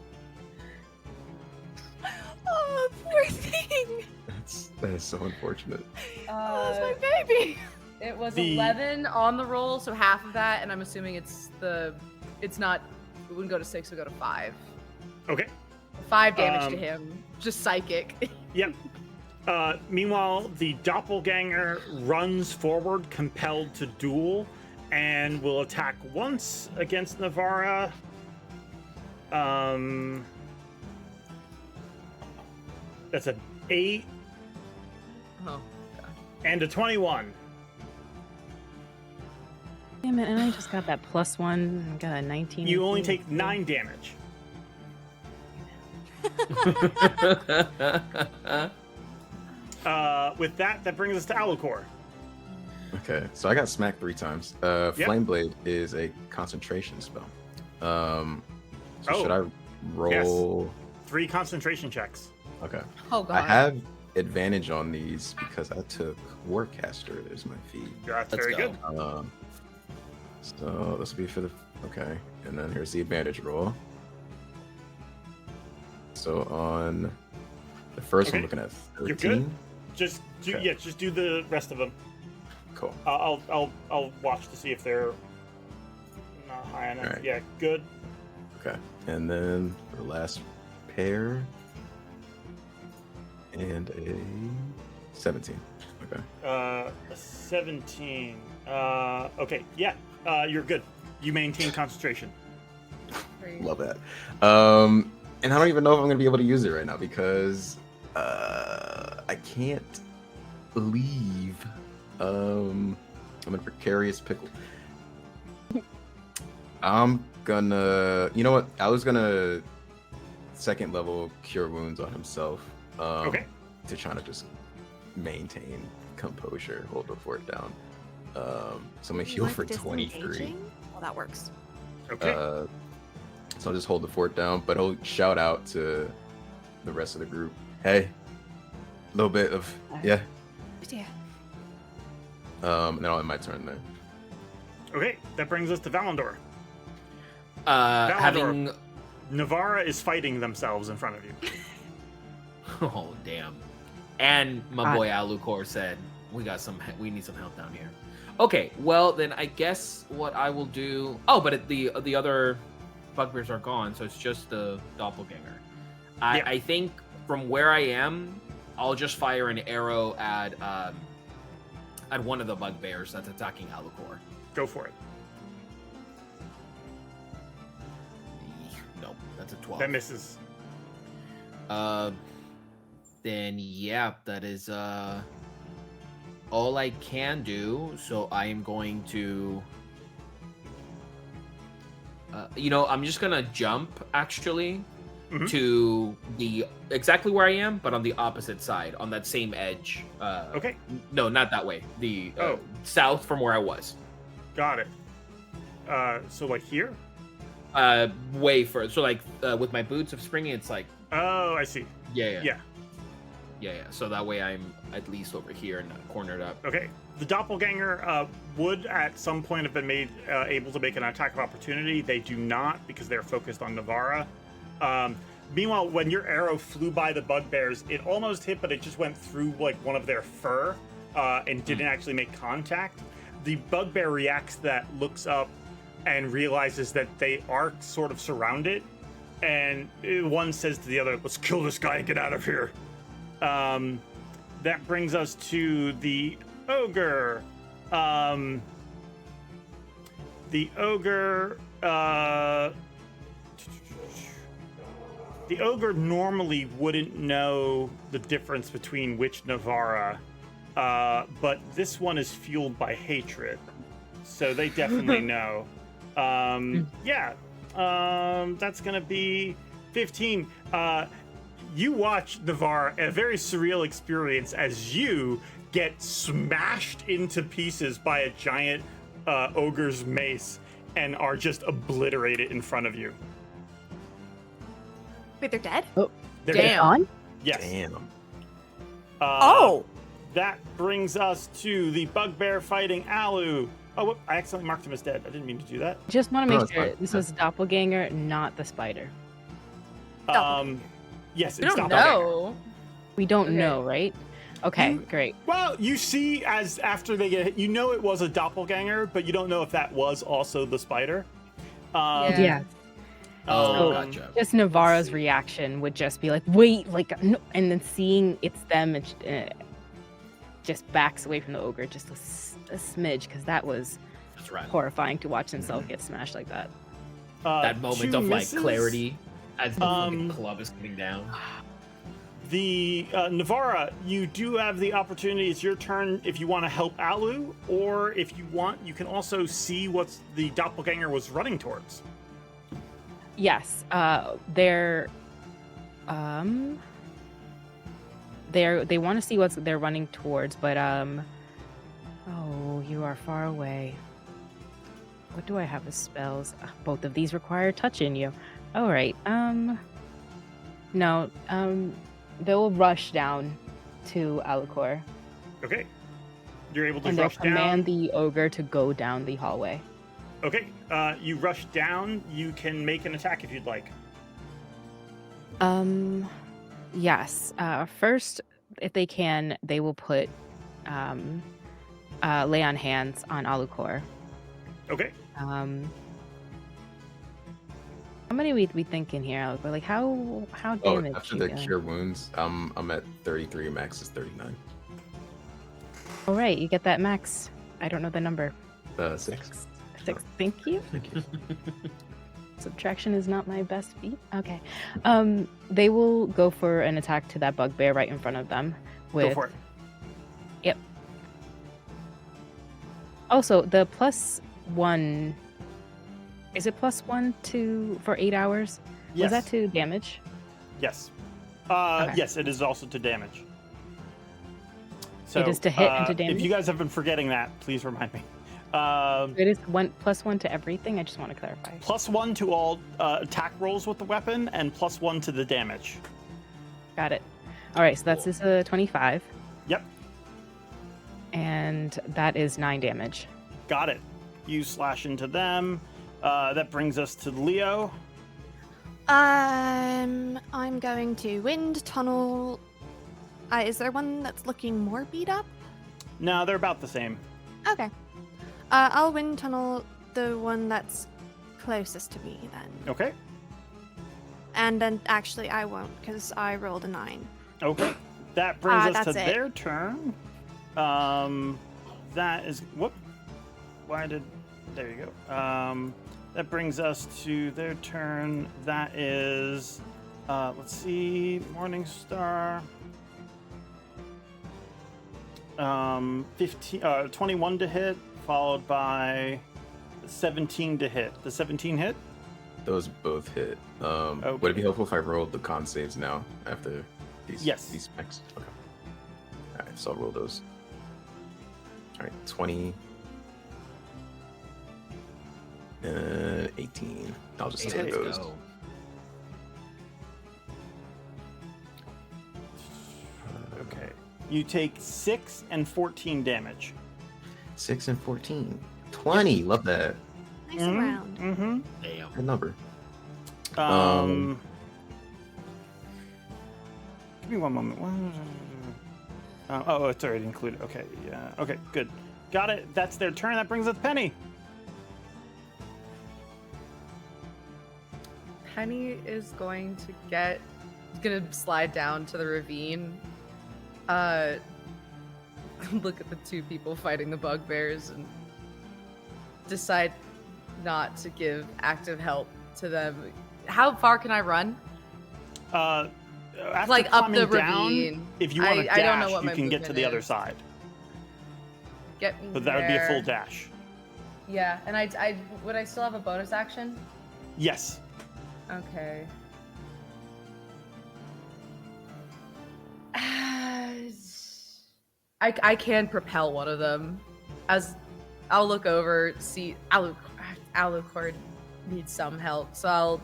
Oh, poor thing. That is so unfortunate. Oh, it's my baby. It was The- 11 on the roll, so half of that, and I'm assuming it wouldn't go to 6, it would go to 5. Okay. 5 damage to him, just psychic. Yep. Meanwhile, the doppelganger runs forward, compelled to duel, and will attack once against Navarra. That's an 8 Oh. and a 21. Damn it! And I just got that +1 and got a 19. You only take 9 damage. With that brings us to Alucor. Okay, so I got smacked 3 times. Flame Blade is a concentration spell. So should I roll? Yes. 3 concentration checks. Okay. Oh god. I have advantage on these because I took Warcaster as my feat. That's Let's very go. good. So this will be for the okay, and then here's the advantage roll. So on the first one, Okay. looking at 13. You're good. Just do, Okay. yeah, just do the rest of them. Cool. I'll watch to see if they're not high enough. Alright. Yeah, good. Okay, and then for the last pair, and a 17. Okay. A 17. Okay, yeah. You're good. You maintain concentration. Love that. And I don't even know if I'm gonna be able to use it right now because I can't leave. I'm in a precarious pickle. I'm gonna, you know what? I was gonna 2nd level cure wounds on himself. Okay. To try to just maintain composure, hold the fort down. So I'm gonna heal for 23. Well, that works. Okay. So I'll just hold the fort down, but I'll shout out to the rest of the group. Hey, a little bit of yeah. Yeah. And then I'll end my turn there. Okay, that brings us to Valandor. Having Navarra is fighting themselves in front of you. oh damn, and my boy Alucor said we need some help down here. Okay, well then I guess what I will do. Oh, but the other bugbears are gone, so it's just the doppelganger. I think from where I am, I'll just fire an arrow at one of the bugbears that's attacking Alucor. Go for it. Nope, that's a 12. That misses. Then yeah, that is all I can do. So I am going to I'm just gonna jump actually to the exactly where I am, but on the opposite side, on that same edge. Okay. No, not that way. The south from where I was. Got it. So like here? Way further. So like with my boots of springing, it's like. Oh, I see. Yeah. So that way I'm at least over here and not cornered up. Okay. The doppelganger would at some point have been made able to make an attack of opportunity. They do not because they're focused on Navarra. Meanwhile, when your arrow flew by the bugbears, it almost hit, but it just went through like one of their fur and didn't actually make contact. The bugbear reacts to that, looks up, and realizes that they are sort of surrounded. And one says to the other, "Let's kill this guy and get out of here." That brings us to the ogre. The ogre normally wouldn't know the difference between which Navarra, but this one is fueled by hatred, so they definitely know. That's gonna be 15. You watch Navarra, a very surreal experience as you get smashed into pieces by a giant ogre's mace and are just obliterated in front of you. Wait, they're dead? Oh, They're Damn. dead. Yes. Damn. That brings us to the bugbear fighting Alu. Oh, whoop, I accidentally marked him as dead. I didn't mean to do that. Just want to No, make it's sure fine. this was doppelganger, not the spider. Yes, We it's don't doppelganger. know. We don't Okay. know, right? Okay, You- great. Well, you see, as after they get hit, you know it was a doppelganger, but you don't know if that was also the spider. Yeah. Oh, Um, gotcha. Just Navarro's reaction would just be like, wait, like, no, and then seeing it's them, and just backs away from the ogre just a smidge, because that was That's right. horrifying to watch himself get smashed like that. That moment 2 of like misses. clarity as the fucking Um, club is coming down. The Navarra, you do have the opportunity. It's your turn if you want to help Alu, or if you want, you can also see what the doppelganger was running towards. Yes, they want to see what they're running towards, but oh, you are far away. what do I have as spells? Both of these require touch in you. All right. No. They'll rush down to Alucor. Okay. You're able to And they'll rush down. command the ogre to go down the hallway. Okay. You rush down. You can make an attack if you'd like. Yes. First, if they can, they will put lay on hands on Alucor. Okay. How many we thinking here, Alucor? Like how damaged? After you the feeling? cure wounds, I'm at 33. Max is 39. All right, you get that max. I don't know the number. 6. 6. Thank you. Thank you. Subtraction is not my best feat. Okay. They will go for an attack to that bugbear right in front of them. Go for it. Yep. Also, the +1. Is it +1 for 8 hours? Yes. Was that to damage? Yes. Okay. Yes, it is also to damage. So, It is to hit and to damage? If you guys have been forgetting that, please remind me. It is +1 to everything. I just want to clarify. +1 to all attack rolls with the weapon, and +1 to the damage. Got it. All right, so that's a 25. Yep. And that is 9 damage. Got it. You slash into them. That brings us to Leo. I'm going to wind tunnel. Is there one that's looking more beat up? No, they're about the same. Okay. I'll wind tunnel the one that's closest to me then. Okay. And then actually I won't because I rolled a 9. Okay. That brings us to that's it. their turn. That is whoop. Why did there you go. That brings us to their turn. That is let's see, Morningstar. 21 to hit, followed by 17 to hit. The 17 hit? Those both hit. Okay. Would it be helpful if I rolled the con saves now after these? Yes. These specs. Okay. All right, so I'll roll those. All right, 20 and 18. I'll just take those. Go. Okay. You take 6 and 14 damage. 6 and 14. 20. Love that. Nice and round. Mm-hmm. Damn. Good number. Give me one moment. Oh, it's already included. Okay, yeah. Okay, good. Got it. That's their turn. That brings us Penny. Penny is going to slide down to the ravine. Look at the two people fighting the bugbears and decide not to give active help to them. How far can I run? After Like up the climbing down, ravine. if you want to I don't know dash, what you my can get to movement the other is. side. Get me But that would be a full there. dash. Yeah, and I would I still have a bonus action? Yes. Okay. I can propel one of them. As I'll look over, see Alucard needs some help, so I'll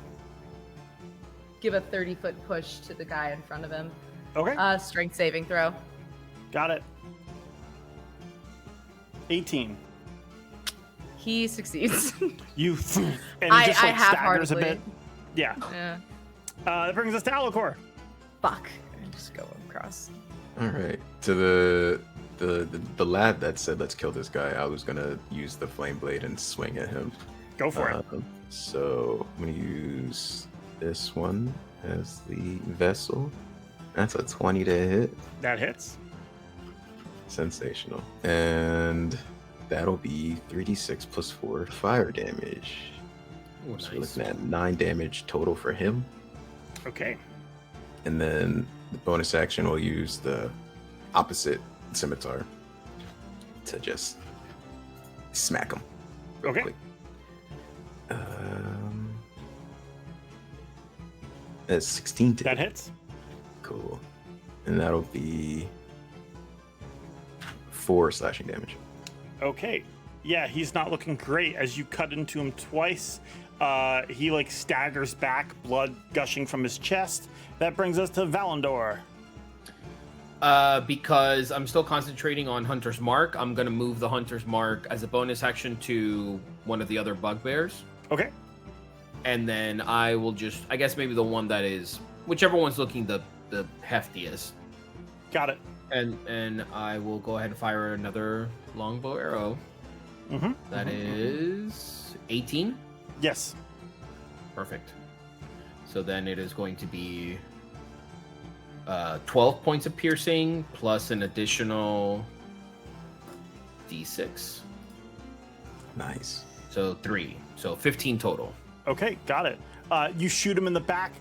give a 30-foot push to the guy in front of him. Okay. Strength saving throw. Got it. 18. He succeeds. You and he just like staggers a half-heartedly. bit. Yeah. Yeah. That brings us to Alucor. Fuck. And just go across. All right. To the lad that said let's kill this guy, I was gonna use the flame blade and swing at him. Go for it. So I'm gonna use this one as the vessel. That's a 20 to hit. That hits. Sensational. And that'll be 3d6 plus 4 fire damage. Ooh, So nice. we're looking at 9 damage total for him. Okay. And then the bonus action will use the opposite scimitar to just smack him. real Okay. quick. That's 16 to That hit. hits. Cool. And that'll be 4 slashing damage. Okay. Yeah, he's not looking great. As you cut into him twice, he like staggers back, blood gushing from his chest. That brings us to Valandor. Because I'm still concentrating on Hunter's Mark, I'm gonna move the Hunter's Mark as a bonus action to one of the other bugbears. Okay. And then I will just, I guess maybe the one that is, whichever one's looking the heftiest. Got it. And I will go ahead and fire another longbow arrow. That is 18. Yes. Perfect. So then it is going to be 12 points of piercing plus an additional d6. Nice. So 3. So 15 total. Okay, got it. You shoot him in the back.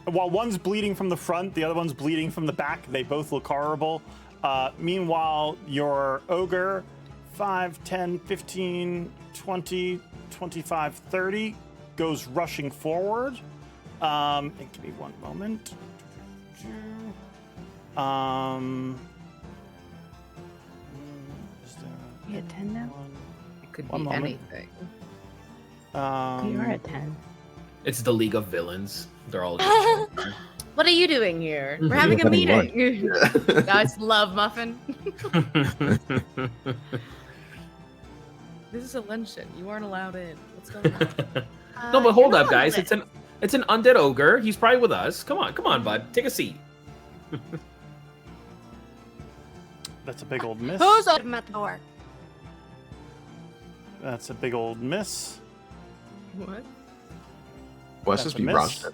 While one's bleeding from the front, the other one's bleeding from the back. They both look horrible. Meanwhile, your ogre, 5, 10, 15, 20, 25, 30, goes rushing forward. Give me one moment. You at 10 now? It could One be moment. anything. You are at 10. It's the League of Villains. They're all just What are you doing here? We're having a meeting. Guys, love muffin. This is a luncheon. You aren't allowed in. What's going on? No, but hold up, guys. It's an undead ogre. He's probably with us. Come on, bud. Take a seat. That's a big old miss. Who's at the door? That's a big old miss. What? Watch That's this a be miss. Rochester.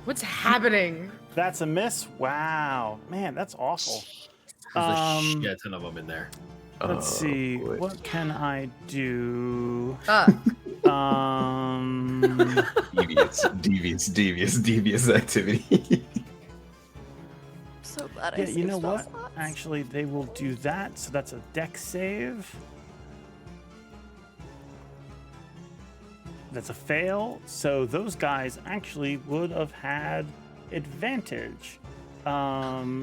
What's happening? That's a miss. Wow, man, that's awful. There's a shit ton of them in there. Let's see. boy. What can I do? Devious activity. So glad I Yeah, you saved know spell what? slots. Actually, they will do that. So that's a dex save. That's a fail. So those guys actually would have had advantage.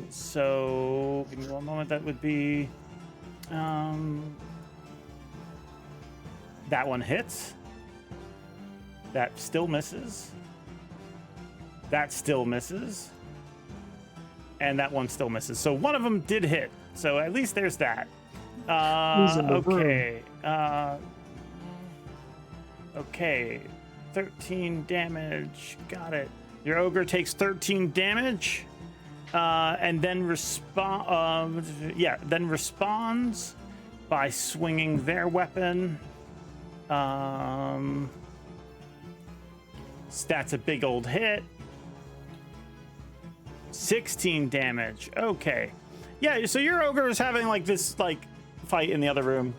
So give me one moment. That would be that one hits. That still misses. That still misses. And that one still misses. So one of them did hit. So at least there's that. Okay. Okay. 13 damage. Got it. Your ogre takes 13 damage. And then responds by swinging their weapon. That's a big old hit. 16 damage. Okay. Yeah, so your ogre is having like this like fight in the other room.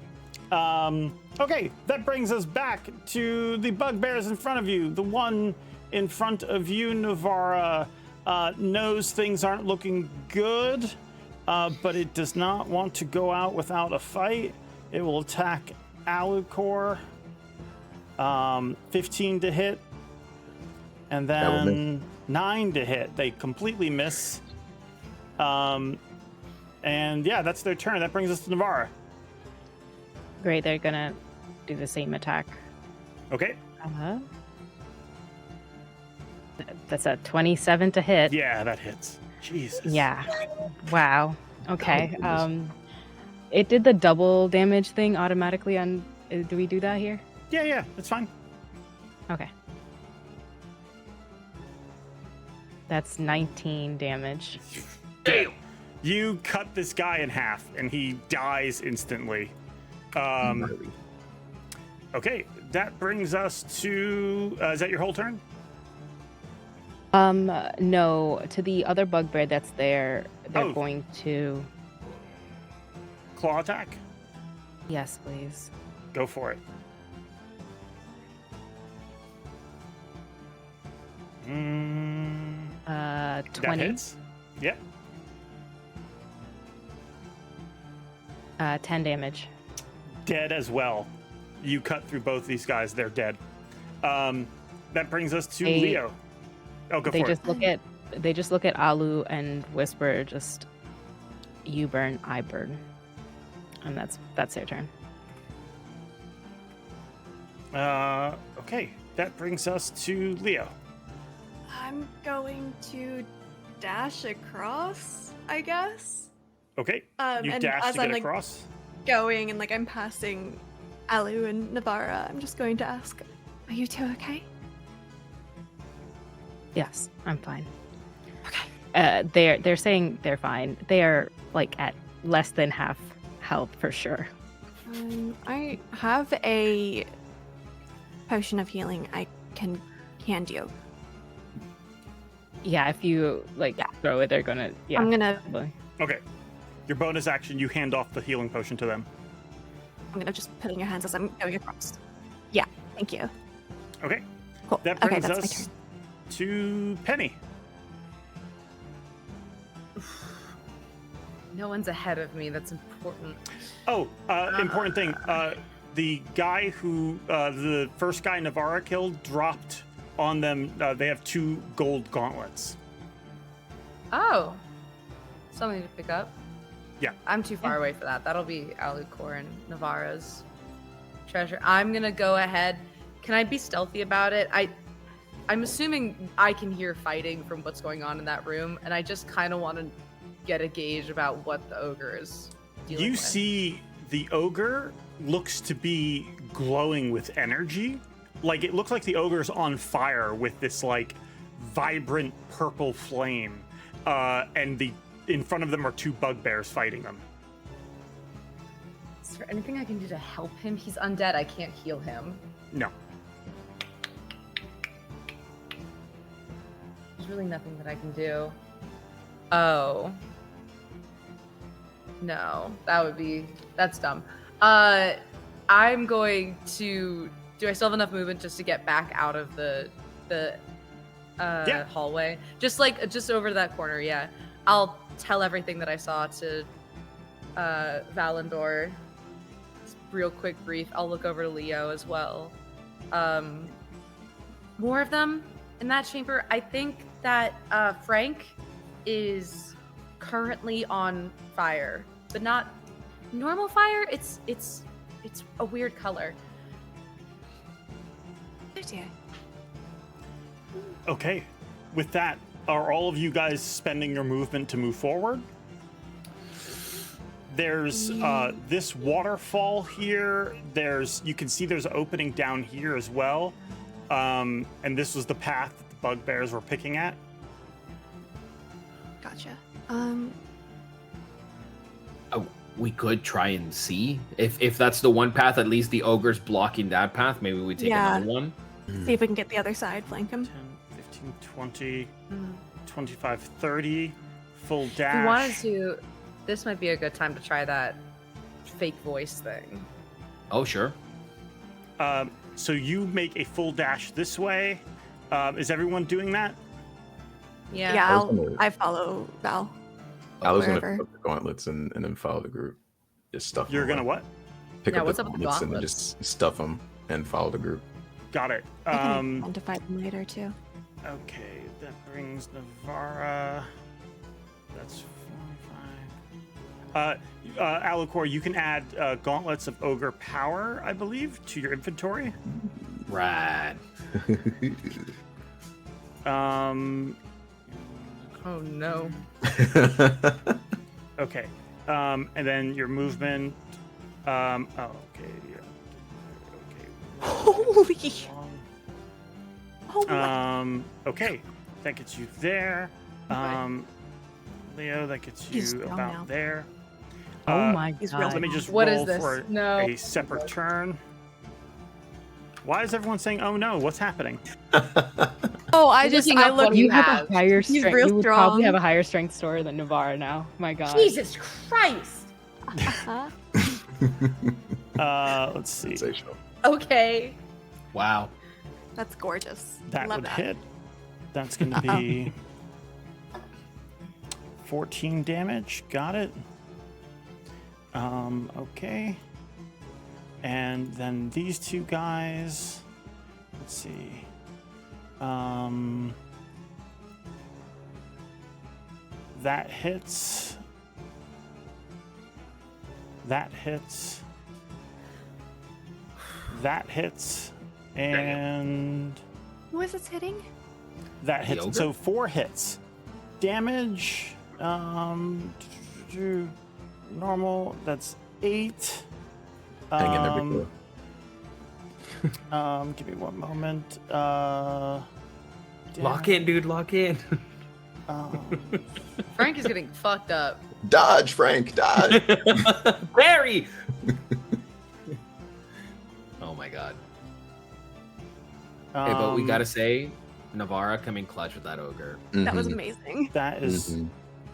Okay, that brings us back to the bugbears in front of you. The one in front of you, Navarra, knows things aren't looking good, but it does not want to go out without a fight. It will attack Alucor. 15 to hit. And then 9 to hit. They completely miss. And yeah, that's their turn. That brings us to Navarra. Great, they're gonna do the same attack. Okay. That's a 27 to hit. Yeah, that hits. Jesus. Yeah. Wow. Okay. It did the double damage thing automatically on. Do we do that here? Yeah, it's fine. Okay. That's 19 damage. Damn. You cut this guy in half, and he dies instantly. Okay, that brings us to. Is that your whole turn? No. To the other bugbear that's there, they're going to. Claw attack? Yes, please. Go for it. 20. That hits. Yep. 10 damage. Dead as well. You cut through both these guys. They're dead. That brings us to Leo. Oh, go They for just it. they just look at Alu and whisper, just, "You burn, I burn," and that's their turn. Okay, that brings us to Leo. I'm going to dash across, I guess. Okay, you And dash as to get I'm, like, across. going and I'm passing Alu and Navara, I'm just going to ask, are you two okay? Yes, I'm fine. Okay. They're saying they're fine. They are at less than half health for sure. I have a potion of healing I can hand you. Yeah, if you throw it, they're gonna. Yeah, I'm gonna. probably. Okay, your bonus action, you hand off the healing potion to them. I'm gonna just put it in your hands as I'm going across. Yeah, thank you. Okay, Cool. that Okay, brings that's my us turn. to Penny. No one's ahead of me. That's important. Oh, important thing. The guy who, the first guy Navarra killed, dropped on them. They have 2 gold gauntlets. Oh, something to pick up. Yeah. I'm too far away for that. That'll be Alucor and Navarra's treasure. I'm gonna go ahead. Can I be stealthy about it? I'm assuming I can hear fighting from what's going on in that room, and I just kind of want to get a gauge about what the ogre is dealing You with. see the ogre looks to be glowing with energy. It looks like the ogre's on fire with this vibrant purple flame. And in front of them are 2 bugbears fighting them. Is there anything I can do to help him? He's undead. I can't heal him. No. There's really nothing that I can do. Oh. No, that's dumb. I'm going to, do I still have enough movement just to get back out of the hallway? Just over that corner, yeah. I'll tell everything that I saw to Valandor. Just real quick brief. I'll look over to Leo as well. More of them in that chamber. I think that Frank is currently on fire, but not normal fire. It's a weird color. Oh dear. Okay. With that, are all of you guys spending your movement to move forward? There's this waterfall here. You can see there's an opening down here as well. And this was the path that the bugbears were picking at. Gotcha. We could try and see if that's the one path. At least the ogre's blocking that path. Maybe we take another one. See if we can get the other side, flank him. 10, 15, 20, 25, 30. Full dash. If we wanted to, this might be a good time to try that fake voice thing. Oh, sure. So you make a full dash this way. Is everyone doing that? Yeah. Yeah, I follow Val. I was gonna Wherever. put the gauntlets and then follow the group. Just stuff. You're them gonna up. what? Pick Yeah, up what's the up with the gauntlets and then gauntlets? just stuff them and follow the group. Got it. I can identify them later too. Okay, that brings Navarra. That's 45. Alucor, you can add gauntlets of ogre power, I believe, to your inventory. Right. Oh no. Okay. And then your movement. Okay. Yeah. Okay. Holy. Oh my. Okay. That gets you there. Leo, that gets you He's strong about now. there. Oh my He's real god. Let me just What is roll this? for No. a separate turn. Why is everyone saying, "Oh no"? What's happening? Oh, I He's just looking I up what look. he You have has. a higher He's strength. real You would probably strong. have a higher strength score than Navarra now. My god. Jesus Christ. Let's see. Sensational. Okay. Wow. That's gorgeous. That Love would that. hit. That's going to be 14 damage. Got it. Okay. And then these 2 guys. Let's see. That hits. That hits. That hits. And What is it hitting? that hits. ogre? So 4 hits. Damage. Normal. That's 8. Hang in there, big boy. Give me one moment. Lock in, dude. Lock in. Frank is getting fucked up. Dodge, Frank, dodge. Barry. Oh my god. Hey, but we gotta say, Navarra coming clutch with that ogre. That was Mhm. amazing. That is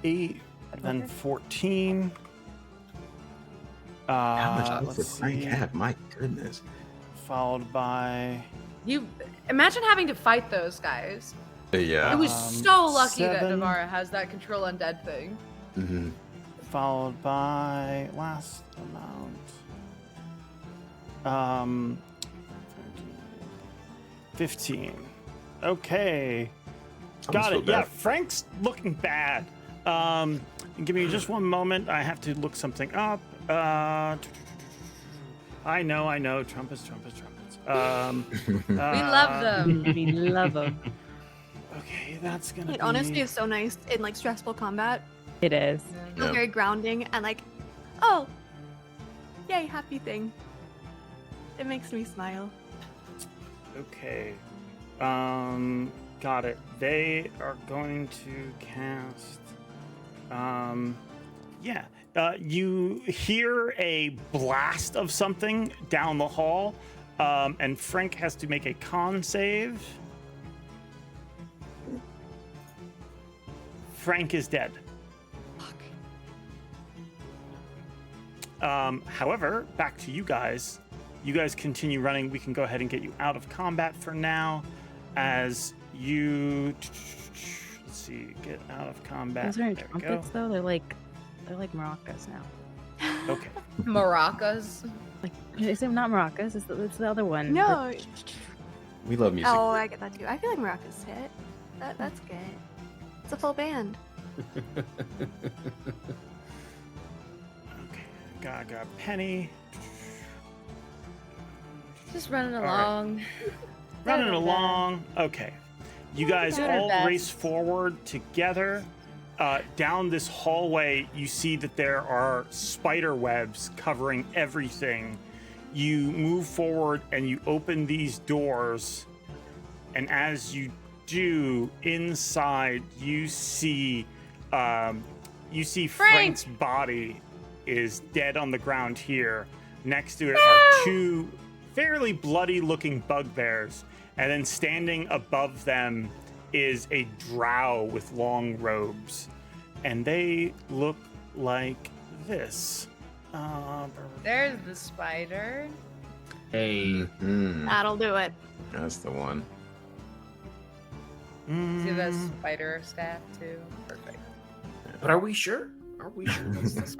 8, then 14. How much health let's does Frank see. have? My goodness. Followed by You imagine having to fight those guys. Yeah. It was so lucky that 7. Navarra has that control undead thing. Mm-hmm. followed by last amount. 15. Okay. Got it. Yeah, Frank's looking bad. Give me just one moment. I have to look something up. I know. Trumpets. We love them. We love them. Okay, that's gonna It be... honestly is so nice in like stressful combat. It is. Feel Yeah. very grounding and like, oh, yay, happy thing. It makes me smile. Okay. Got it. They are going to cast. Yeah. You hear a blast of something down the hall, and Frank has to make a con save. Frank is dead. However, back to you guys. You guys continue running. We can go ahead and get you out of combat for now. As you, let's see, get out of combat. Those aren't There we go. trumpets though. They're like maracas now. Okay. Maracas. Like, is it not maracas? It's the other one. No. We love music. Oh, I get that too. I feel like Maracas hit. That's good. It's a full band. Okay. Gaga Penny. Just running right. along. Running Better. along. Okay. You guys Better all best. race forward together. Down this hallway, you see that there are spider webs covering everything. You move forward and you open these doors. And as you do, inside you see Frank's body is dead on the ground here. Next to it are 2 fairly bloody-looking bugbears, and then standing above them is a drow with long robes, and they look like this. There's the spider. Hey. That'll do it. That's the one. See that spider staff too? Perfect. But are we sure? Are we sure?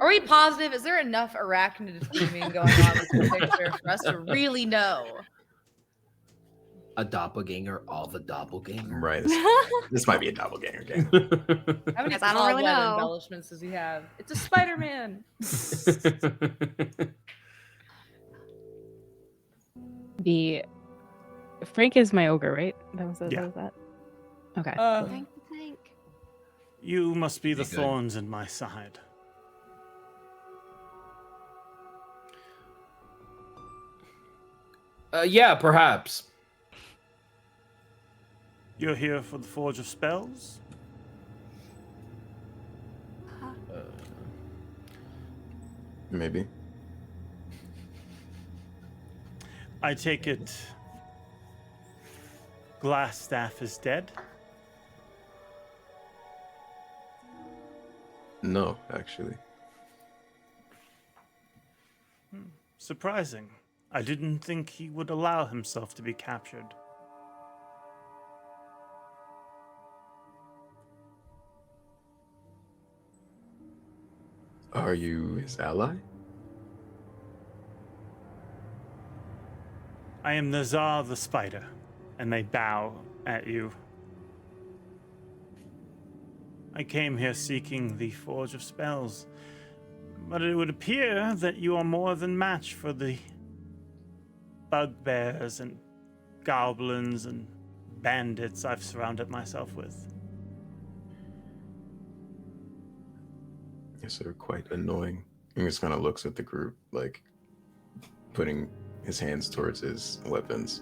Are we positive? Is there enough arachnid theming going on with this picture for us to really know? A doppelganger of a doppelganger. Right. This might be a doppelganger game. How many Guess I don't really cobweb know. embellishments does he have? It's a Spider-Man. The Frank is my ogre, right? That was Yeah. that. Okay. Thank you. You must be the Pretty good. thorns in my side. Yeah, perhaps. You're here for the Forge of Spells? Maybe. I take it Glassstaff is dead? No, actually. Surprising. I didn't think he would allow himself to be captured. Are you his ally? I am Nazar the Spider, and they bow at you. I came here seeking the Forge of Spells, but it would appear that you are more than match for the bugbears and goblins and bandits I've surrounded myself with. Yes, they're quite annoying. He just kind of looks at the group, like putting his hands towards his weapons.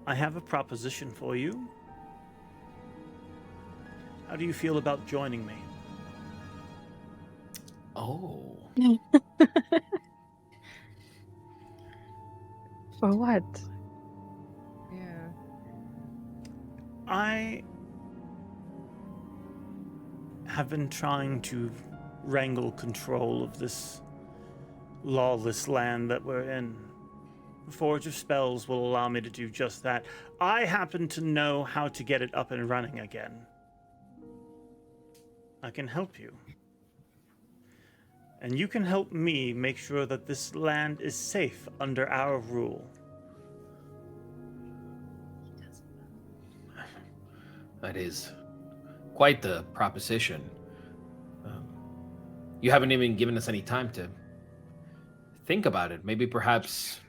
I have a proposition for you. How do you feel about joining me? Oh. For what? Yeah. I have been trying to wrangle control of this lawless land that we're in. Forge of Spells will allow me to do just that. I happen to know how to get it up and running again. I can help you. And you can help me make sure that this land is safe under our rule. That is quite the proposition. You haven't even given us any time to think about it. Maybe perhaps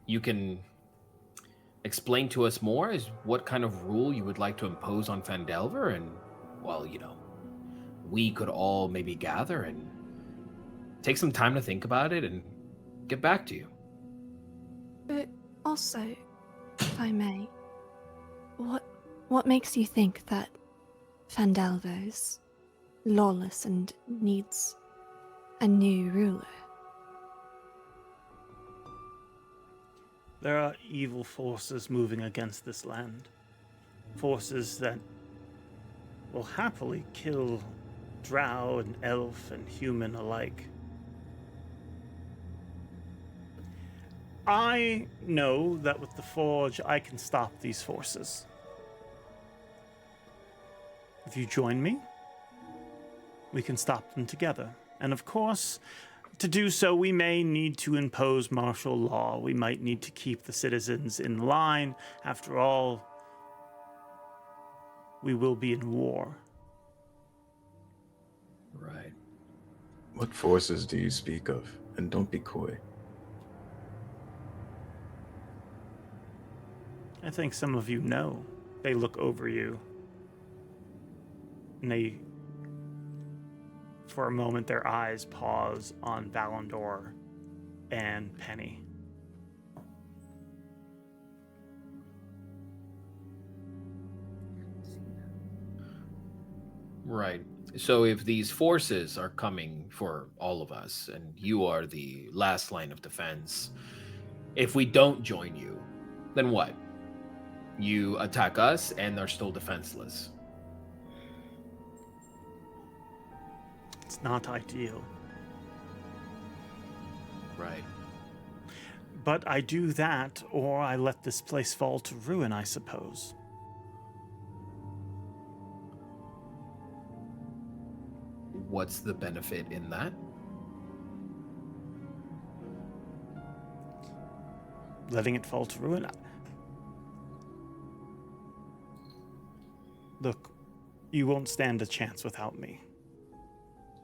you can explain to us more as what kind of rule you would like to impose on Phandelver, and, well, you know, we could all maybe gather and take some time to think about it and get back to you. But also, if I may, what makes you think that Phandelver is lawless and needs a new ruler? There are evil forces moving against this land. Forces that will happily kill drow and elf and human alike. I know that with the Forge, I can stop these forces. If you join me, we can stop them together. And of course, to do so, we may need to impose martial law. We might need to keep the citizens in line. After all, we will be in war. Right. What forces do you speak of? And don't be coy. I think some of you know. They look over you. And they, for a moment, their eyes pause on Valandor and Penny. Right. So if these forces are coming for all of us, and you are the last line of defense, if we don't join you, then what? You attack us and they're still defenseless. It's not ideal. Right. But I do that, or I let this place fall to ruin, I suppose. What's the benefit in that? Letting it fall to ruin? Look, you won't stand a chance without me.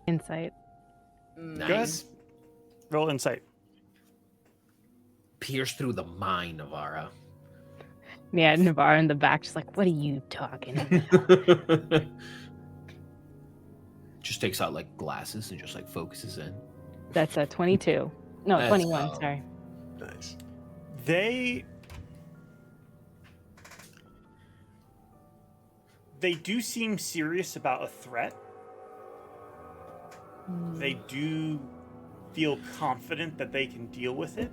Insight. Nice. Good. Roll insight. Pierce through the mind, Navarra. Yeah, Navarra in the back, just like, what are you talking about? Just takes out like glasses and just like focuses in. That's a 22. No, Let's 21, go. sorry. Nice. They do seem serious about a threat. They do feel confident that they can deal with it.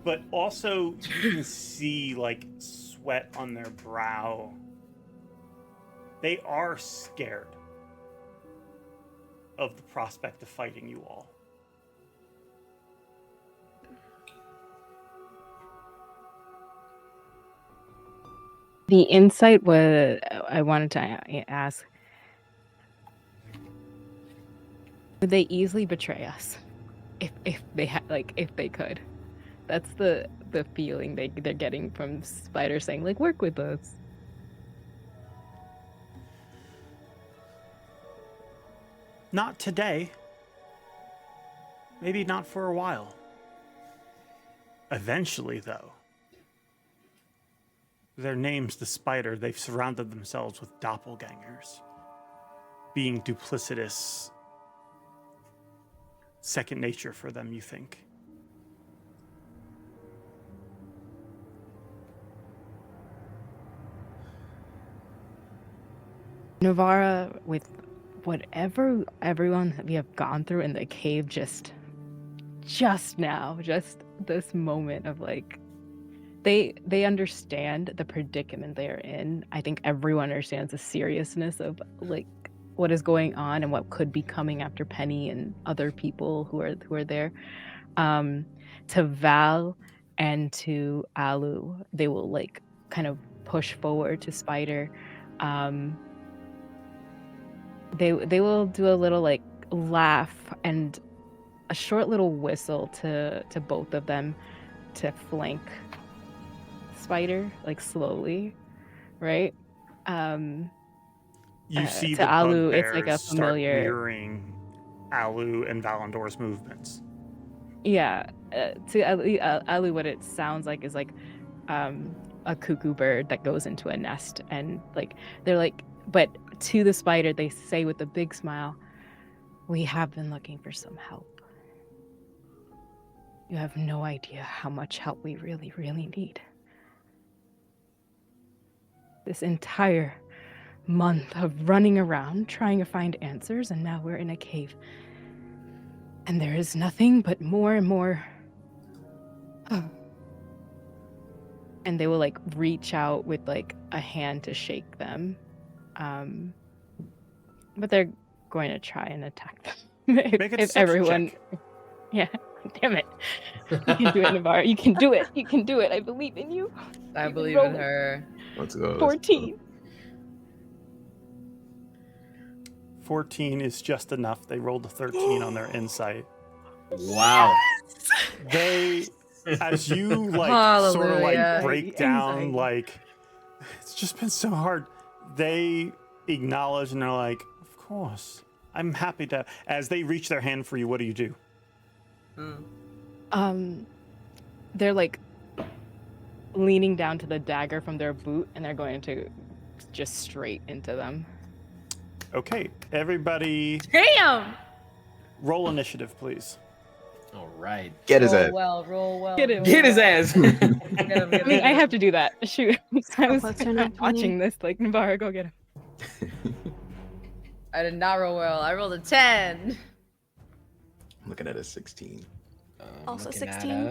But also, you can see, like, sweat on their brow. They are scared of the prospect of fighting you all. The insight was, I wanted to ask, would they easily betray us if they had, like, if they could? That's the feeling they're getting from Spider saying, like, work with us. Not today. Maybe not for a while. Eventually, though, their name's the Spider. They've surrounded themselves with doppelgangers. Being duplicitous, second nature for them, you think? Navara, with whatever everyone we have gone through in the cave just now, just this moment of like, they understand the predicament they're in. I think everyone understands the seriousness of like what is going on and what could be coming after Penny and other people who are there. To Val and to Alu, they will like kind of push forward to Spider. They will do a little like laugh and a short little whistle to both of them to flank Spider, like slowly, right? You see to the Alu, it's bugbears like a start familiar. mirroring Alu and Valandor's movements. Yeah, to Alu, what it sounds like is like a cuckoo bird that goes into a nest, and like they're like, but to the Spider, they say with a big smile, "We have been looking for some help. You have no idea how much help we really, really need. This entire month of running around trying to find answers, and now we're in a cave. And there is nothing but more and more." And they will like reach out with like a hand to shake them. But they're going to try and attack them. Make a if deception everyone check. Yeah, damn it. You can do it, Navarre. You can do it. You can do it. I believe in you. I You believe roll in it. her. Let's go. 14. 14 is just enough. They rolled a 13 on their insight. Wow. They, as you like sort of like Hallelujah. break down, Anxiety. like it's just been so hard. They acknowledge and they're like, "Of course, I'm happy to." As they reach their hand for you, what do you do? They're like leaning down to the dagger from their boot, and they're going to just straight into them. Okay, everybody, Damn! roll initiative, please. All right. Get his ass. Roll well. Get him. Get his ass. Get him, get I mean, him. I have to do that. Shoot. I was Plus 10 on 20. watching this, like, Navarre, go get him. I did not roll well. I rolled a 10. I'm looking at a 16. Also Looking at 16.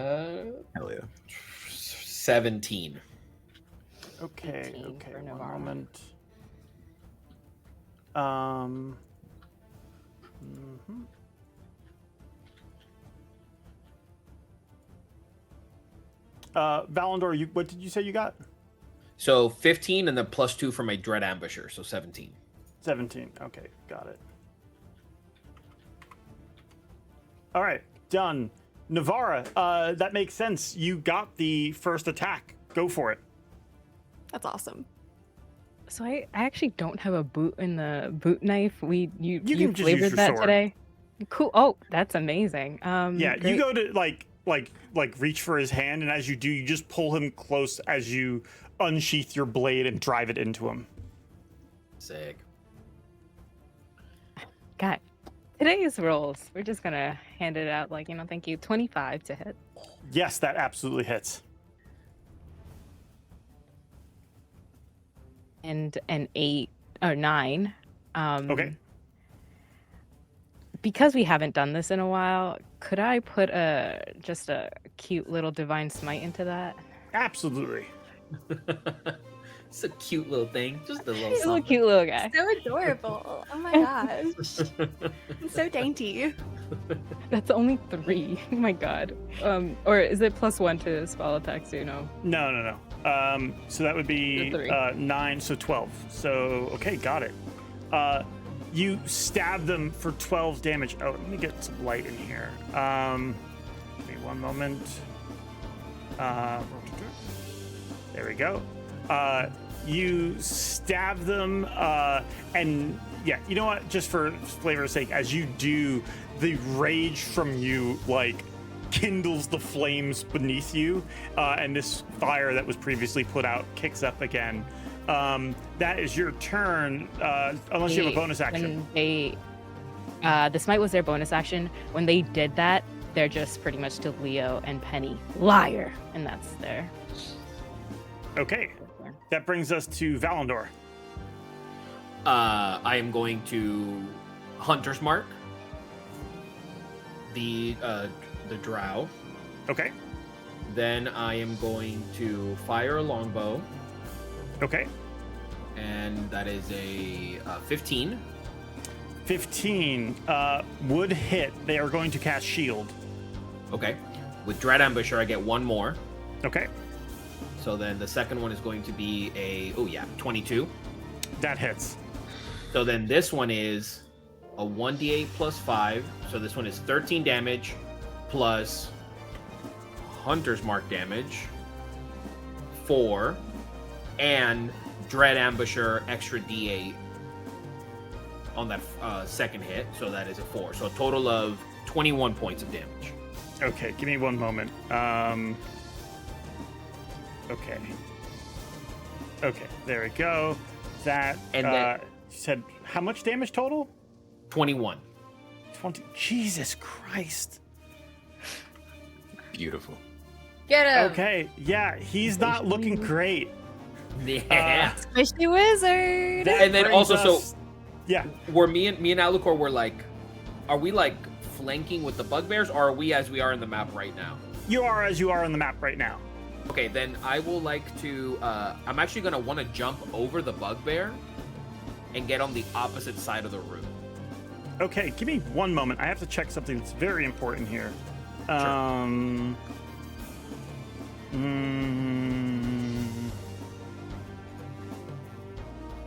Hell yeah. 17. Okay, 18 okay, for one Navarre. moment. Valandor, what did you say you got? So 15 and then +2 for my Dread Ambusher, so 17. 17. Okay, got it. All right, done. Navarra, that makes sense. You got the first attack. Go for it. That's awesome. So I actually don't have a boot in the boot knife. You can just use flavored your that sword. today? Cool. Oh, that's amazing. Yeah, great. you go to like reach for his hand, and as you do, you just pull him close as you unsheath your blade and drive it into him. Sick. God, today's rolls. We're just gonna hand it out like, thank you. 25 to hit. Yes, that absolutely hits. And an 8 or 9. Okay. Because we haven't done this in a while, could I put just a cute little divine smite into that? Absolutely. It's a cute little thing. Just a little He's a something. cute little guy. So adorable. Oh my gosh. It's so dainty. That's only 3. Oh my god. Or is it +1 to spell attacks? Do you know? No. So that would be The 3. 9, so 12. So, okay, got it. You stab them for 12 damage. Oh, let me get some light in here. Give me one moment. There we go. you stab them, and yeah, you know what? Just for flavor's sake, as you do, the rage from you like kindles the flames beneath you, and this fire that was previously put out kicks up again. That is your turn, unless you have a bonus action. The smite was their bonus action. When they did that, they're just pretty much to Leo and Penny. Liar! And that's there. Okay. That brings us to Valandor. I am going to Hunter's Mark the drow. Okay. Then I am going to fire a longbow. Okay. And that is a 15. 15 would hit. They are going to cast shield. Okay. With Dread Ambusher, I get one more. Okay. So then the second one is going to be a 22. That hits. So then this one is a 1d8 plus 5. So this one is 13 damage plus Hunter's Mark damage 4 and Dread Ambusher extra d8 on that second hit. So that is a 4. So a total of 21 points of damage. Okay, give me one moment. Okay. Okay, there we go. That, and then, you said how much damage total? 21. 20. Jesus Christ. Beautiful. Get him. Okay, yeah, he's not looking great. Yeah. Squishy wizard. And then also, so yeah, were me and Alucor were like, are we like flanking with the bugbears, or are we as we are in the map right now? You are as you are on the map right now. Okay, then I will like to, I'm actually going to want to jump over the bugbear and get on the opposite side of the room. Okay, give me one moment. I have to check something that's very important here. Sure.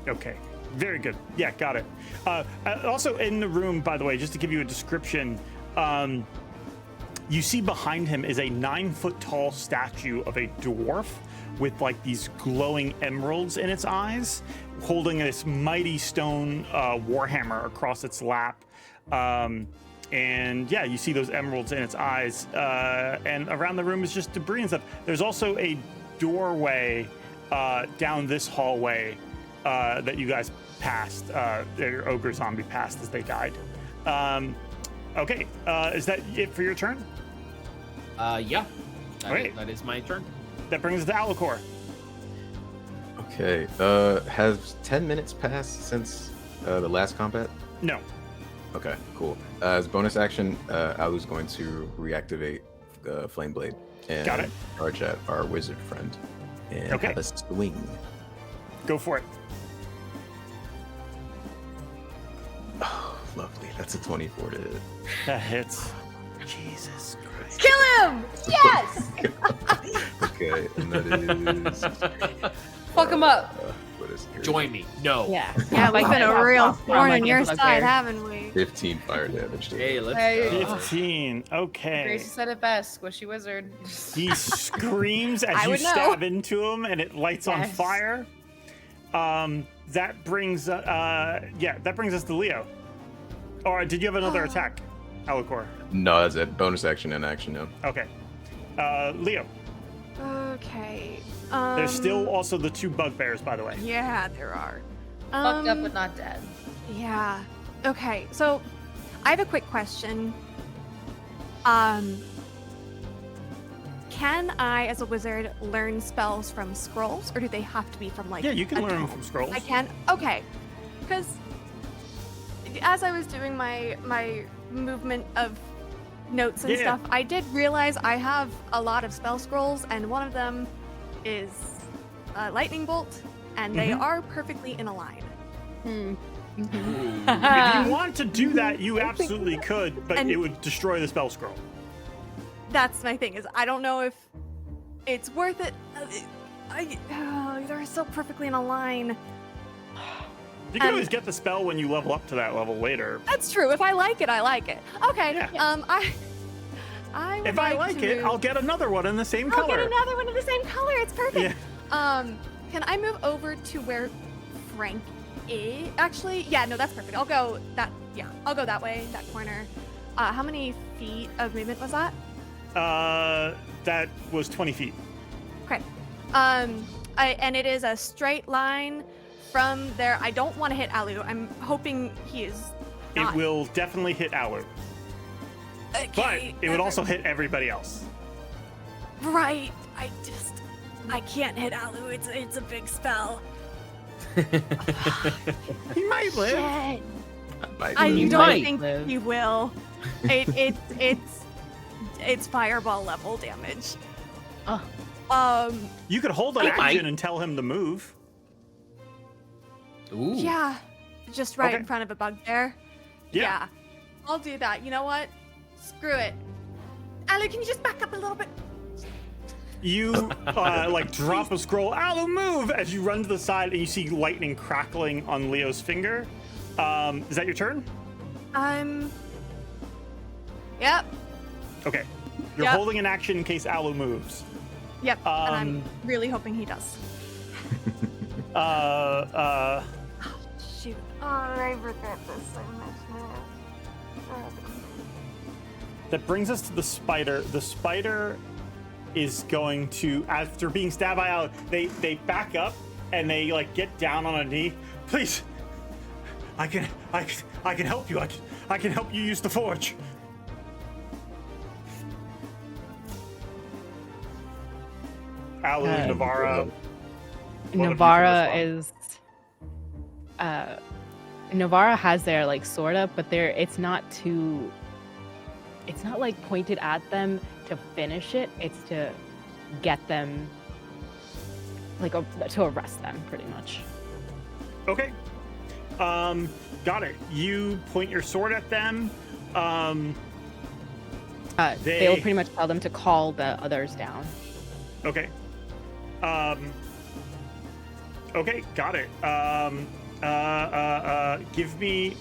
Okay, very good. Yeah, got it. Also in the room, by the way, just to give you a description, you see behind him is a 9-foot tall statue of a dwarf with like these glowing emeralds in its eyes, holding this mighty stone warhammer across its lap. And yeah, you see those emeralds in its eyes. And around the room is just debris and stuff. There's also a doorway down this hallway that you guys passed. Your ogre zombie passed as they died. Okay, is that it for your turn? Yeah. Okay. That is my turn. That brings us to Alucor. Okay. Has 10 minutes passed since the last combat? No. Okay, cool. As bonus action, Alu's going to reactivate Flame Blade and Got it. charge at our wizard friend and Okay. have a swing. Go for it. Oh, lovely. That's a 24 to hit. That hits. Jesus Christ. Kill him! Yes! Okay, and that is... Fuck him up. What is it? Join me. No. Yeah. Yeah, we've been a real thorn on your Bugbear. side, haven't we? 15 fire damage. To Hey, him. let's Hey. go. 15. Okay. Gracie said it best. Squishy wizard. He screams as I you would know. stab into him, and it lights on Yes. fire. That brings that brings us to Leo. Or did you have another attack, Alucor? No, that's it. Bonus action and action now. Okay. Leo. Okay. There's still also the 2 bugbears, by the way. Yeah, there are. Fucked up but not dead. Yeah. Okay, so I have a quick question. Can I, as a wizard, learn spells from scrolls, or do they have to be from like? Yeah, you can a learn them tome? from scrolls. I can. Okay, because as I was doing my movement of notes and Yeah. stuff, I did realize I have a lot of spell scrolls, and one of them is lightning bolt, and they are perfectly in a line. If you want to do that, you absolutely could, but And- it would destroy the spell scroll. That's my thing, is I don't know if it's worth it. They're so perfectly in a line. You can And- always get the spell when you level up to that level later. That's true. If I like it, I like it. Okay. Yeah. I would If I like like to it, move- I'll get another one in the same I'll color. get another one of the same color. It's perfect. Can I move over to where Frank is? Actually, yeah, no, that's perfect. I'll go that way, that corner. How many feet of movement was that? That was 20 feet. Okay. And it is a straight line from there. I don't want to hit Alu. I'm hoping he is not. It will definitely hit Alu. Okay, But it would also hit everybody else. Right. I can't hit Alu. It's a big spell. He might live. Shit. Might I live. don't might think live. he will. It's fireball level damage. You could hold an I might. action and tell him to move. Ooh. Yeah, just right Okay. in front of a bugbear. Yeah. I'll do that. You know what? Screw it. Alu, can you just back up a little bit? You like drop a scroll. Alu, move! As you run to the side and you see lightning crackling on Leo's finger. Is that your turn? Yep. Okay. You're Yep. holding an action in case Alu moves. Yep. And I'm really hoping he does. Shoot. Oh, I regret this so much. That brings us to the spider. The spider is going to, after being stabbed by Alu, they back up and they like get down on a knee. Please, I can help you. I can help you use the forge. Alu, Navarra. what have you Navara for is Navara has their like sword up, but it's not like pointed at them to finish it. It's to get them like to arrest them pretty much. Okay. Got it. You point your sword at them. They will pretty much tell them to call the others down. Okay. Okay, got it. Give me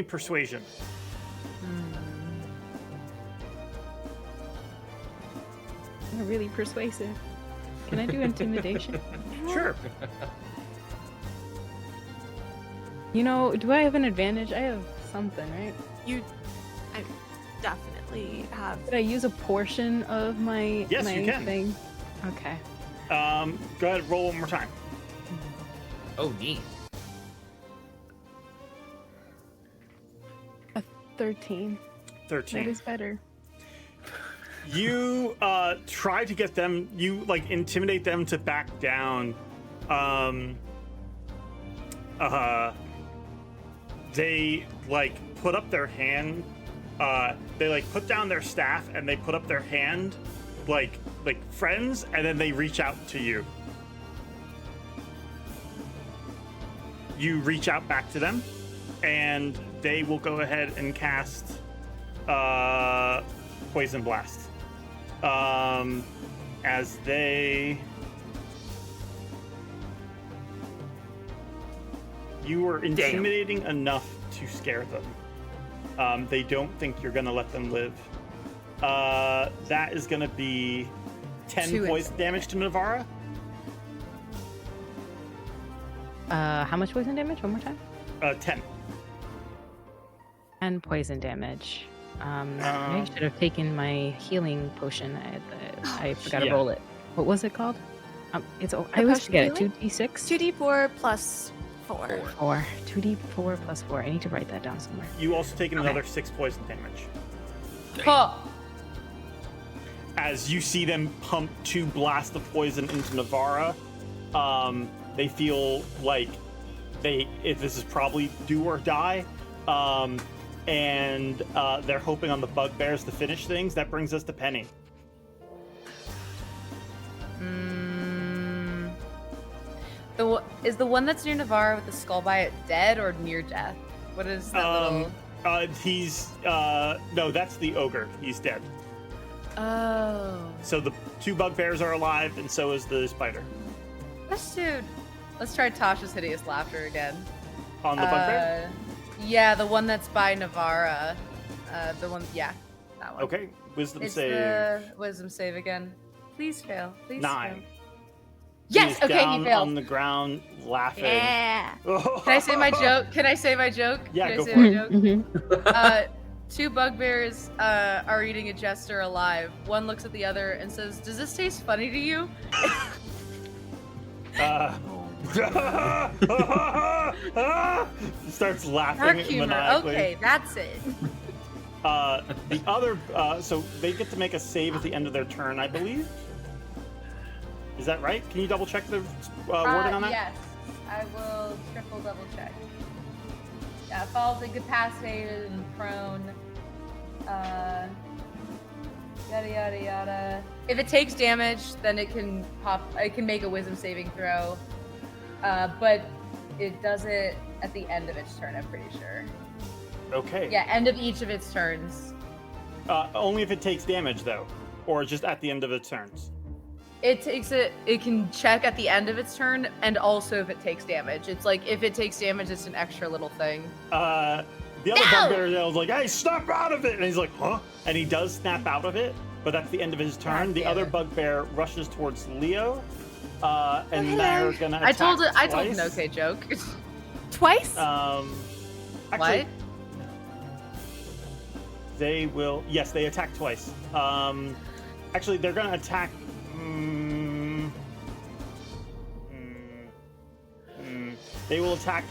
persuasion. They're really persuasive. Can I do intimidation? Sure. You know, do I have an advantage? I have something, right? I definitely have. Did I use a portion of my Yes, my you can. thing? Okay. Go ahead, roll one more time. Oh, neat. A 13. 13. That is better. You try to get them, you like intimidate them to back down. They like put up their hand. They like put down their staff and they put up their hand like friends, and then they reach out to you. You reach out back to them, and they will go ahead and cast Poison Blast. As you were intimidating enough to scare them. They don't think you're gonna let them live. That is gonna be 10 poison damage to Navarra. How much poison damage? One more time. 10. And poison damage. I should have taken my healing potion. I forgot to roll it. What was it called? I always forget it. 2d6? 2d4 plus 4. 4. 2d4 plus 4. I need to write that down somewhere. You also taken another 6 poison damage. Huh. As you see them pump 2 blasts of poison into Navarra, they feel like this is probably do or die. And they're hoping on the bugbears to finish things. That brings us to Penny. Is the one that's near Navarra with the skull by it dead or near death? What is that little... He's no, that's the ogre. He's dead. Oh. So the 2 bugbears are alive, and so is the spider. Let's try Tasha's hideous laughter again. On the bugbear? Yeah, the one that's by Navarra. That one. Okay, wisdom It's save. the wisdom save again. Please fail. Please 9. fail. Yes. He's Okay. down He failed. on the ground laughing. Yeah. Can I say my joke? Can I say my joke? Yeah, Can go I say for my it. joke? Two bugbears are eating a jester alive. One looks at the other and says, "Does this taste funny to you?" Starts laughing Dark humor. maniacally. Okay, that's it. The other, so they get to make a save at the end of their turn, I believe. Is that right? Can you double check the wording on that? Yes, I will triple double check. Yeah, falls incapacitated and prone. Yada yada yada. If it takes damage, then it can pop. It can make a wisdom saving throw, but it does it at the end of its turn. I'm pretty sure. Okay. Yeah, end of each of its turns. Only if it takes damage, though, or just at the end of its turns. It takes it. It can check at the end of its turn, and also if it takes damage. It's like if it takes damage, it's an extra little thing. The other bugbear yells like, "Hey, snap out of it!" And he's like, "Huh?" And he does snap out of it, but that's the end of his turn. The other bugbear rushes towards Leo, and they're gonna attack I told an twice. okay joke. Twice? Actually, What? they will. Yes, they attack twice. Actually, they're gonna attack. They will attack.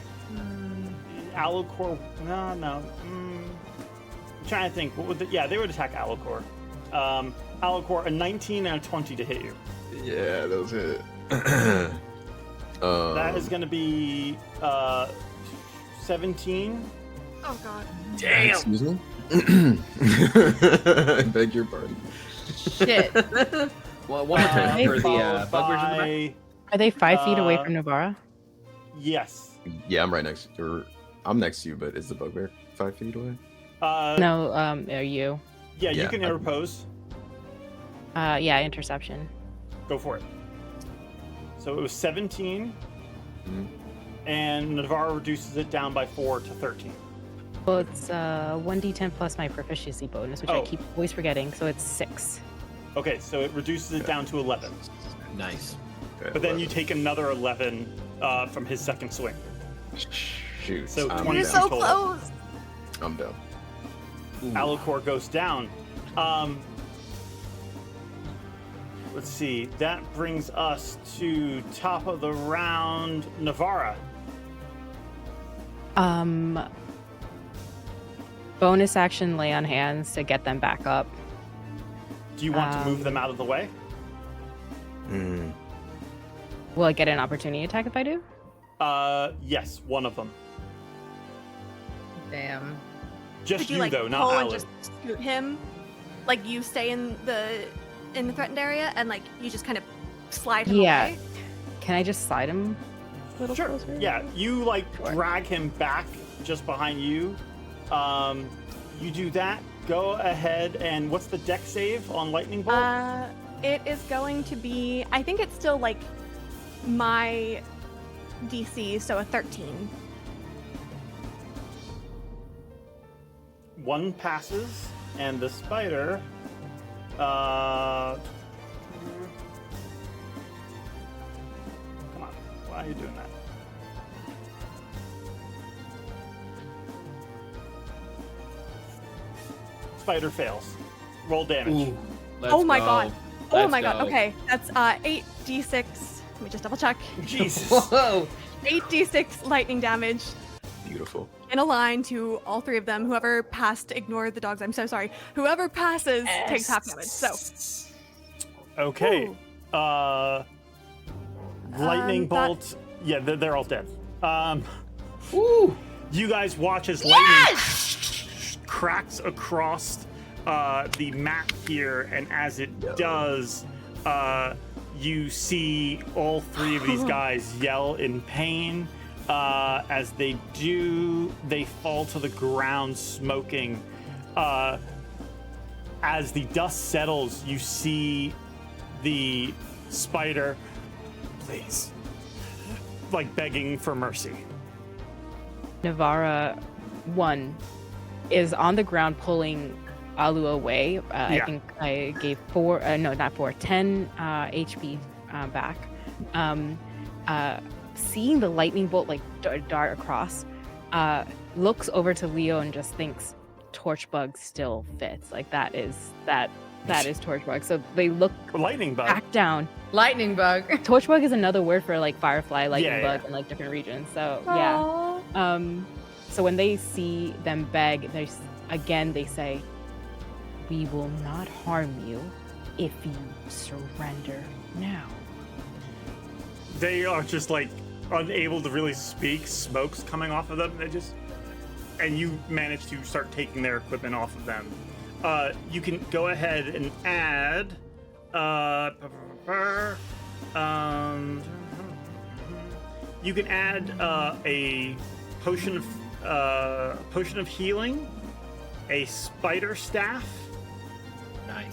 Allocore. No. I'm trying to think. What would they would attack Allocore. Allocore, a 19 and a 20 to hit you. Yeah, those hit. That is going to be 17. Oh god. Damn. Excuse me. I beg your pardon. Shit. Well, one more time for the bugbears in the back. Are they 5 feet away from Navarra? Yes. Yeah, I'm right next. I'm next to you, but is the bugbear 5 feet away? No, are you? Yeah, you Yeah, can interpose. Yeah, interception. Go for it. So it was 17, Mhm. and Navarro reduces it down by 4 to 13. Well, it's 1d10 plus my proficiency bonus, which I keep always forgetting, so it's 6. Okay, so it reduces it down to 11. Nice. Okay, But then you 11. take another 11 from his second swing. Shoot. So I'm 20 You're down. so total. close. I'm down. Allocore goes down. Let's see. That brings us to top of the round, Navarra. Bonus action lay on hands to get them back up. Do you want to move them out of the way? Will I get an opportunity attack if I do? Yes, one of them. Damn. Just Could you you, like though, not pull and Alan. just scoot him? Like you stay in the threatened area and like you just kind of slide him away? Can I just slide him a little Sure. closer? Yeah, you like drag him back just behind you. You do that. Go ahead and what's the deck save on lightning bolt? It is going to be, I think it's still like my DC, so a 13. One passes, and the spider. Come on, why are you doing that? Spider fails. Roll damage. Ooh, Oh my god. Oh Let's my god. go. Okay, that's 8d6. Let me just double check. Jesus. Whoa. 8d6 lightning damage Beautiful. in a line to all three of them. Whoever passed, ignore the dogs. I'm so sorry. Whoever passes takes half damage. So Okay. Ooh. Lightning that- bolt. Yeah, they're all dead. Ooh. You guys watch as lightning cracks across the map here, and as it does, you see all three of these guys yell in pain. As they do, they fall to the ground smoking. As the dust settles, you see the spider, please, like begging for mercy. Navarra, 1, is on the ground pulling Alu away. I think I gave 10 HP back. seeing the lightning bolt like dart across, looks over to Leo and just thinks Torchbug still fits. Like that is Torchbug. So they look Lightning bug. back down. Lightning bug. Torchbug is another word for like firefly, lightning Yeah, bug yeah. in like different regions. So yeah. So when they see them beg, they say, "We will not harm you if you surrender now." They are just like unable to really speak. Smoke's coming off of them. And you manage to start taking their equipment off of them. You can go ahead and add. You can add a potion of healing, a spider staff, Nice.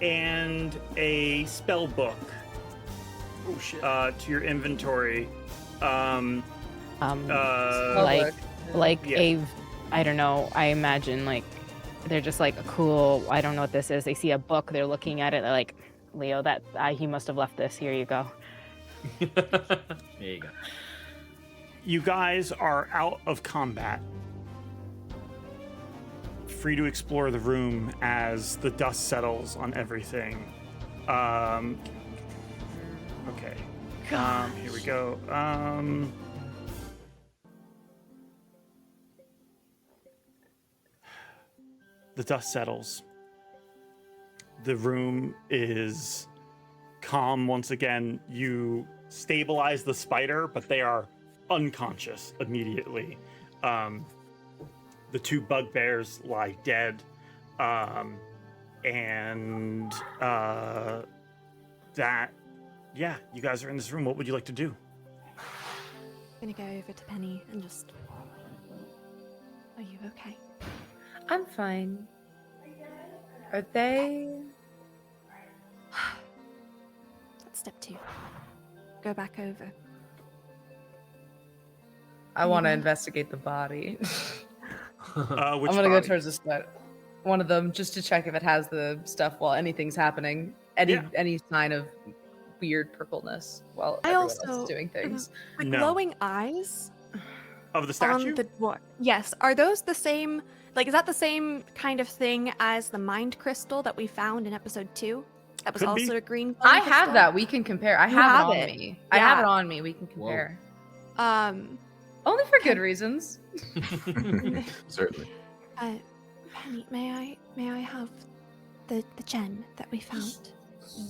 and a spell book. Oh shit. To your inventory. Like Yeah. I don't know, I imagine like they're just like cool, I don't know what this is. They see a book, they're looking at it, they're like, Leo, that he must have left this. Here you go. There you go. You guys are out of combat. Free to explore the room as the dust settles on everything. Okay. Here we go. The dust settles. The room is calm once again. You stabilize the spider, but they are unconscious immediately. The two bugbears lie dead. You guys are in this room. What would you like to do? I'm gonna go over to Penny and just. Are you okay? I'm fine. Are they? That's step 2. Go back over. I want to investigate the body. Which I'm gonna go body? towards the sweat. One of them, just to check if it has the stuff while anything's happening. Any sign of weird purpleness while I everyone else also- is doing things. The No. glowing eyes Of the statue? on the dwarf. Yes. Are those the same? Like, is that the same kind of thing as the mind crystal that we found in episode 2? That was Could be. also a green. I glowing have crystal? that. We can compare. I You have, have it on it. me. I have Yeah. it on me. We can compare. Only for Okay. good reasons. Certainly. Penny, may I have the gem that we found?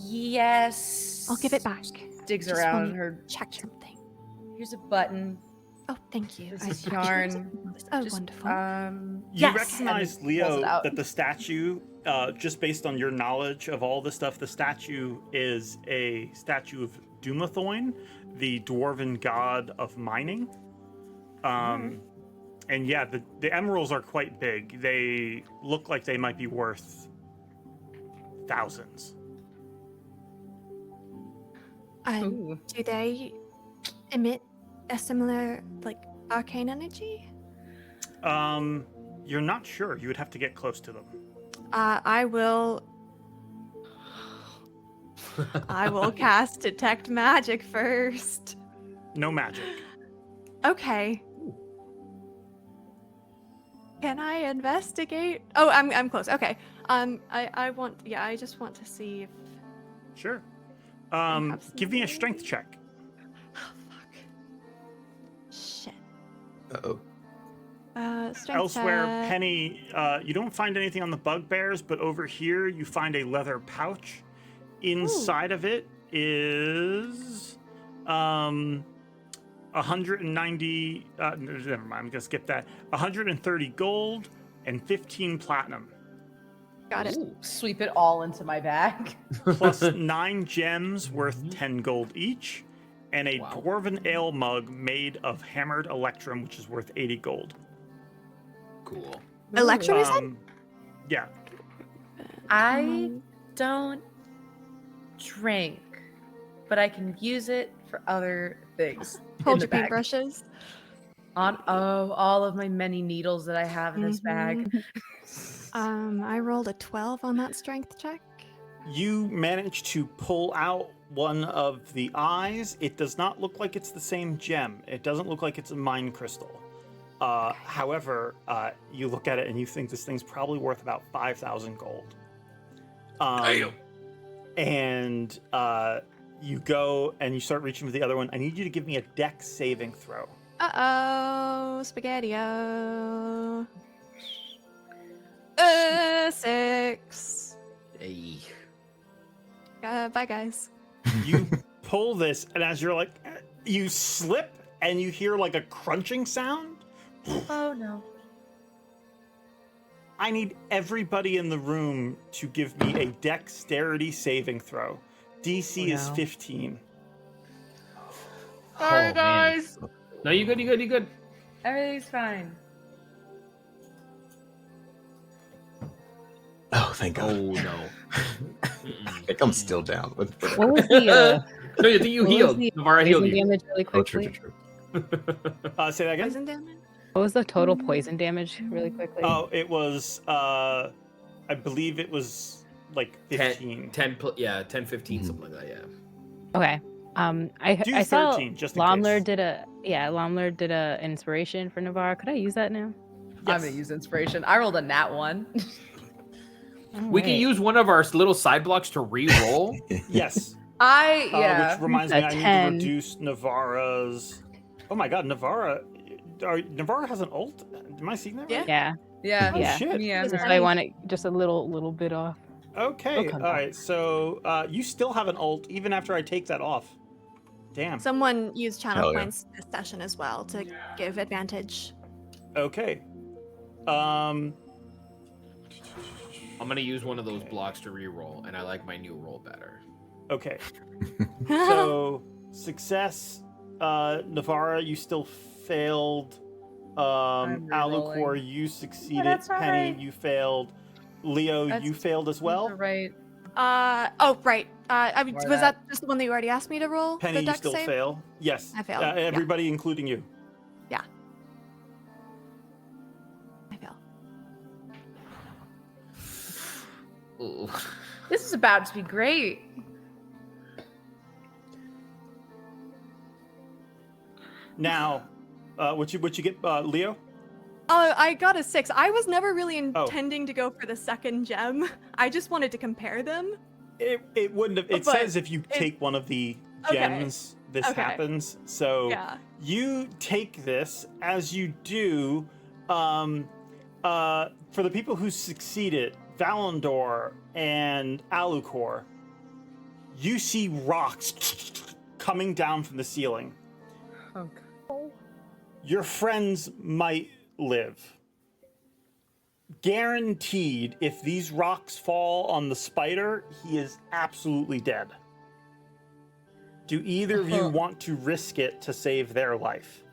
Yes. I'll give it back. Digs Just around wanna in her. Check something. Here's a button. Oh, thank you. This is I- yarn. Oh, Just, wonderful. You yes. recognize, And pulls it Leo, out. that the statue, just based on your knowledge of all this stuff, the statue is a statue of Dumathoin, the dwarven god of mining. And yeah, the emeralds are quite big. They look like they might be worth thousands. Ooh. Do they emit a similar, like, arcane energy? You're not sure. You would have to get close to them. I will cast detect magic first. No magic. Okay. Can I investigate? Oh, I'm close. Okay. I just want to see if. Sure. have Give me a something. strength check. Oh, fuck. Shit. Uh-oh. Strength Elsewhere, check. Penny, you don't find anything on the bugbears, but over here you find a leather pouch. Inside of it is 190. Never mind. I'm gonna skip that. 130 gold and 15 platinum, Got it. Ooh, sweep it all into my bag. plus 9 gems worth 10 gold each, and a Wow. dwarven ale mug made of hammered electrum, which is worth 80 gold. Cool. Electrum, you said? Yeah. I don't drink, but I can use it for other things. Hold in your the bag. paintbrushes. On all of my many needles that I have in this bag. I rolled a 12 on that strength check. You manage to pull out one of the eyes. It does not look like it's the same gem. It doesn't look like it's a mind crystal. However, you look at it and you think this thing's probably worth about 5,000 gold. Damn. And you go and you start reaching for the other one. I need you to give me a dex saving throw. Uh-oh, spaghetti-o. 6. Hey. Bye, guys. You pull this, and as you're like, you slip, and you hear like a crunching sound. Oh no. I need everybody in the room to give me a dexterity saving throw. DC is 15. Sorry, guys. No, you good. You good. Everything's fine. Oh, thank God. Oh no. I think I'm still down. What was the No, you think you what was healed. the Navarra healed poison you. damage really Oh, quickly? true. Say that again? Poison damage? What was the total poison damage really quickly? Oh, it was, I believe it was like 15. 10, 15, something like that, yeah. Okay. Do I saw 13, just in Lomler case. Lomler did a inspiration for Navarre. Could I use that now? I'm gonna use inspiration. I rolled a nat 1. We can use one of our little side blocks to re-roll. Yes. Yeah. Which reminds me, A I need 10. to reduce Navarra's. Oh my God, Navarra has an ult. Am I seeing that right? Yeah. Yeah. Oh, Yeah. shit. Yeah. So I want it just a little bit off. Okay. It'll All come right. So you still have an ult even after I take that off. Damn. Someone used channel Hell yeah. points this session as well to give advantage. Okay. I'm gonna use one of those blocks to re-roll, and I like my new roll better. Okay. So success. Navarra, you still failed. I'm Alucor, re-rolling. you succeeded. that's all Penny, right. you failed. Leo, That's- you failed as well. Right. Oh, right. I mean, Ignore was that. that just the one that you already asked me to roll? Penny, the you dex still save? fail. Yes. I failed, yeah. Everybody, including you. I fail. Ooh. This is about to be great. Now, what you get, Leo? Oh, I got a 6. I was never really Oh. intending to go for the second gem. I just wanted to compare them. It wouldn't have. It But says if you take one of the Okay. gems, this Okay. happens. So Yeah. you take this. As you do, for the people who succeeded, Valandor and Alucor, you see rocks coming down from the ceiling. Okay. Your friends might live. Guaranteed, if these rocks fall on the spider, he is absolutely dead. Do either of you want to risk it to save their life?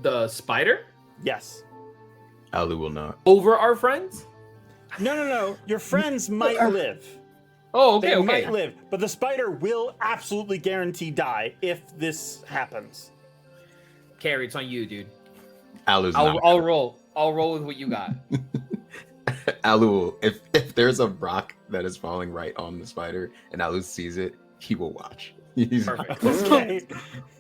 The spider? Yes. Alu will not. Over our friends? No. Your friends might live. Oh, okay, They okay. might live, but the spider will absolutely guarantee die if this happens. Carrie, it's on you, dude. Alu's I'll not. roll. I'll roll with what you got. Alu will, if there's a rock that is falling right on the spider and Alu sees it, he will watch. He's Perfect. Okay.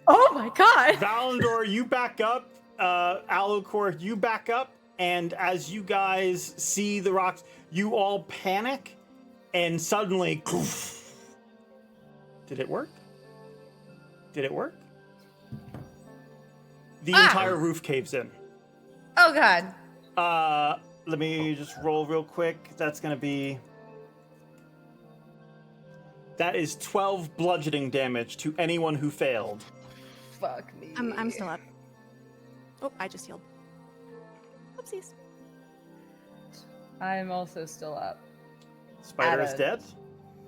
Oh my god! Valandor, you back up. Alucor, you back up. And as you guys see the rocks, you all panic. And suddenly, did it work? Did it work? The entire roof caves in. Oh god. Let me just roll real quick. That's gonna be. That is 12 bludgeoning damage to anyone who failed. Fuck me. I'm still up. Oh, I just healed. Oopsies. I'm also still up. Spider is dead.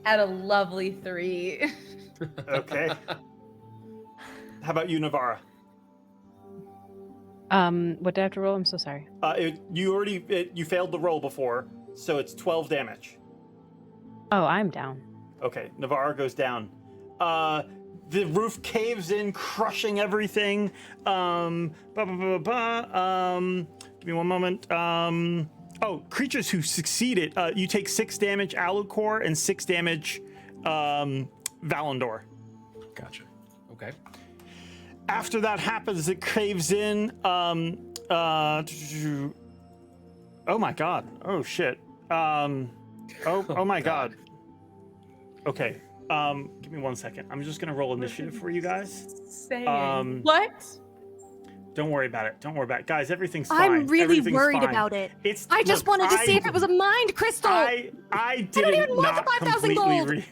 At a lovely 3. Okay. How about you, Navarra? What did I have to roll? I'm so sorry. You failed the roll before, so it's 12 damage. Oh, I'm down. Okay, Navarra goes down. The roof caves in, crushing everything. Give me one moment. creatures who succeed it, you take 6 damage Alucor and 6 damage Valandor. Gotcha. Okay. After that happens, it caves in. Oh my god. Oh shit. Oh my god. Okay. Give me 1 second. I'm just gonna roll initiative for you guys. What? Don't worry about it. Don't worry about it. Guys, everything's fine. I'm really Everything's worried fine. about it. It's I just wanted to see if it was a mind crystal. I don't even did want the not 5,000 completely gold.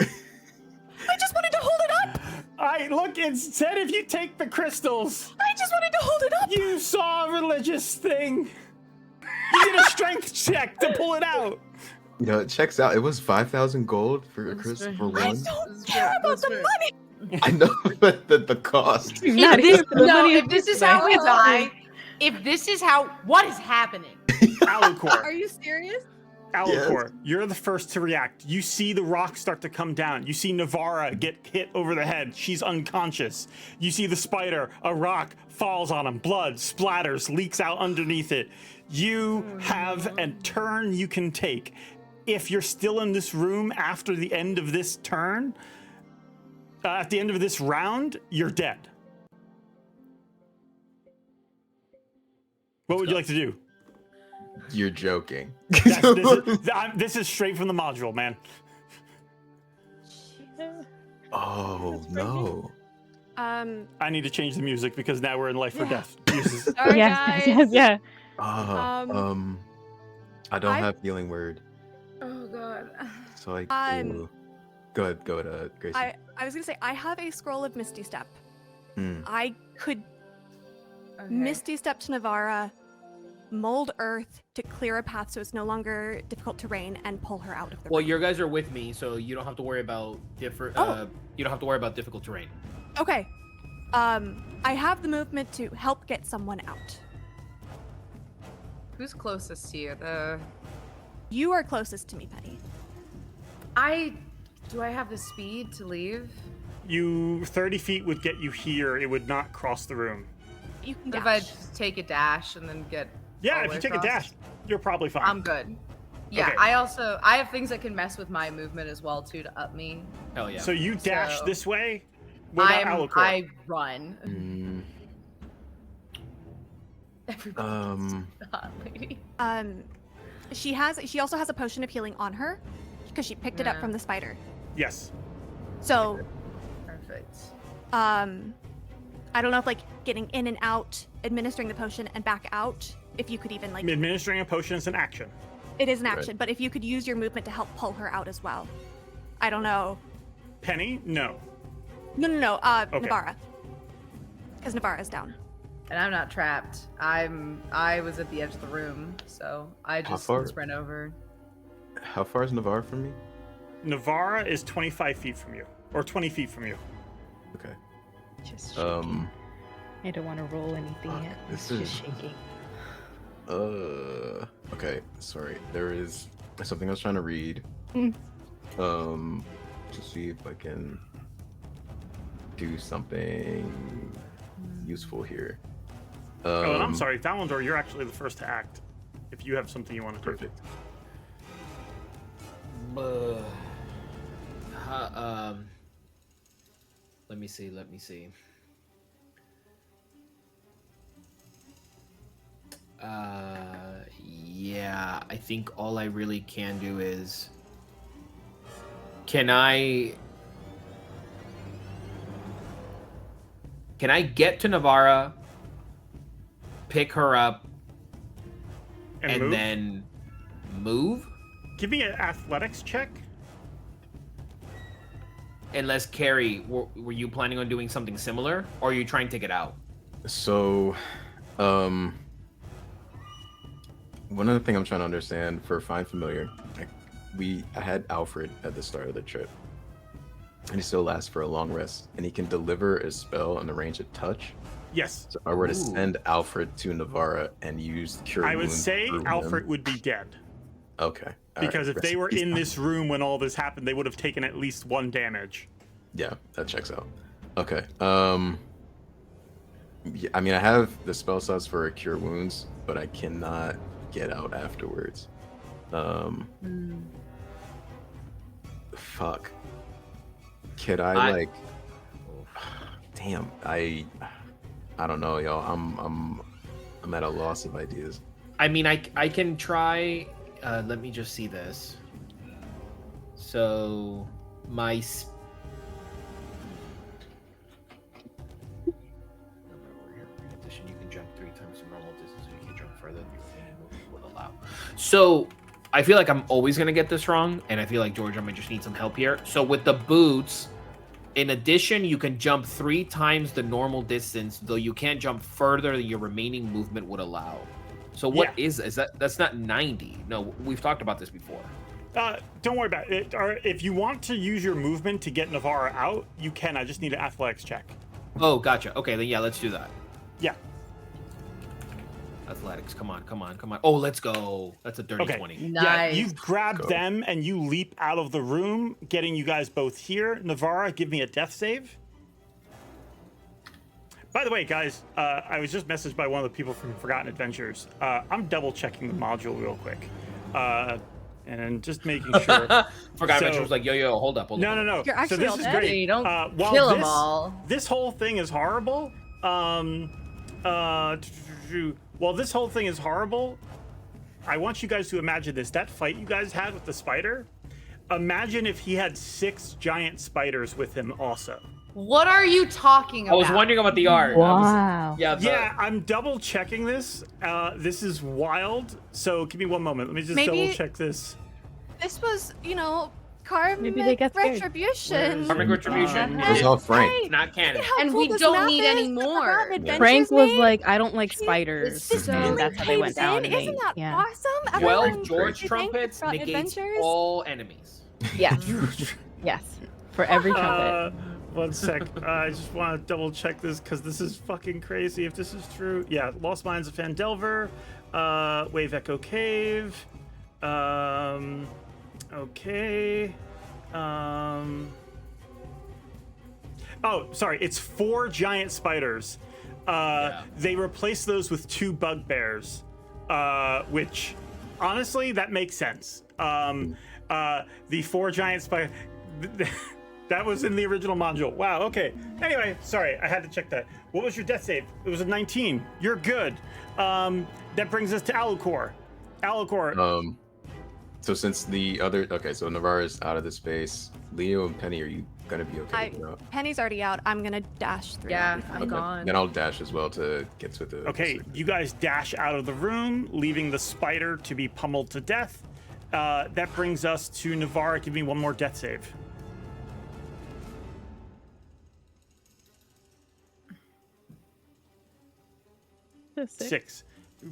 I just wanted to hold it up. Look, it said if you take the crystals. I just wanted to hold it up. You saw a religious thing. You did a strength check to pull it out. You know, it checks out. It was 5,000 gold for a crystal for I one. don't care about the money. I know, but the cost. Not here for the money. If this is how we die, what is happening? Alucor. Are you serious? Alucor, you're the first to react. You see the rock start to come down. You see Navarra get hit over the head. She's unconscious. You see the spider, a rock falls on him. Blood splatters, leaks out underneath it. You have a turn you can take. If you're still in this room after the end of this turn, at the end of this round, you're dead. What would you like to do? You're joking. This is straight from the module, man. Oh no. I need to change the music because now we're in life or death. Jesus. Sorry, guys. Yeah. I don't have healing word. Oh god. So I go ahead, Gracie. I was gonna say I have a scroll of Misty Step. I could Misty Step to Navarra, mold earth to clear a path so it's no longer difficult terrain, and pull her out of the Well, room. your guys are with me, so you don't have to worry about you don't have to worry about difficult terrain. Okay. I have the movement to help get someone out. Who's closest to you? You are closest to me, Penny. Do I have the speed to leave? 30 feet would get you here. It would not cross the room. You can What if dash. I just take a dash and then get Yeah, all if the you way take a across? dash, you're probably fine. I'm good. Yeah, Okay. I have things that can mess with my movement as well too to up me. Hell yeah. So you dash So- this way without Alucor. I run. Everybody's hot lady. She also has a potion of healing on her because she picked it up Yeah. from the spider. Yes. So Perfect. I don't know if getting in and out, administering the potion and back out, if you could even Administering a potion is an action. it is an action, but if you could use your movement to help pull her out as well. I don't know. Penny? No. No. Okay. Navarra. Because Navarra's down. And I'm not trapped. I was at the edge of the room, so I just far? sprint over. How far is Navarre from me? Navarra is 25 feet from you, or 20 feet from you. Okay. Just shaking. I don't want to roll anything fuck, yet. this It's is- just shaking. Okay, sorry. There is something I was trying to read. To see if I can do something useful here. Oh, and I'm sorry, Valandor, you're actually the first to act. If you have something you want to do. Perfect. Let me see. Yeah, I think all I really can do is... Can I get to Navarra, pick her up, and move? then move? Give me an athletics check. Unless, Carrie, were you planning on doing something similar, or are you trying to get out? So, one other thing I'm trying to understand for Find Familiar, I had Alfred at the start of the trip, and he still lasts for a long rest, and he can deliver a spell in the range of touch. Yes. So if I were to Ooh. send Alfred to Navarra and use Cure I would Wounds say through Alfred him- would be dead. Okay. all Because right, if they rest were peace. in this room when all this happened, they would have taken at least 1 damage. Yeah, that checks out. Okay. Yeah, I mean, I have the spell slots for Cure Wounds, but I cannot get out afterwards. Fuck. Could I like? Damn, I don't know, y'all. I'm at a loss of ideas. I mean, I can try. Let me just see this. So my addition, you can jump 3 times the normal distance. You can jump further than your remaining movement would allow. So I feel like I'm always gonna get this wrong, and I feel like George, I might just need some help here. So with the boots, in addition, you can jump 3 times the normal distance, though you can't jump further than your remaining movement would allow. So what is that? That's not 90. No, we've talked about this before. Don't worry about it. Or if you want to use your movement to get Navarra out, you can. I just need an athletics check. Oh, gotcha. Okay, then yeah, let's do that. Yeah. Athletics, come on. Oh, let's go. That's a dirty 20. Nice. Yeah, you grab them and you leap out of the room, getting you guys both here. Navarra, give me a death save. By the way, guys, I was just messaged by one of the people from Forgotten Adventures. I'm double checking the module real quick. And just making sure. Forgotten Adventures was like, yo, hold up. No. You're actually so this is great. You don't while kill them all. This whole thing is horrible. While this whole thing is horrible, I want you guys to imagine this. That fight you guys had with the spider, imagine if he had 6 giant spiders with him also. What are you talking about? I was wondering about the art. Wow. Yeah, I'm double checking this. This is wild. So give me one moment. Let me just double check this. This was, karmic Maybe they got scared. retribution. Karmic retribution. It was all Frank. It's not canon. And we don't need any more. Frank was like, I don't like spiders. This And really that's how they went caves down. in. And Isn't that yeah. awesome? 12 Everyone, George thank trumpets you for negates adventures. all enemies. Yes. Yes. For every trumpet. One sec. I just want to double check this because this is fucking crazy. If this is true, yeah. Lost Mines of Phandelver, Wave Echo Cave. Okay. Oh, sorry. It's 4 giant spiders. They replaced those with 2 bugbears, which honestly that makes sense. The 4 giant spiders. That was in the original module. Wow, okay. Anyway, sorry, I had to check that. What was your death save? It was a 19. You're good. That brings us to Alucor. Alucor. So since the other... Okay, so Navarra's out of the space. Leo and Penny, are you going to be okay? Penny's already out. I'm going to dash through. Yeah, I'm gone. Then I'll dash as well to get to the... Okay, you guys dash out of the room, leaving the spider to be pummeled to death. That brings us to Navarra. Give me one more death save. 6.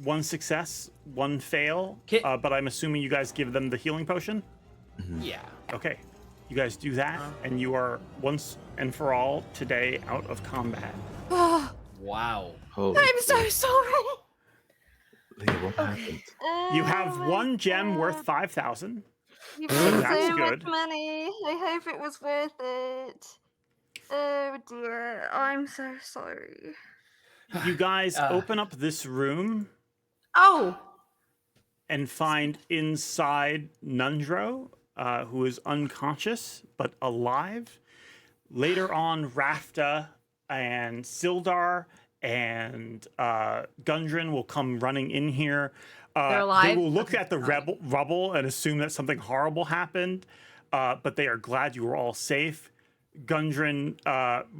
1 success, 1 fail. But I'm assuming you guys give them the healing potion? Yeah. Okay. You guys do that, and you are once and for all today out of combat. Wow. Holy I'm so sorry. Leo, what happened? You have 1 gem worth 5,000. You've So got that's so good. much money. I hope it was worth it. Oh dear, I'm so sorry. You guys open up this room Oh. and find inside Nundro, who is unconscious but alive. Later on, Rafta and Sildar and Gundren will come running in here. They're alive? They will look at the rubble and assume that something horrible happened, but they are glad you were all safe. Gundren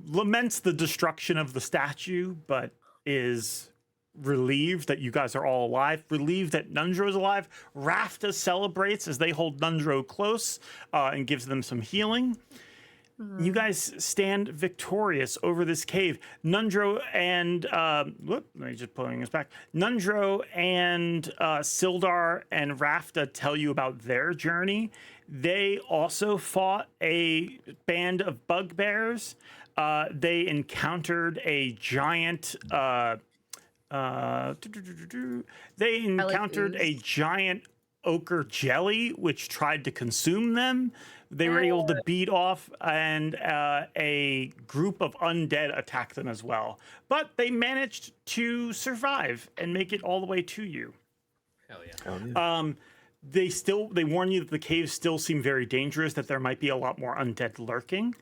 laments the destruction of the statue, but is relieved that you guys are all alive, relieved that Nundro is alive. Rafta celebrates as they hold Nundro close and gives them some healing. You guys stand victorious over this cave. Nundro and let me just pulling this back. Nundro and Sildar and Rafta tell you about their journey. They also fought a band of bugbears. They encountered a giant. They encountered a giant ochre jelly, which tried to consume them. They were able to beat off, and a group of undead attacked them as well. But they managed to survive and make it all the way to you. Hell yeah. Hell yeah. They warn you that the caves still seem very dangerous, that there might be a lot more undead lurking.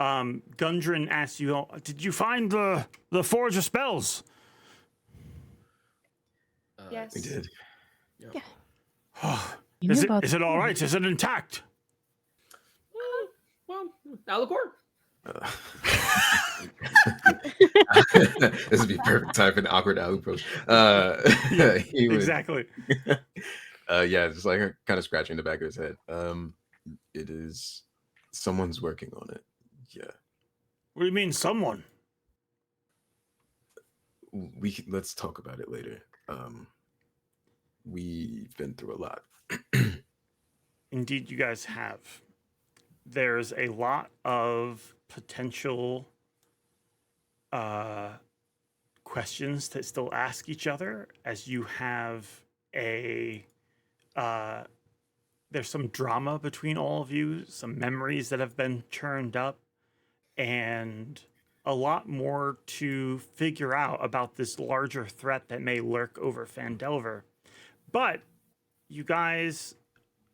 Gundren asks you, did you find the Forge of Spells? Yes. We did. Is it all right? Is it intact? Well, Alacor. This would be perfect time for an awkward alley approach. He would, Exactly. yeah, just like kind of scratching the back of his head. It is someone's working on it. Yeah. What do you mean, someone? Let's talk about it later. We've been through a lot. Indeed, you guys have. There's a lot of potential questions to still ask each other as you have there's some drama between all of you, some memories that have been churned up, and a lot more to figure out about this larger threat that may lurk over Phandelver. But you guys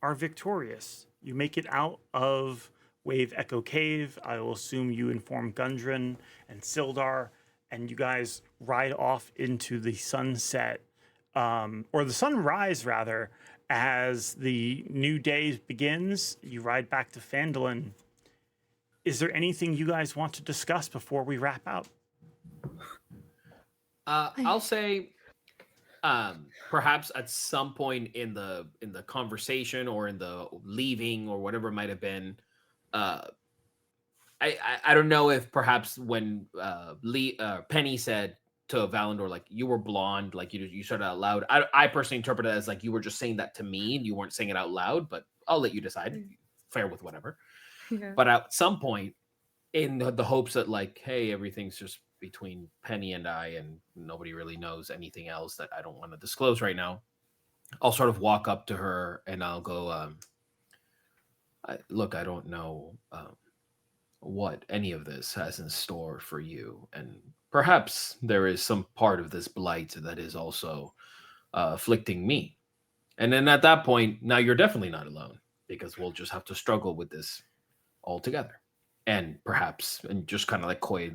are victorious. You make it out of Wave Echo Cave. I will assume you inform Gundren and Sildar, and you guys ride off into the sunset, or the sunrise rather, as the new day begins. You ride back to Phandalin. Is there anything you guys want to discuss before we wrap out? I'll say, perhaps at some point in the conversation or in the leaving or whatever it might have been, I don't know if perhaps when Penny said to Valandor, like, you were blonde, like you said it out loud. I personally interpret it as like you were just saying that to me and you weren't saying it out loud, but I'll let you decide. Fair with whatever. Yeah. But at some point, in the hopes that, like, hey, everything's just between Penny and I, and nobody really knows anything else that I don't want to disclose right now, I'll sort of walk up to her and I'll go, look, I don't know what any of this has in store for you, and perhaps there is some part of this blight that is also afflicting me. And then at that point, now you're definitely not alone, because we'll just have to struggle with this all together. And perhaps, and just kind of like coy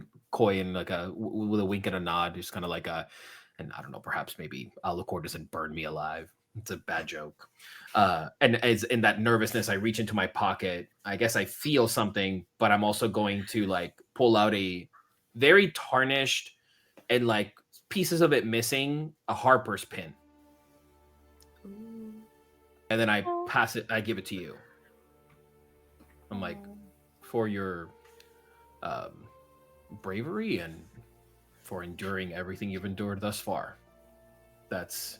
and like with a wink and a nod, just kind of like and I don't know, perhaps maybe Alacor doesn't burn me alive. It's a bad joke. And as in that nervousness, I reach into my pocket. I guess I feel something, but I'm also going to like pull out a very tarnished and like pieces of it missing, a Harper's pin. And then I pass it, I give it to you. I'm like, for your bravery and for enduring everything you've endured thus far. That's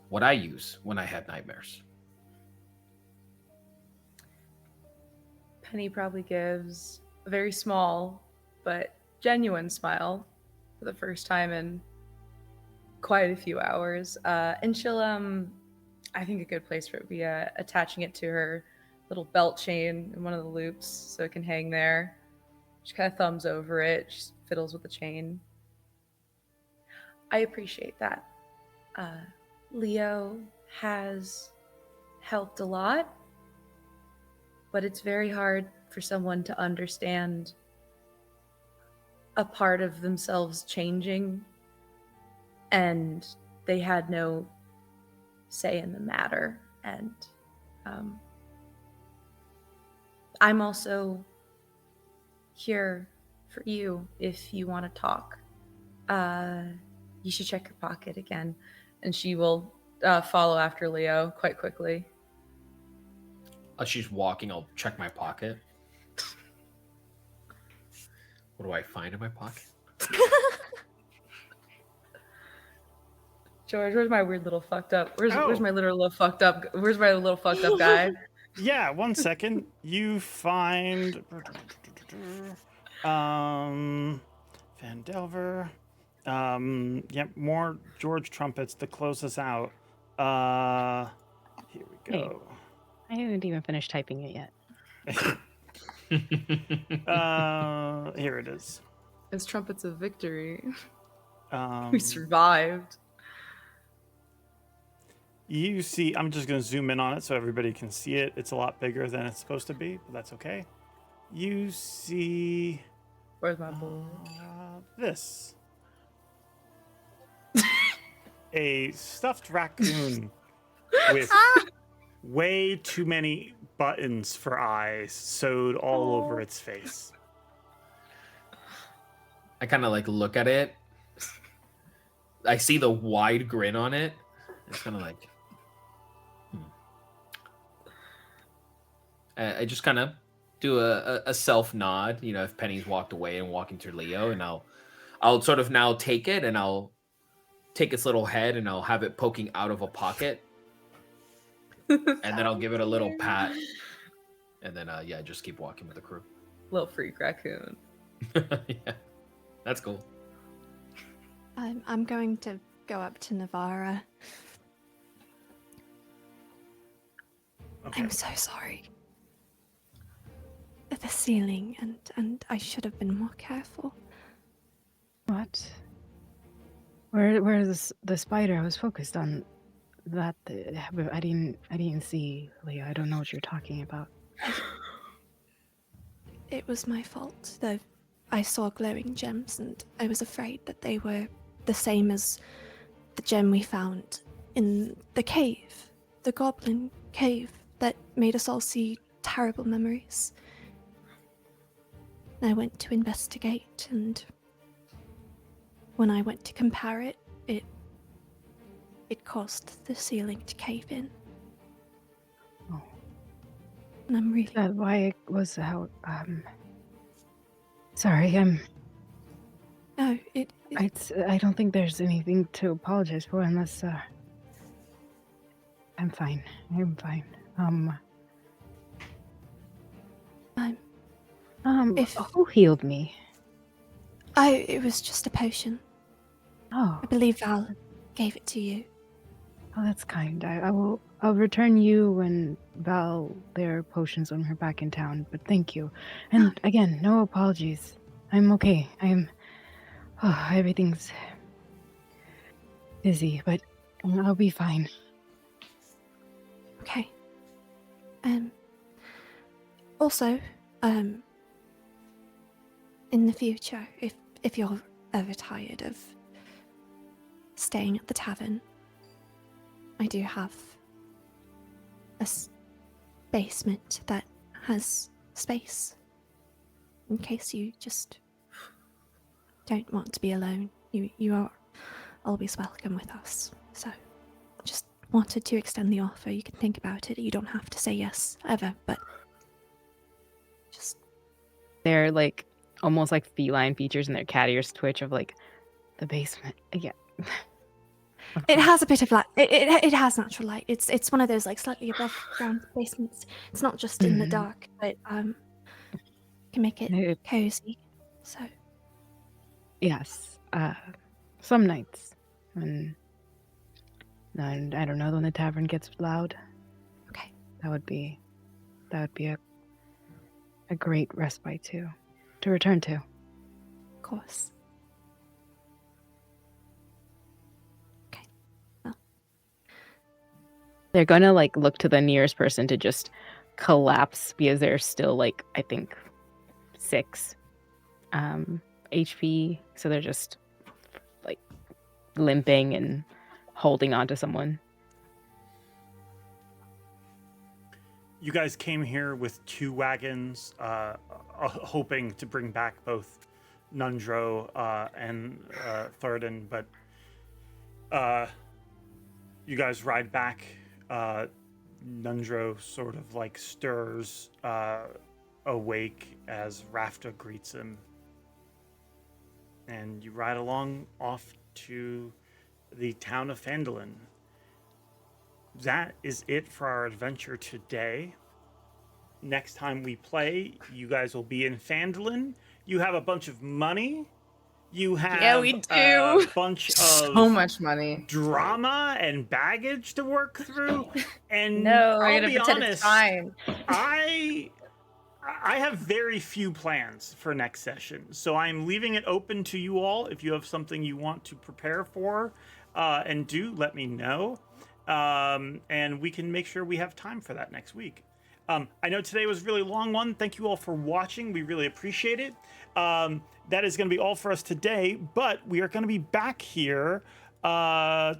what I use when I had nightmares. Penny probably gives a very small but genuine smile for the first time in quite a few hours. And she'll, I think a good place for it would be attaching it to her little belt chain in one of the loops so it can hang there. She kind of thumbs over it, she fiddles with the chain. I appreciate that. Leo has helped a lot, but it's very hard for someone to understand a part of themselves changing and they had no say in the matter. And I'm also here for you if you want to talk. You should check your pocket again. And she will follow after Leo quite quickly. As she's walking, I'll check my pocket. What do I find in my pocket? George, where's my weird little fucked up? Where's my little fucked up? Where's my little fucked up guy? Yeah, 1 second. You find Phandelver. Yep, more George trumpets to close us out. Here we go. I haven't even finished typing it yet. Here it is. It's trumpets of victory. We survived. You see, I'm just going to zoom in on it so everybody can see it. It's a lot bigger than it's supposed to be, but that's okay. You see Where's my board? this. A stuffed raccoon with way too many buttons for eyes sewed all over its face. I kind of like look at it. I see the wide grin on it. It's kind of like, I just kind of do a self nod. You know, if Penny's walked away and walking to Leo, and I'll sort of now take it and I'll take its little head and I'll have it poking out of a pocket, and then I'll give it a little pat, and then yeah, just keep walking with the crew. Little freak raccoon. Yeah, that's cool. I'm going to go up to Navara. Okay. I'm so sorry. The ceiling, and I should have been more careful. What? Where's the spider? I was focused on that. I didn't see Leah. I don't know what you're talking about. It was my fault, though. I saw glowing gems, and I was afraid that they were the same as the gem we found in the cave, the goblin cave that made us all see terrible memories. I went to investigate, and when I went to compare it, it caused the ceiling to cave in. Oh. And I'm really... That why it was how... Sorry, No, I don't think there's anything to apologize for unless, I'm fine. Who healed me? It was just a potion. Oh. I believe Val gave it to you. Oh, that's kind. I'll return you and Val their potions when we're back in town, but thank you. And again, no apologies. I'm okay. Everything's busy, but I'll be fine. Okay. Also, in the future, if you're ever tired of staying at the tavern, I do have a basement that has space in case you just don't want to be alone. You are always welcome with us. So, just wanted to extend the offer. You can think about it. You don't have to say yes ever, but just... They're like almost like feline features in their cat ears twitch of like the basement. Yeah. It has a bit of light. It has natural light. It's one of those like slightly above ground basements. It's not just in the dark, but can make it cozy. So yes, some nights when I don't know, when the tavern gets loud. Okay, that would be a great respite to return to. Of course. They're gonna like look to the nearest person to just collapse because they're still like, I think 6 HP, so they're just like limping and holding on to someone. You guys came here with 2 wagons, hoping to bring back both Nundro and Thurden, but you guys ride back. Nundro sort of like stirs awake as Rafta greets him. And you ride along off to the town of Phandelver. That is it for our adventure today. Next time we play, you guys will be in Phandelver. You have a bunch of money. You have we do. A bunch of So much money, drama and baggage to work through. And no, I'll we're gonna be pretend honest, it's fine. I have very few plans for next session, so I'm leaving it open to you all. If you have something you want to prepare for and do, let me know. and we can make sure we have time for that next week. I know today was a really long one. Thank you all for watching. We really appreciate it. That is going to be all for us today, but we are going to be back here. We are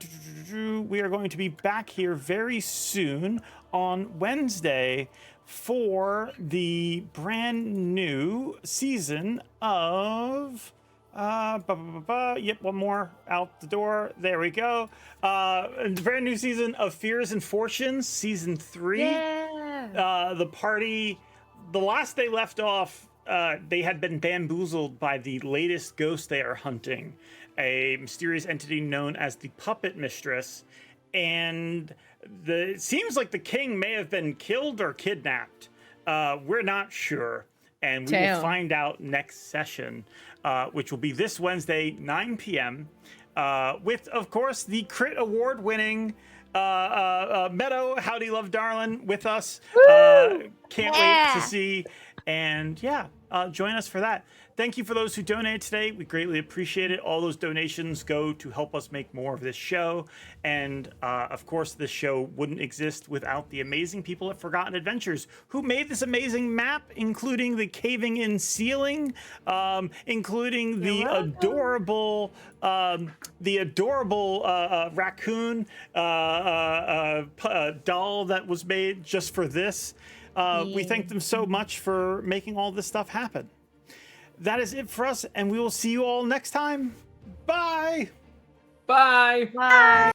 going to be back here very soon on Wednesday for the brand new season of yep, one more out the door. There we go. Brand new season of Fears and Fortunes, season 3. Yeah. The party, the last they left off, they had been bamboozled by the latest ghost they are hunting, a mysterious entity known as the Puppet Mistress, and it seems like the king may have been killed or kidnapped. We're not sure, and we will find out next session, which will be this Wednesday, 9 p.m., with, of course, the Crit Award-winning Meadow, Howdy Love Darlin' with us. Can't wait to see, and join us for that. Thank you for those who donated today. We greatly appreciate it. All those donations go to help us make more of this show. And of course, this show wouldn't exist without the amazing people at Forgotten Adventures who made this amazing map, including the caving in ceiling, including the adorable raccoon doll that was made just for this. We thank them so much for making all this stuff happen. That is it for us, and we will see you all next time. Bye. Bye. Bye.